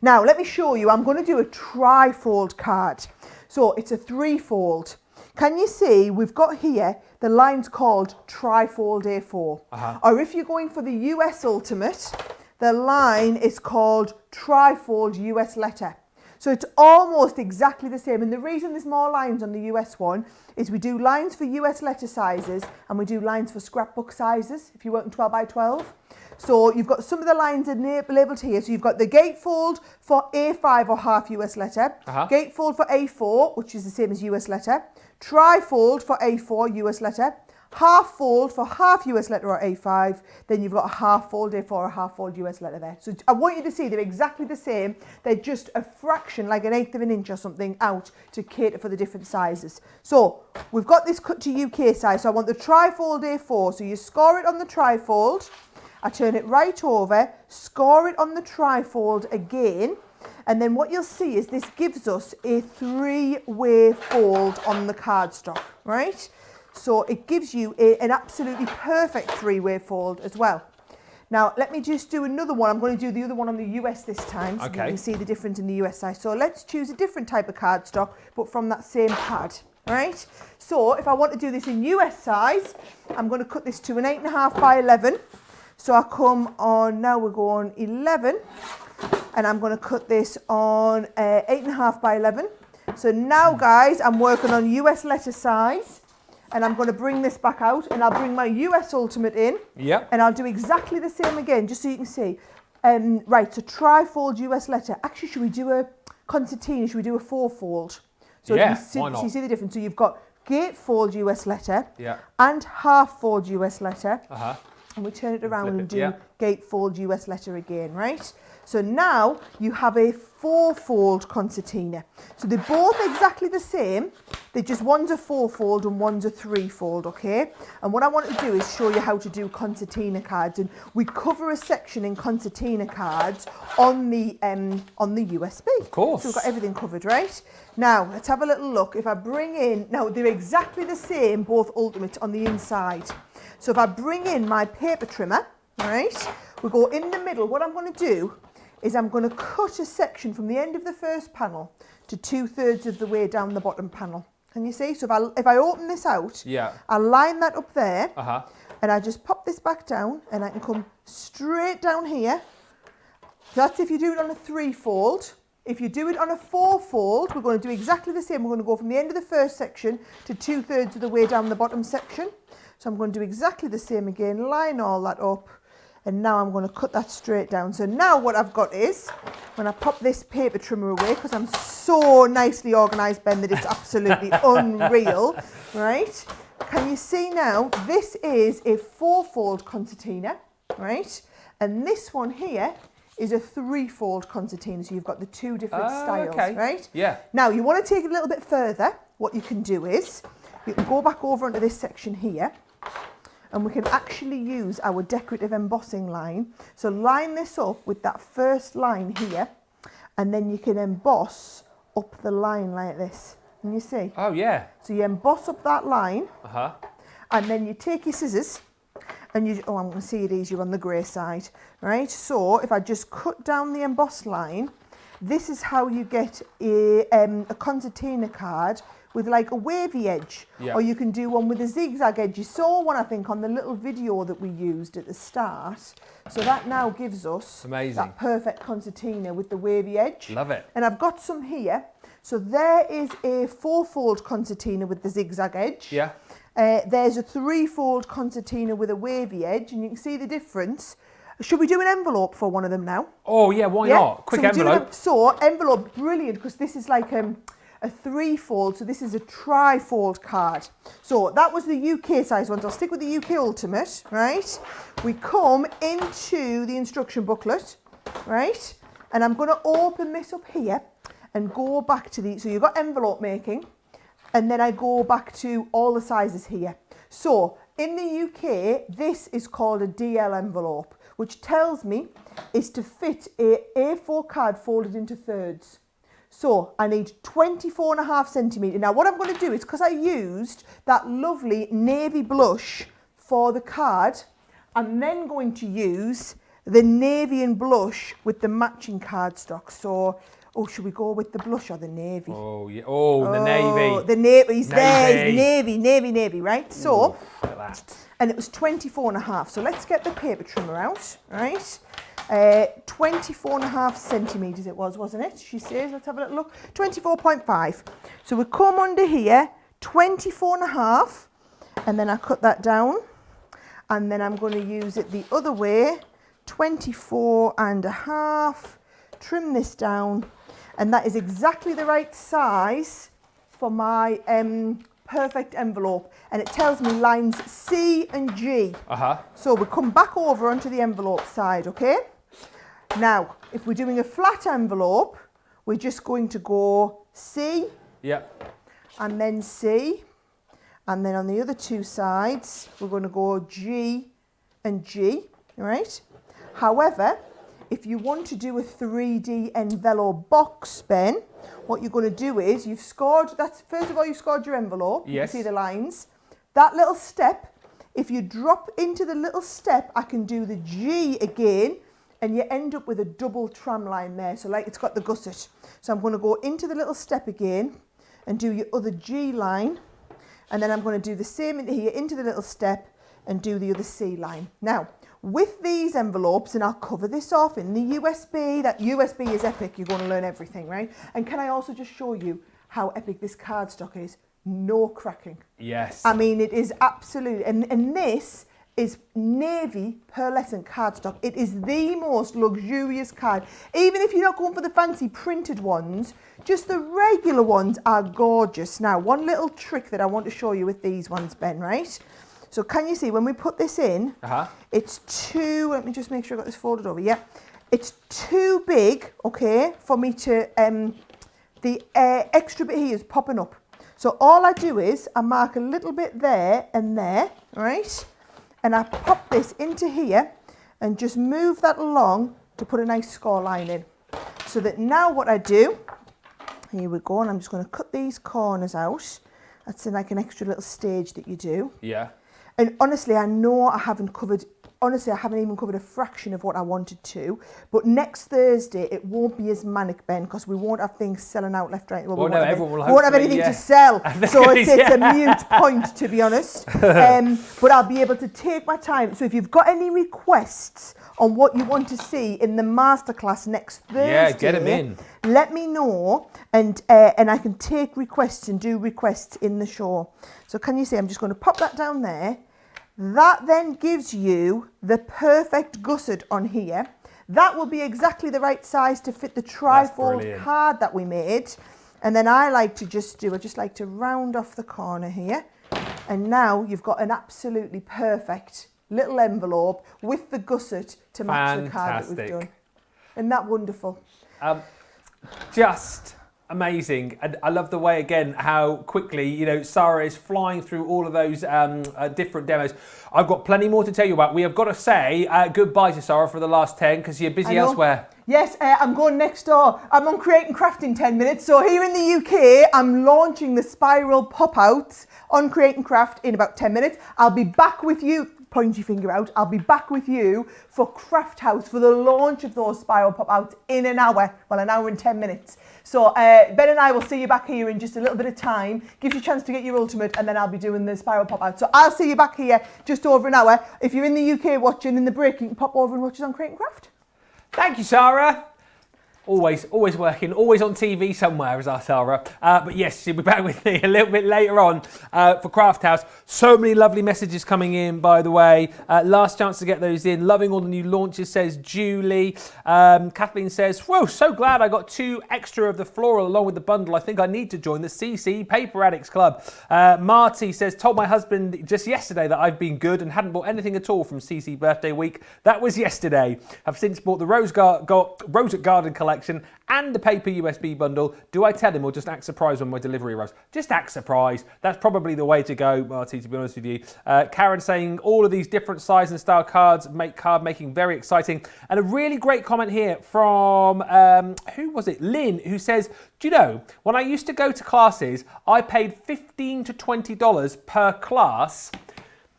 Now let me show you, I'm going to do a tri-fold card. So it's a 3-fold. Can you see we've got here the line's called tri-fold A4. Or if you're going for the US Ultimate, the line is called tri-fold US letter. So it's almost exactly the same. And the reason there's more lines on the US one is we do lines for US letter sizes and we do lines for scrapbook sizes if you're working 12 by 12. So you've got some of the lines labelled here. So you've got the gatefold for A5 or half US letter, gatefold for A4, which is the same as US letter, trifold for A4 US letter, half fold for half US letter or A5, then you've got a half fold A4 or half fold US letter there. So I want you to see they're exactly the same. They're just a fraction, like 1/8 of an inch or something out to cater for the different sizes. So we've got this cut to UK size. So I want the trifold A4. So you score it on the trifold. I turn it right over, score it on the trifold again, And then what you'll see is this gives us a 3-way fold on the cardstock, right? So it gives you an absolutely perfect 3-way fold as well. Now, let me just do another one. I'm going to do the other one on the US this time, so you can see the difference in the US size. So let's choose a different type of cardstock, but from that same pad, right? So if I want to do this in US size, I'm going to cut this to an 8.5 by 11. So I come on, now we're going 11, and I'm going to cut this on 8.5 by 11. So now, guys, I'm working on US letter size. And I'm going to bring this back out, and I'll bring my US Ultimate in. Yep. And I'll do exactly the same again, just so you can see. Right, so tri-fold US letter. Actually, should we do a concertina? Should we do a 4-fold? So yeah, why not? So you see the difference. So you've got gatefold US letter and half-fold US letter. And we turn it around and do gatefold US letter again, right? So now you have a 4-fold concertina. So they're both exactly the same. They're just one's a 4-fold and one's a 3-fold, okay? And what I want to do is show you how to do concertina cards. And we cover a section in concertina cards on the USB. Of course. So we've got everything covered, right? Now, let's have a little look. If I bring in, now they're exactly the same, both Ultimates on the inside. So if I bring in my paper trimmer, right, we go in the middle. What I'm going to do is I'm going to cut a section from the end of the first panel to 2/3 of the way down the bottom panel. Can you see? So if I open this out, I line that up there, and I just pop this back down, and I can come straight down here. That's if you do it on a 3-fold. If you do it on a 4-fold, we're going to do exactly the same. We're going to go from the end of the first section to 2/3 of the way down the bottom section. So I'm going to do exactly the same again, line all that up, and now I'm going to cut that straight down. So now what I've got is, when I pop this paper trimmer away, because I'm so nicely organised, Ben, that it's absolutely unreal, right? Can you see now, this is a 4-fold concertina, right? And this one here is a 3-fold concertina, so you've got the two different styles, right? Yeah. Now, you want to take it a little bit further. What you can do is, you can go back over into this section here, and we can actually use our decorative embossing line. So line this up with that first line here, and then you can emboss up the line like this. Can you see? Oh, yeah. So you emboss up that line, and then you take your scissors, and you, I'm going to see it easier on the grey side, right? So if I just cut down the embossed line, this is how you get a concertina card with like a wavy edge, or you can do one with a zigzag edge. You saw one, I think, on the little video that we used at the start. So that now gives us that perfect concertina with the wavy edge. Love it. And I've got some here. So there is a 4-fold concertina with the zigzag edge. Yeah. There's a 3-fold concertina with a wavy edge, and you can see the difference. Should we do an envelope for one of them now? Oh yeah, why not? Quick envelope. So envelope, brilliant, because this is like a 3-fold, so this is a tri-fold card. So that was the UK size ones. I'll stick with the UK Ultimate, right? We come into the instruction booklet, right? And I'm going to open this up here and go back to so you've got envelope making, and then I go back to all the sizes here. So in the UK, this is called a DL envelope, which tells me is to fit a A4 card folded into thirds. So I need 24.5 centimetres. Now what I'm going to do is, because I used that lovely navy blush for the card, I'm then going to use the navy and blush with the matching cardstock. So, should we go with the blush or the navy? Oh, yeah. Oh, the navy. The navy's there. Navy, right? So, look at that. And it was 24.5. So let's get the paper trimmer out, right? 24.5 centimetres it was, wasn't it? She says, let's have a little look. 24.5. So we come under here, 24.5, and then I cut that down, and then I'm going to use it the other way, 24.5, trim this down, and that is exactly the right size for my perfect envelope, and it tells me lines C and G. So we come back over onto the envelope side, okay? Now, if we're doing a flat envelope, we're just going to go C, and then C, and then on the other two sides, we're going to go G and G, right? However, if you want to do a 3D envelope box, Ben, what you're going to do is you've scored, first of all, you've scored your envelope. Yes. You can see the lines. That little step, if you drop into the little step, I can do the G again, and you end up with a double tram line there. So like it's got the gusset. So I'm going to go into the little step again and do your other G line. And then I'm going to do the same into here, into the little step, and do the other C line. Now, with these envelopes, and I'll cover this off in the USB, that USB is epic, you're going to learn everything, right? And can I also just show you how epic this cardstock is? No cracking. Yes. I mean, it is absolute, and this is navy pearlescent cardstock. It is the most luxurious card. Even if you're not going for the fancy printed ones, just the regular ones are gorgeous. Now, one little trick that I want to show you with these ones, Ben, right? So can you see when we put this in, it's too, let me just make sure I got this folded over, yeah. It's too big, okay, for me to, the extra bit here is popping up. So all I do is I mark a little bit there and there, right? And I pop this into here and just move that along to put a nice score line in. So that now what I do, here we go, and I'm just going to cut these corners out. That's like an extra little stage that you do. Yeah. And honestly, I know I haven't covered, honestly, I haven't even covered a fraction of what I wanted to. But next Thursday, it won't be as manic, Ben, because we won't have things selling out left, right. Well, no, everyone will we won't have hopefully, anything to sell. So it's a mute point, to be honest. But I'll be able to take my time. So if you've got any requests on what you want to see in the masterclass next Thursday, yeah, get them in. Let me know, and I can take requests and do requests in the show. So can you see, I'm just going to pop that down there. That then gives you the perfect gusset on here. That will be exactly the right size to fit the trifold card that we made. And then I like to just like to round off the corner here. And now you've got an absolutely perfect little envelope with the gusset to match the card that we've done. Isn't that wonderful? Just amazing. And I love the way, again, how quickly, you know, Sara is flying through all of those different demos. I've got plenty more to tell you about. We have got to say goodbye to Sara for the last 10 because you're busy elsewhere. Yes, I'm going next door. I'm on Create and Craft in 10 minutes. So here in the UK, I'm launching the spiral pop-outs on Create and Craft in about 10 minutes. I'll be back with you. Point your finger out. I'll be back with you for Craft House for the launch of those spiral pop-outs in an hour. Well, an hour and 10 minutes. So Ben and I will see you back here in just a little bit of time. Gives you a chance to get your ultimate, and then I'll be doing the spiral pop-out. So I'll see you back here just over an hour. If you're in the UK watching in the break, you can pop over and watch us on Create and Craft. Thank you, Sara. Always working, always on TV somewhere, is our Sara. But yes, she'll be back with me a little bit later on for Craft House. So many lovely messages coming in, by the way. Last chance to get those in. Loving all the new launches, says Julie. Kathleen says, whoa, so glad I got 2 extra of the Floral along with the bundle. I think I need to join the CC Paper Addicts Club. Marty says, told my husband just yesterday that I've been good and hadn't bought anything at all from CC Birthday Week. That was yesterday. I've since bought the Rose Garden Collection and the paper USB bundle. Do I tell him or just act surprised when my delivery arrives? Just act surprised. That's probably the way to go, Marty, to be honest with you. Karen saying all of these different size and style cards make card making very exciting. And a really great comment here from, who was it? Lynn, who says, do you know, when I used to go to classes, I paid $15 to $20 per class.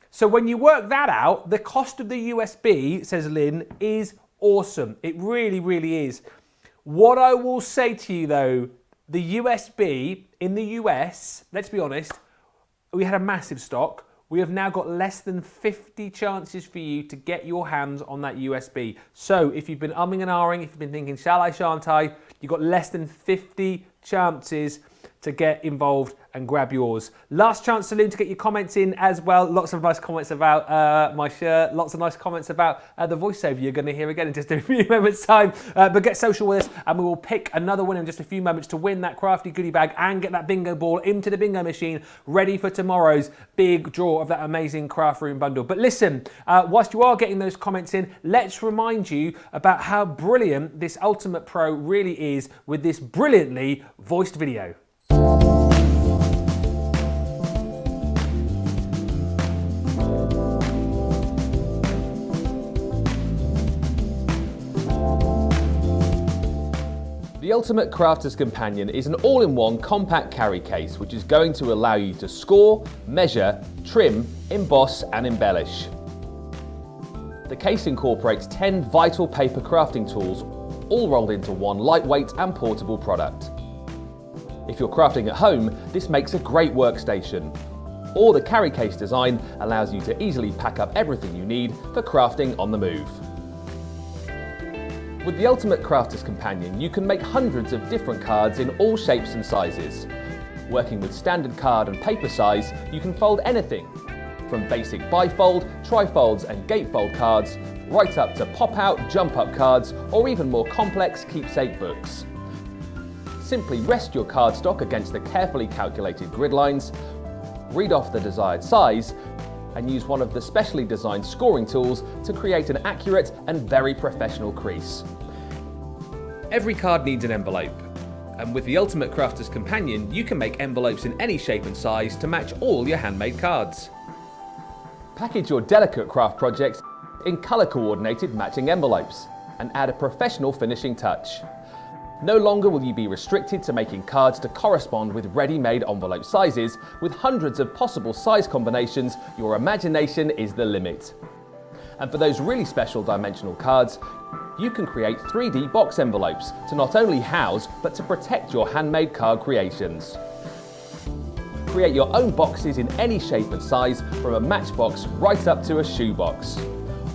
So when you work that out, the cost of the USB, says Lynn, is awesome. It really, really is. What I will say to you though, the USB in the US, let's be honest, we had a massive stock. We have now got less than 50 chances for you to get your hands on that USB. So if you've been umming and ahhing, if you've been thinking, shall I, shan't I, you've got less than 50 chances to get involved and grab yours. Last chance, Saloon, to get your comments in as well. Lots of nice comments about my shirt. Lots of nice comments about the voiceover you're going to hear again in just a few moments' time. But get social with us and we will pick another winner in just a few moments to win that crafty goodie bag and get that bingo ball into the bingo machine ready for tomorrow's big draw of that amazing craft room bundle. But listen, whilst you are getting those comments in, let's remind you about how brilliant this Ultimate Pro really is with this brilliantly voiced video. The Ultimate Crafter's Companion is an all-in-one compact carry case which is going to allow you to score, measure, trim, emboss and embellish. The case incorporates 10 vital paper crafting tools all rolled into one lightweight and portable product. If you're crafting at home, this makes a great workstation. Or the carry case design allows you to easily pack up everything you need for crafting on the move. With the Ultimate Crafter's Companion, you can make hundreds of different cards in all shapes and sizes. Working with standard card and paper size, you can fold anything, from basic bifold, trifolds and gatefold cards, right up to pop-out, jump-up cards, or even more complex keepsake books. Simply rest your cardstock against the carefully calculated grid lines, read off the desired size, and use one of the specially designed scoring tools to create an accurate and very professional crease. Every card needs an envelope, and with the Ultimate Crafter's Companion, you can make envelopes in any shape and size to match all your handmade cards. Package your delicate craft projects in colour-coordinated matching envelopes and add a professional finishing touch. No longer will you be restricted to making cards to correspond with ready-made envelope sizes. With hundreds of possible size combinations, your imagination is the limit. And for those really special dimensional cards, you can create 3D box envelopes to not only house, but to protect your handmade card creations. Create your own boxes in any shape and size, from a matchbox right up to a shoebox.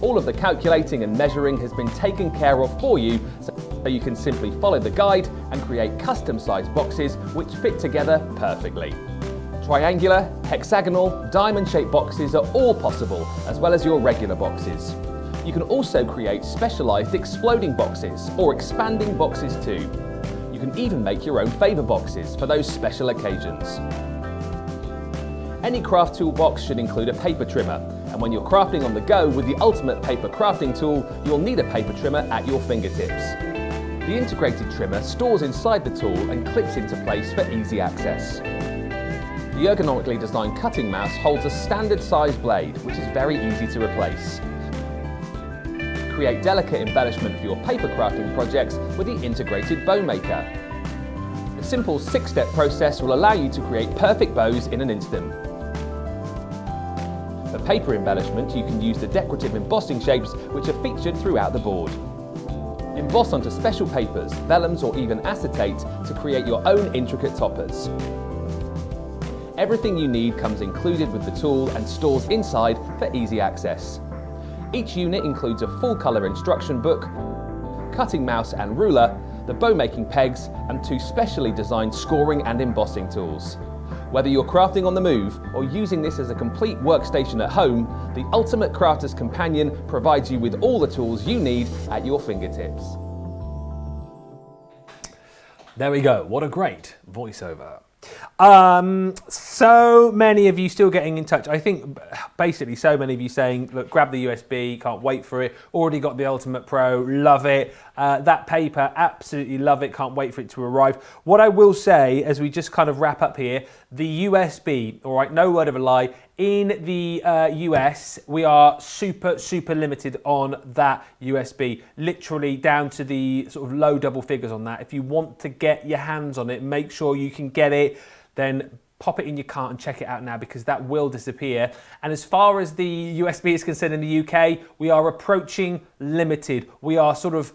All of the calculating and measuring has been taken care of for you, so you can simply follow the guide and create custom-sized boxes which fit together perfectly. Triangular, hexagonal, diamond-shaped boxes are all possible, as well as your regular boxes. You can also create specialised exploding boxes or expanding boxes too. You can even make your own favour boxes for those special occasions. Any craft tool box should include a paper trimmer, and when you're crafting on the go with the Ultimate Paper Crafting Tool, you'll need a paper trimmer at your fingertips. The integrated trimmer stores inside the tool and clips into place for easy access. The ergonomically designed cutting mouse holds a standard size blade, which is very easy to replace. Create delicate embellishment for your paper crafting projects with the integrated bow maker. The simple 6-step process will allow you to create perfect bows in an instant. For paper embellishment, you can use the decorative embossing shapes which are featured throughout the board. Emboss onto special papers, vellums or even acetate to create your own intricate toppers. Everything you need comes included with the tool and stores inside for easy access. Each unit includes a full colour instruction book, cutting mouse and ruler, the bow making pegs and 2 specially designed scoring and embossing tools. Whether you're crafting on the move or using this as a complete workstation at home, the Ultimate Crafter's Companion provides you with all the tools you need at your fingertips. There we go. What a great voiceover. So many of you still getting in touch. I think basically so many of you saying, look, grab the USB, can't wait for it. Already got the Ultimate Pro, love it. That paper, absolutely love it, can't wait for it to arrive. What I will say as we just kind of wrap up here, the USB, all right, no word of a lie. In the US, we are super limited on that USB, literally down to the sort of low double figures on that. If you want to get your hands on it, make sure you can get it, then pop it in your cart and check it out now, because that will disappear. And as far as the USB is concerned in the UK, we are approaching limited. We are sort of,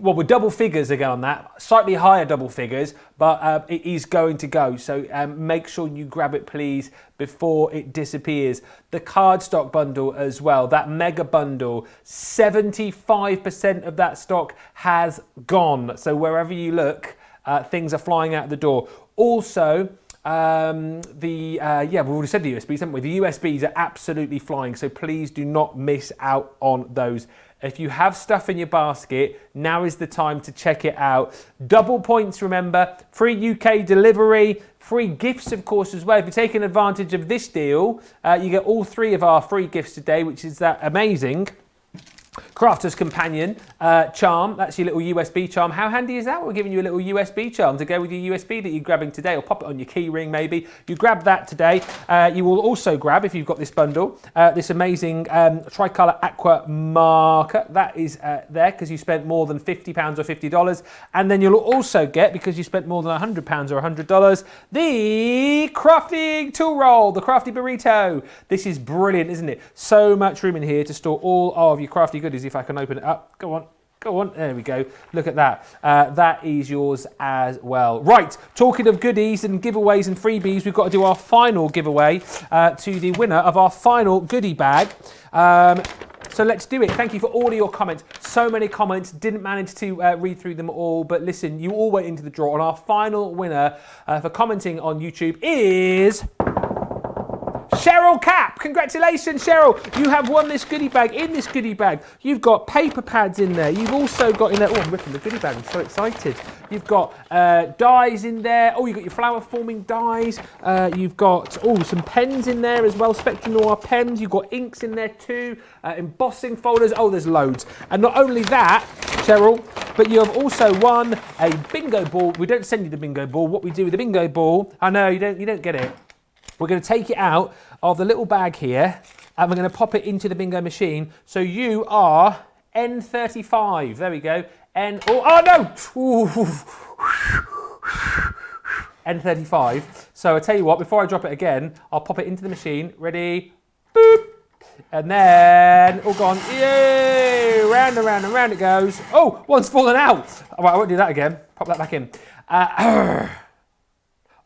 well, we're double figures again on that, slightly higher double figures, but it is going to go. So make sure you grab it, please, before it disappears. The cardstock bundle as well, that mega bundle, 75% of that stock has gone. So wherever you look, things are flying out the door. Also, we've already said the USBs, haven't we? The USBs are absolutely flying, so please do not miss out on those. If you have stuff in your basket, now is the time to check it out. Double points, remember, free UK delivery, free gifts, of course, as well. If you're taking advantage of this deal, you get all 3 of our free gifts today, which is that amazing. Crafter's Companion charm. That's your little USB charm. How handy is that? We're giving you a little USB charm to go with your USB that you're grabbing today, or pop it on your key ring maybe. You grab that today. You will also grab, if you've got this bundle, this amazing tricolour aqua marker. That is there because you spent more than £50 or $50. And then you'll also get, because you spent more than £100 or $100, the crafting tool roll, the crafty burrito. This is brilliant, isn't it? So much room in here to store all of your crafty goodies. If I can open it up, go on, there we go, look at that. That is yours as well. Right, talking of goodies and giveaways and freebies, we've got to do our final giveaway to the winner of our final goodie bag. So let's do it. Thank you for all of your comments. So many comments, didn't manage to read through them all, but listen, you all went into the draw, and our final winner for commenting on YouTube is Cheryl Cap. Congratulations, Cheryl. You have won this goodie bag. In this goodie bag, you've got paper pads in there. You've also got in there, oh, I'm ripping the goodie bag. I'm so excited. You've got dies in there. Oh, you've got your flower forming dies. You've got, oh, some pens in there as well. Spectrum Noir pens. You've got inks in there too. Embossing folders. Oh, there's loads. And not only that, Cheryl, but you have also won a bingo ball. We don't send you the bingo ball. What we do with the bingo ball, I know you don't get it. We're going to take it out of the little bag here, and we're going to pop it into the bingo machine. So you are N35. There we go. Oh no! N35. So I tell you what, before I drop it again, I'll pop it into the machine. Ready? Boop! And then, all gone. Yay! Round and round and round it goes. Oh, one's fallen out. All right, I won't do that again. Pop that back in. I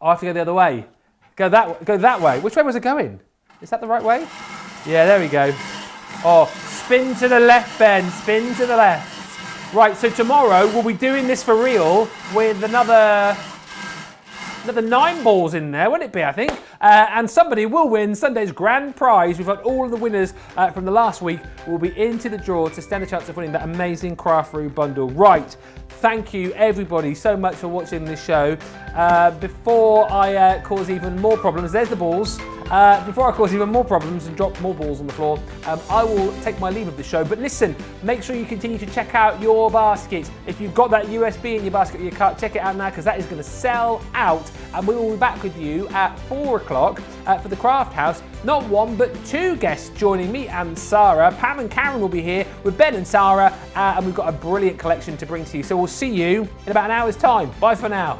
have to go the other way. Go that way. Which way was it going? Is that the right way? Yeah, there we go. Oh, spin to the left, Ben. Spin to the left. Right, so tomorrow we'll be doing this for real with another 9 balls in there, won't it be, I think? And somebody will win Sunday's grand prize. We've got all of the winners from the last week will be into the draw to stand a chance of winning that amazing Craft Room bundle. Right, thank you everybody so much for watching this show. Before I cause even more problems, there's the balls. Before I cause even more problems and drop more balls on the floor, I will take my leave of the show. But listen, make sure you continue to check out your baskets. If you've got that USB in your basket or your cart, check it out now, because that is going to sell out. And we will be back with you at 4 o'clock for the Craft House. Not one, but 2 guests joining me and Sara. Pam and Karen will be here with Ben and Sara, and we've got a brilliant collection to bring to you. So we'll see you in about an hour's time. Bye for now.